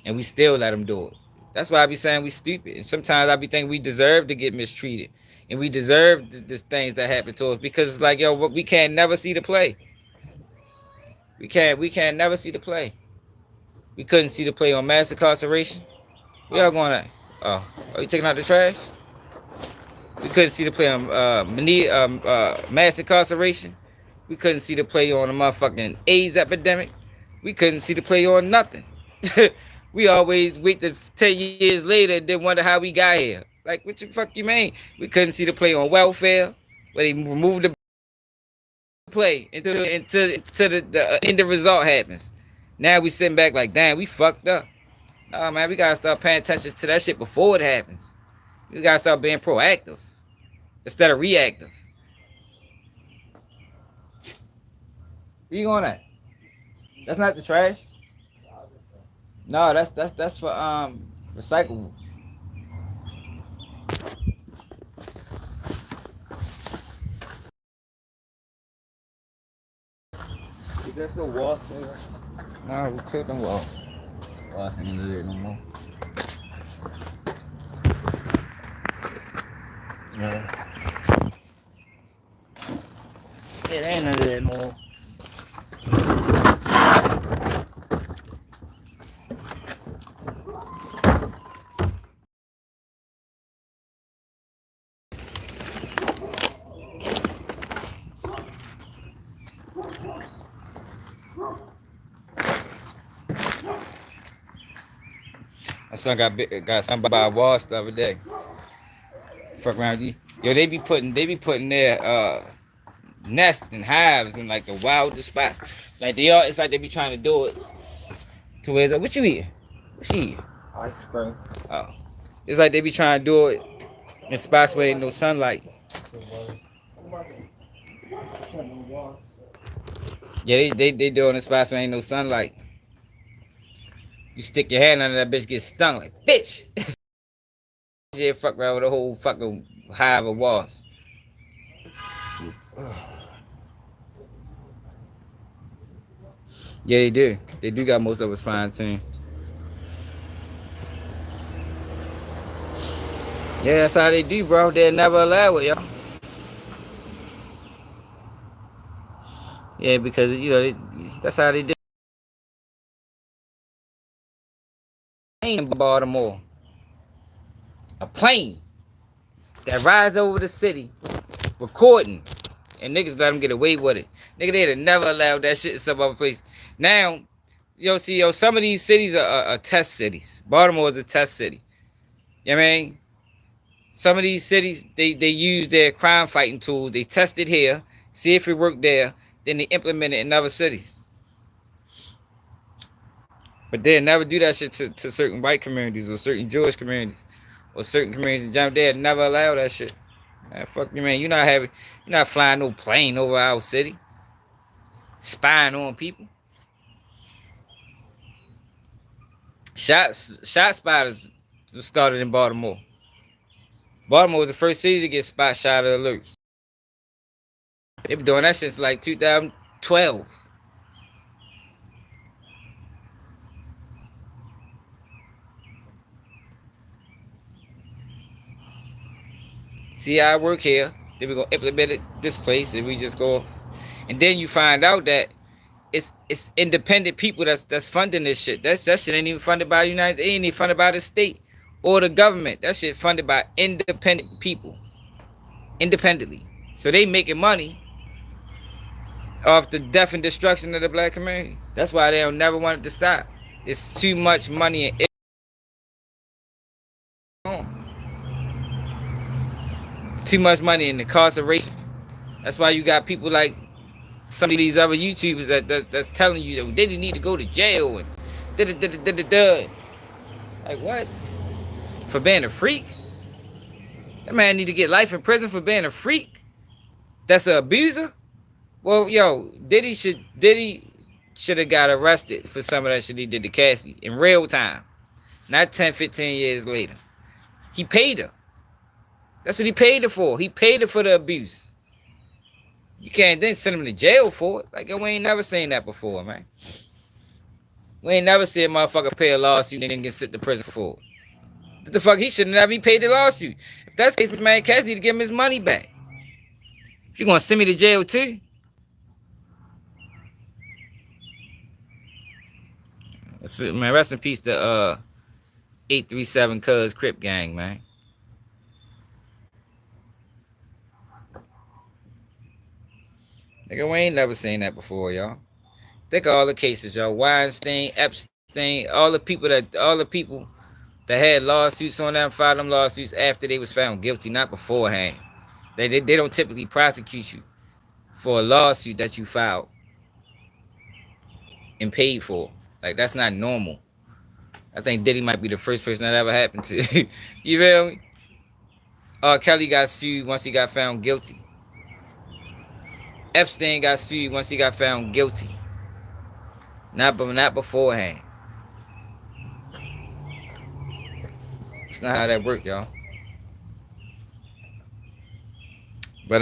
And we still let them do it. That's why I be saying we stupid. And sometimes I be thinking we deserve to get mistreated. And we deserve the things that happen to us. Because it's like, yo, we can't never see the play. We can't never see the play. We couldn't see the play on mass incarceration. We all going at, oh, are you taking out the trash? We couldn't see the play on mass incarceration. We couldn't see the play on a motherfucking AIDS epidemic. We couldn't see the play on nothing. We always wait till 10 years later and then wonder how we got here. Like, what the fuck you mean? We couldn't see the play on welfare, where they removed the play until the end result happens. Now we sitting back like, damn, we fucked up. Nah, man, we gotta start paying attention to that shit before it happens. We gotta start being proactive instead of reactive. Where you going at? That's not the trash. No, that's for recyclable. Is there still walls there? No, we cleared them walls. Walls ain't in there no more. Yeah. It ain't under there no more. My son got something by a wall the other day. Fuck around you. Yo, they be putting their nest and hives in like the wildest spots. Like it's like they be trying to do it to where it's like, what you eating? What she eating? Ice cream. Oh. It's like they be trying to do it in spots where ain't no sunlight. Yeah, they do it in spots where ain't no sunlight. You stick your hand under that bitch, get stung like, bitch! Yeah, fuck around with a whole fucking hive of wasps. Yeah, they do. They do got most of us fine tuned. Yeah, that's how they do, bro. They'll never allow it, y'all. Yeah, because, you know, that's how they do. In Baltimore. A plane that rides over the city recording, and niggas let them get away with it. Nigga, they'd have never allowed that shit in some other place. Now, some of these cities are test cities. Baltimore is a test city. You know what I mean? Some of these cities, they use their crime fighting tools. They test it here, see if it worked there, then they implement it in other cities. But they'll never do that shit to certain white communities or certain Jewish communities or certain communities. They'll never allow that shit. Man, fuck you, man. You're not flying no plane over our city, spying on people. Shot spotters started in Baltimore. Baltimore was the first city to get spot shot alerts. They been doing that since like 2012. See how I work here. Then we're gonna implement it this place, and we just go. And then you find out that it's independent people that's funding this shit. That shit ain't even funded by the United States, ain't even funded by the state or the government. That shit funded by independent people. Independently. So they making money off the death and destruction of the black community. That's why they don't never want it to stop. It's too much money in it. Too much money in incarceration. That's why you got people like some of these other YouTubers that's telling you that they didn't need to go to jail and like what? For being a freak? That man need to get life in prison for being a freak? That's an abuser? Well, yo, Diddy should have got arrested for some of that shit he did to Cassie in real time. Not 10, 15 years later. He paid her. That's what he paid her for. He paid her for the abuse. You can't then send him to jail for it. Like, yo, we ain't never seen that before, man. We ain't never seen a motherfucker pay a lawsuit and then get sent to prison for it. What the fuck? He shouldn't have even paid the lawsuit. If that's the case, man, Cass need to give him his money back. If you gonna send me to jail too? Man, rest in peace to 837 Cuz Crip Gang, man. Nigga, we ain't never seen that before, y'all. Think of all the cases, y'all. Weinstein, Epstein, all the people that had lawsuits on them, filed them lawsuits after they was found guilty, not beforehand. They don't typically prosecute you for a lawsuit that you filed and paid for. Like, that's not normal. I think Diddy might be the first person that ever happened to. You feel me? Kelly got sued once he got found guilty. Epstein got sued once he got found guilty. Not beforehand. It's not how that worked, y'all. But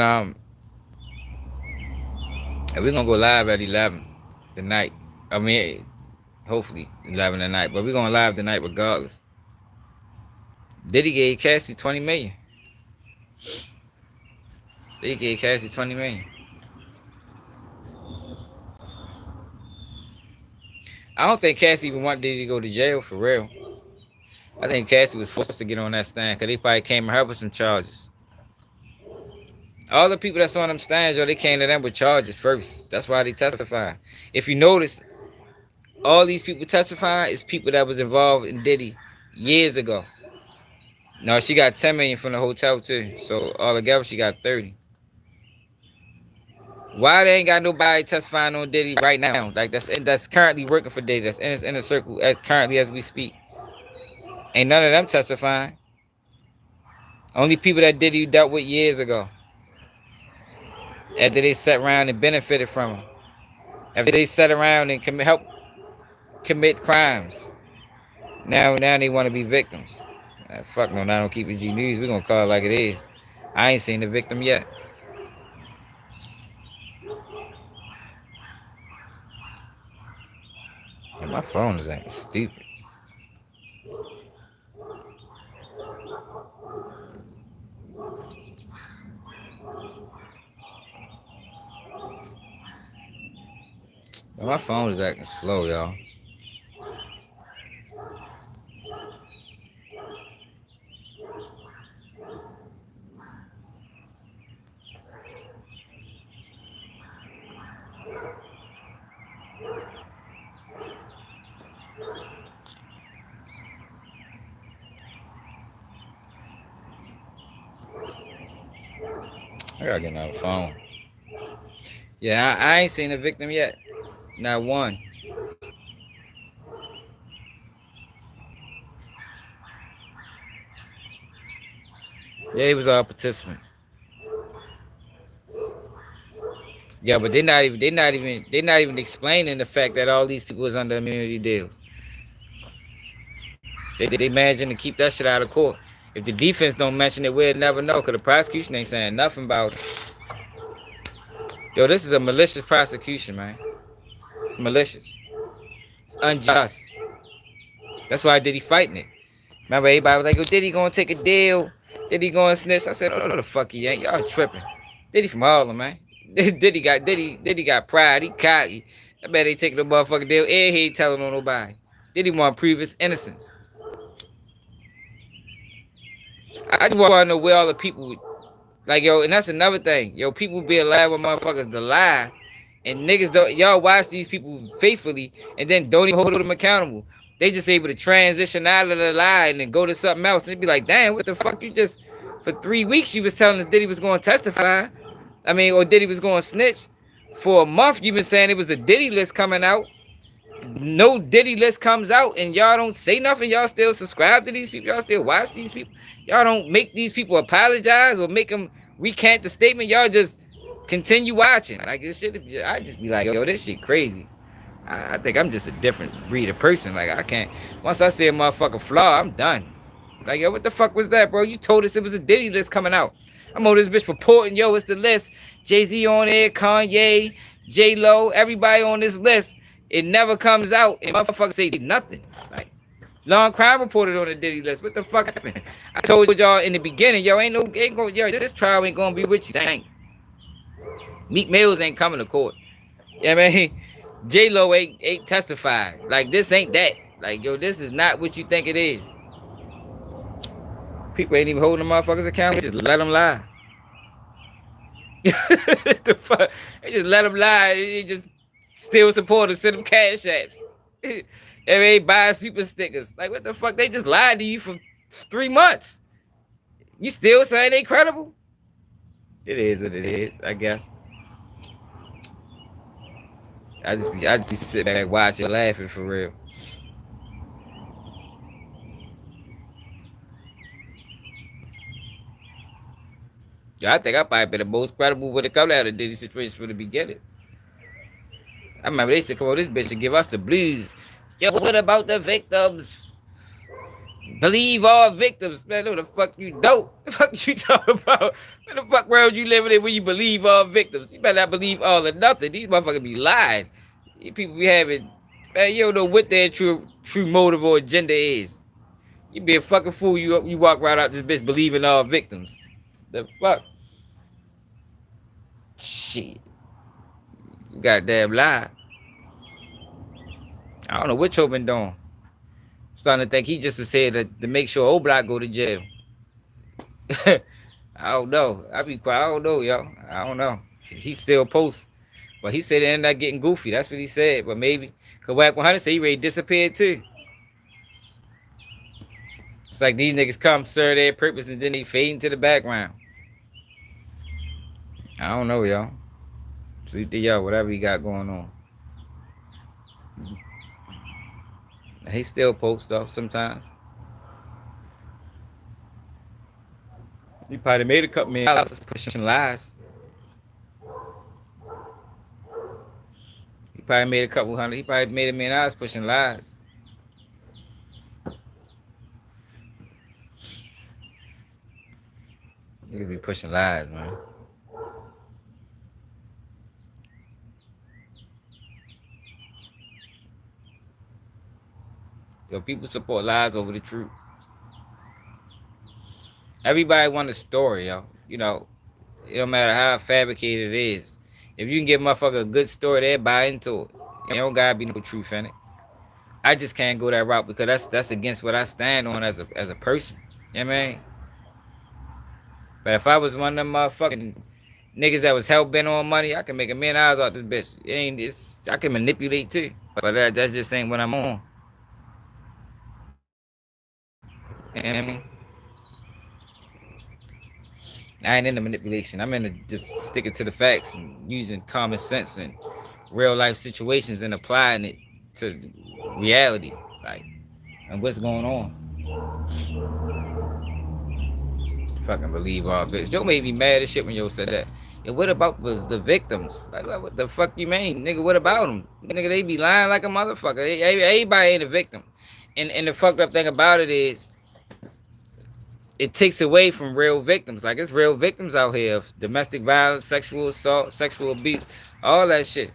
we're gonna go live at 11 tonight. I mean, hopefully 11 tonight. But we're gonna live tonight regardless. Diddy gave Cassie 20 million. They gave Cassie 20 million. I don't think Cassie even wanted Diddy to go to jail for real. I think Cassie was forced to get on that stand because they probably came to her with some charges. All the people that's on them stands, yo, they came to them with charges first. That's why they testify. If you notice, all these people testifying is people that was involved in Diddy years ago. No, she got 10 million from the hotel too. So altogether, she got 30. Why they ain't got nobody testifying on Diddy right now? Like that's currently working for Diddy. That's in his inner circle currently as we speak. Ain't none of them testifying. Only people that Diddy dealt with years ago. After they sat around and benefited from him. After they sat around and help commit crimes. Now they want to be victims. Fuck no, I don't keep it G News. We're going to call it like it is. I ain't seen the victim yet. And my phone is acting stupid. My phone is acting slow, y'all. I gotta get another phone. Yeah, I ain't seen a victim yet. Not one. Yeah, it was all participants. Yeah, but they're not even explaining the fact that all these people was under immunity deals. They managing to keep that shit out of court. If the defense don't mention it, we'll never know, because the prosecution ain't saying nothing about it. Yo, this is a malicious prosecution, man. It's malicious. It's unjust. That's why Diddy fighting it. Remember, everybody was like, yo, Diddy gonna take a deal. Diddy gonna snitch. I said, oh, no, the fuck he ain't. Y'all tripping. Diddy from Harlem, man. Diddy got pride. He cocky. I bet they taking the motherfucking deal. And he ain't telling on nobody. Diddy want to prove his innocence. I just want to know where all the people, like, yo, and that's another thing. Yo, people be allowed with motherfuckers to lie. And niggas don't, y'all watch these people faithfully and then don't even hold them accountable. They just able to transition out of the lie and then go to something else. And they be like, damn, what the fuck? You just, for 3 weeks, you was telling us Diddy was going to testify. I mean, or Diddy was going to snitch. For a month, you been saying it was a Diddy list coming out. No Diddy list comes out and y'all don't say nothing. Y'all still subscribe to these people. Y'all still watch these people. Y'all don't make these people apologize or make them recant the statement. Y'all just continue watching. Like, this shit, I just be like, yo, this shit crazy. I think I'm just a different breed of person. Like, I can't, once I see a motherfucker flaw, I'm done. Like, yo, what the fuck was that, bro? You told us it was a Diddy list coming out. I'm on this bitch reporting, yo, it's the list. Jay-Z on there, Kanye, J-Lo, everybody on this list. It never comes out, and motherfuckers say nothing. Like, Long Crime reported on the Diddy list. What the fuck happened? I told y'all in the beginning, yo, this trial ain't gonna be what you think. Meek Mills ain't coming to court. Yeah, I mean, J-Lo ain't testified. Like, this ain't that. Like, yo, this is not what you think it is. People ain't even holding the motherfuckers accountable. Just let them lie. The fuck? They just let them lie. They just still support them. Send them cash apps. They ain't buying super stickers. Like, what the fuck? They just lied to you for 3 months. You still saying they credible? It is what it is, I guess. I just be sitting back watching, laughing for real. Yeah, I think I probably been the most credible when it come out of the Diddy situation from the beginning. I remember they said, come on, this bitch should give us the blues. Yo, what about the victims? Believe all victims. Man, no, the fuck you don't. The fuck you talking about? What the fuck world you living in when you believe all victims? You better not believe all or nothing. These motherfuckers be lying. These people be having, man, you don't know what their true motive or agenda is. You be a fucking fool. You walk right out this bitch believing all victims. The fuck? Shit. You goddamn lie. I don't know what Cho been doing. I'm starting to think he just was saying to make sure O-Block go to jail. I don't know. I be quiet. I don't know, yo. I don't know. He still posts. But he said it ended up getting goofy. That's what he said. But maybe. Because Wack 100 said he ready to disappear too. It's like these niggas come serve their purpose and then they fade into the background. I don't know, y'all. Sleep to y'all, whatever he got going on. He still posts stuff sometimes. He probably made a couple million dollars pushing lies. He probably made a couple hundred. He probably made $1 million pushing lies. Niggas be pushing lies, man. Yo, people support lies over the truth. Everybody want a story, yo. You know, it don't matter how fabricated it is. If you can give motherfucker a good story, they buy into it. There don't gotta be no truth in it. I just can't go that route because that's against what I stand on as a person. You know what I mean? But if I was one of them motherfucking niggas that was hell bent on money, I can make $1 million out this bitch. I can manipulate too. But that just ain't what I'm on. You know what I mean? I ain't into manipulation. I'm into just sticking to the facts and using common sense and real life situations and applying it to reality, like, and what's going on. Fucking believe all victims. Yo made me mad as shit when yo said that. Yo, what about the victims? Like, what the fuck you mean, nigga? What about them? Nigga, they be lying like a motherfucker. Everybody ain't a victim. And the fucked up thing about it is, it takes away from real victims. Like, it's real victims out here of domestic violence, sexual assault, sexual abuse, all that shit.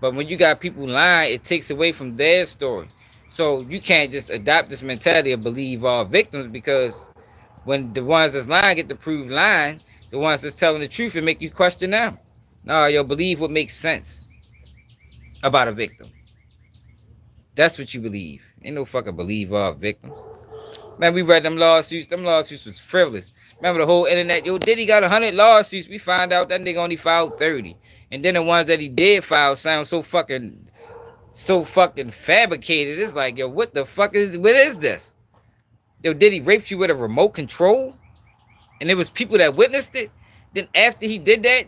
But when you got people lying, it takes away from their story. So you can't just adopt this mentality of believe all victims, because when the ones that's lying get to prove lying, the ones that's telling the truth, it make you question them. No, yo, believe what makes sense about a victim. That's what you believe. Ain't no fucking believe all victims. Man, we read them lawsuits. Them lawsuits was frivolous. Remember the whole internet? Yo, Diddy got 100 lawsuits. We find out that nigga only filed 30. And then the ones that he did file sound so fucking fabricated. It's like, yo, what is this? Yo, Diddy raped you with a remote control? And there was people that witnessed it? Then after he did that,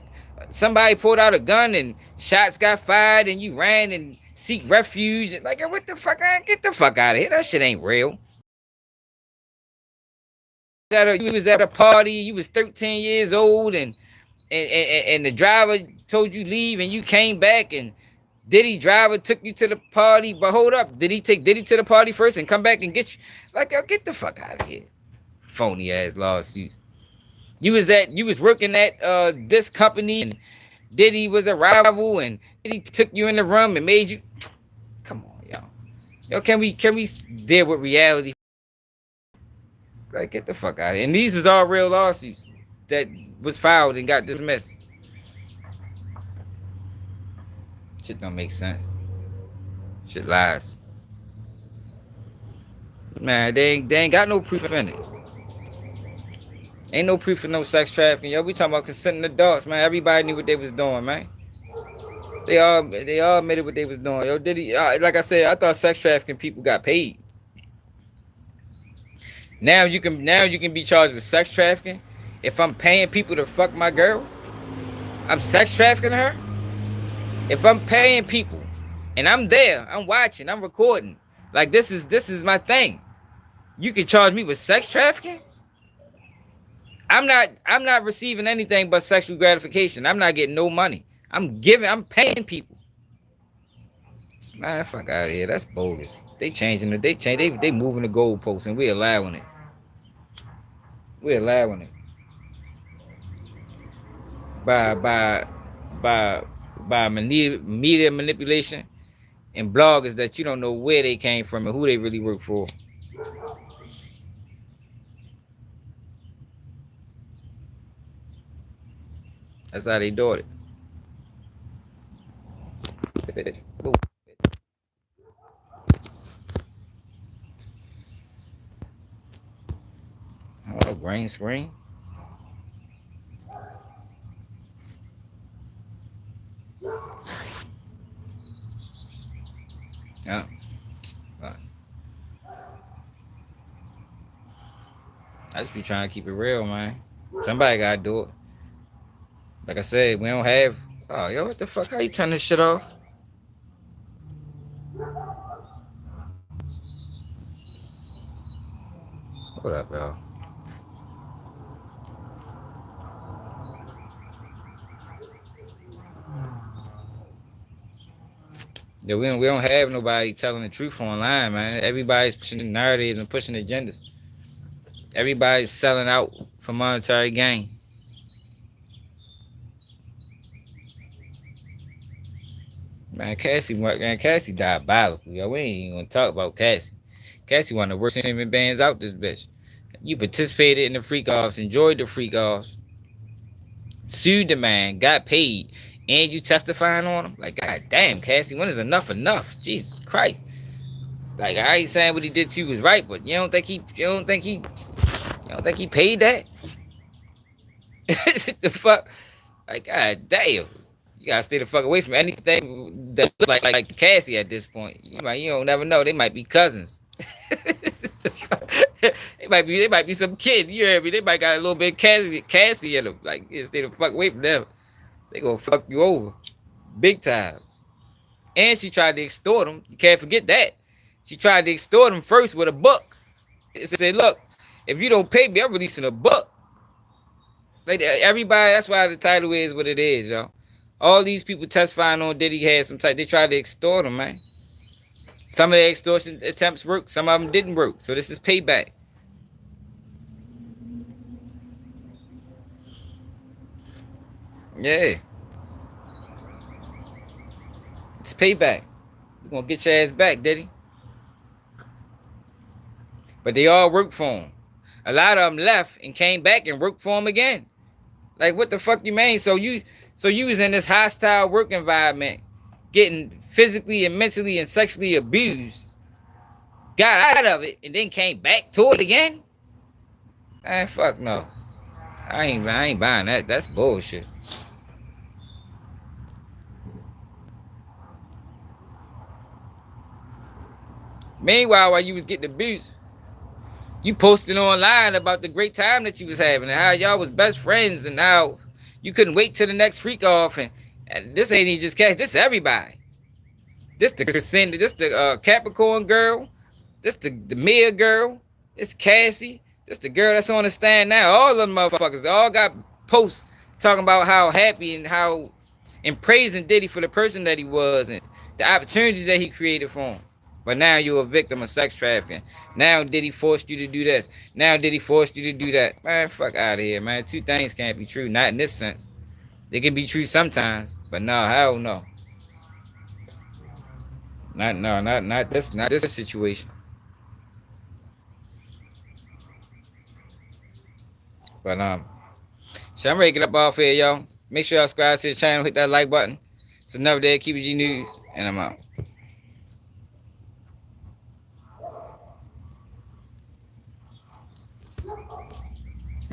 somebody pulled out a gun and shots got fired and you ran and seek refuge. Like, yo, what the fuck? Get the fuck out of here. That shit ain't real. You was at a party, you was 13 years old, and the driver told you leave, and you came back, and Diddy driver took you to the party. But hold up, did he take Diddy to the party first and come back and get you? Like, yo, get the fuck out of here. Phony ass lawsuits. You was working at this company, and Diddy was a rival, and Diddy took you in the room and made you. Come on, yo. Yo, can we deal with reality? Like, get the fuck out of here. And these was all real lawsuits that was filed and got dismissed. Shit don't make sense. Shit lies. Man, they ain't got no proof in it. Ain't no proof of no sex trafficking. Yo, we talking about consenting adults, man. Everybody knew what they was doing, man. They all admitted what they was doing. Yo, Diddy, like I said, I thought sex trafficking people got paid. Now you can be charged with sex trafficking. If I'm paying people to fuck my girl, I'm sex trafficking her. If I'm paying people and I'm there, I'm watching, I'm recording, like this is my thing. You can charge me with sex trafficking? I'm not receiving anything but sexual gratification. I'm not getting no money. I'm paying people. Man, fuck out of here. That's bogus. They changing it. They moving the goalposts and we allowing it. We're allowing it. By media manipulation and bloggers that you don't know where they came from and who they really work for. That's how they do it. Oh, green screen. Yeah. I just be trying to keep it real, man. Somebody gotta do it. Like I said, we don't have. Oh, yo, what the fuck? How you turn this shit off? What up, yo? Yeah, we don't have nobody telling the truth online, man. Everybody's pushing narratives and pushing agendas. Everybody's selling out for monetary gain. Man, Cassie diabolical, yo. We ain't even gonna talk about Cassie. Cassie one of the worst human beings out this bitch. You participated in the freak offs, enjoyed the freak offs, sued the man, got paid, and you testifying on him? Like, god damn, Cassie, when is enough enough? Jesus Christ. Like, I ain't saying what he did to you was right, but you don't think he paid that? The fuck? Like, god damn. You gotta stay the fuck away from anything that look like Cassie at this point. You don't never know. They might be cousins. They might be some kid. You hear me? They might got a little bit of Cassie in them. Like, you stay the fuck away from them. They gonna fuck you over. Big time. And she tried to extort him. You can't forget that. She tried to extort him first with a book. It said, look, if you don't pay me, I'm releasing a book. Like, everybody, that's why the title is what it is, y'all. All these people testifying on Diddy had some type. They tried to extort him, man. Some of the extortion attempts worked. Some of them didn't work. So this is payback. Yeah. It's payback. We're going to get your ass back, Diddy. But they all worked for him. A lot of them left and came back and worked for him again. Like, what the fuck you mean? So you was in this hostile work environment, getting physically and mentally and sexually abused, got out of it, and then came back to it again? Fuck no. I ain't buying that. That's bullshit. Meanwhile, while you was getting abused, you posted online about the great time that you was having and how y'all was best friends and how you couldn't wait till the next freak off. And this ain't even just Cass. This is everybody. This the Capricorn girl. This the Mia girl. This Cassie. This the girl that's on the stand now. All of them motherfuckers all got posts talking about how happy and praising Diddy for the person that he was and the opportunities that he created for him. But now you're a victim of sex trafficking. Now Diddy forced you to do this. Now Diddy forced you to do that. Man, fuck out of here, man. Two things can't be true. Not in this sense. They can be true sometimes, but no, hell no. Not this situation. But so I'm ready to get up off here, y'all. Make sure y'all subscribe to the channel, hit that like button. It's another day of Keep It G News, and I'm out.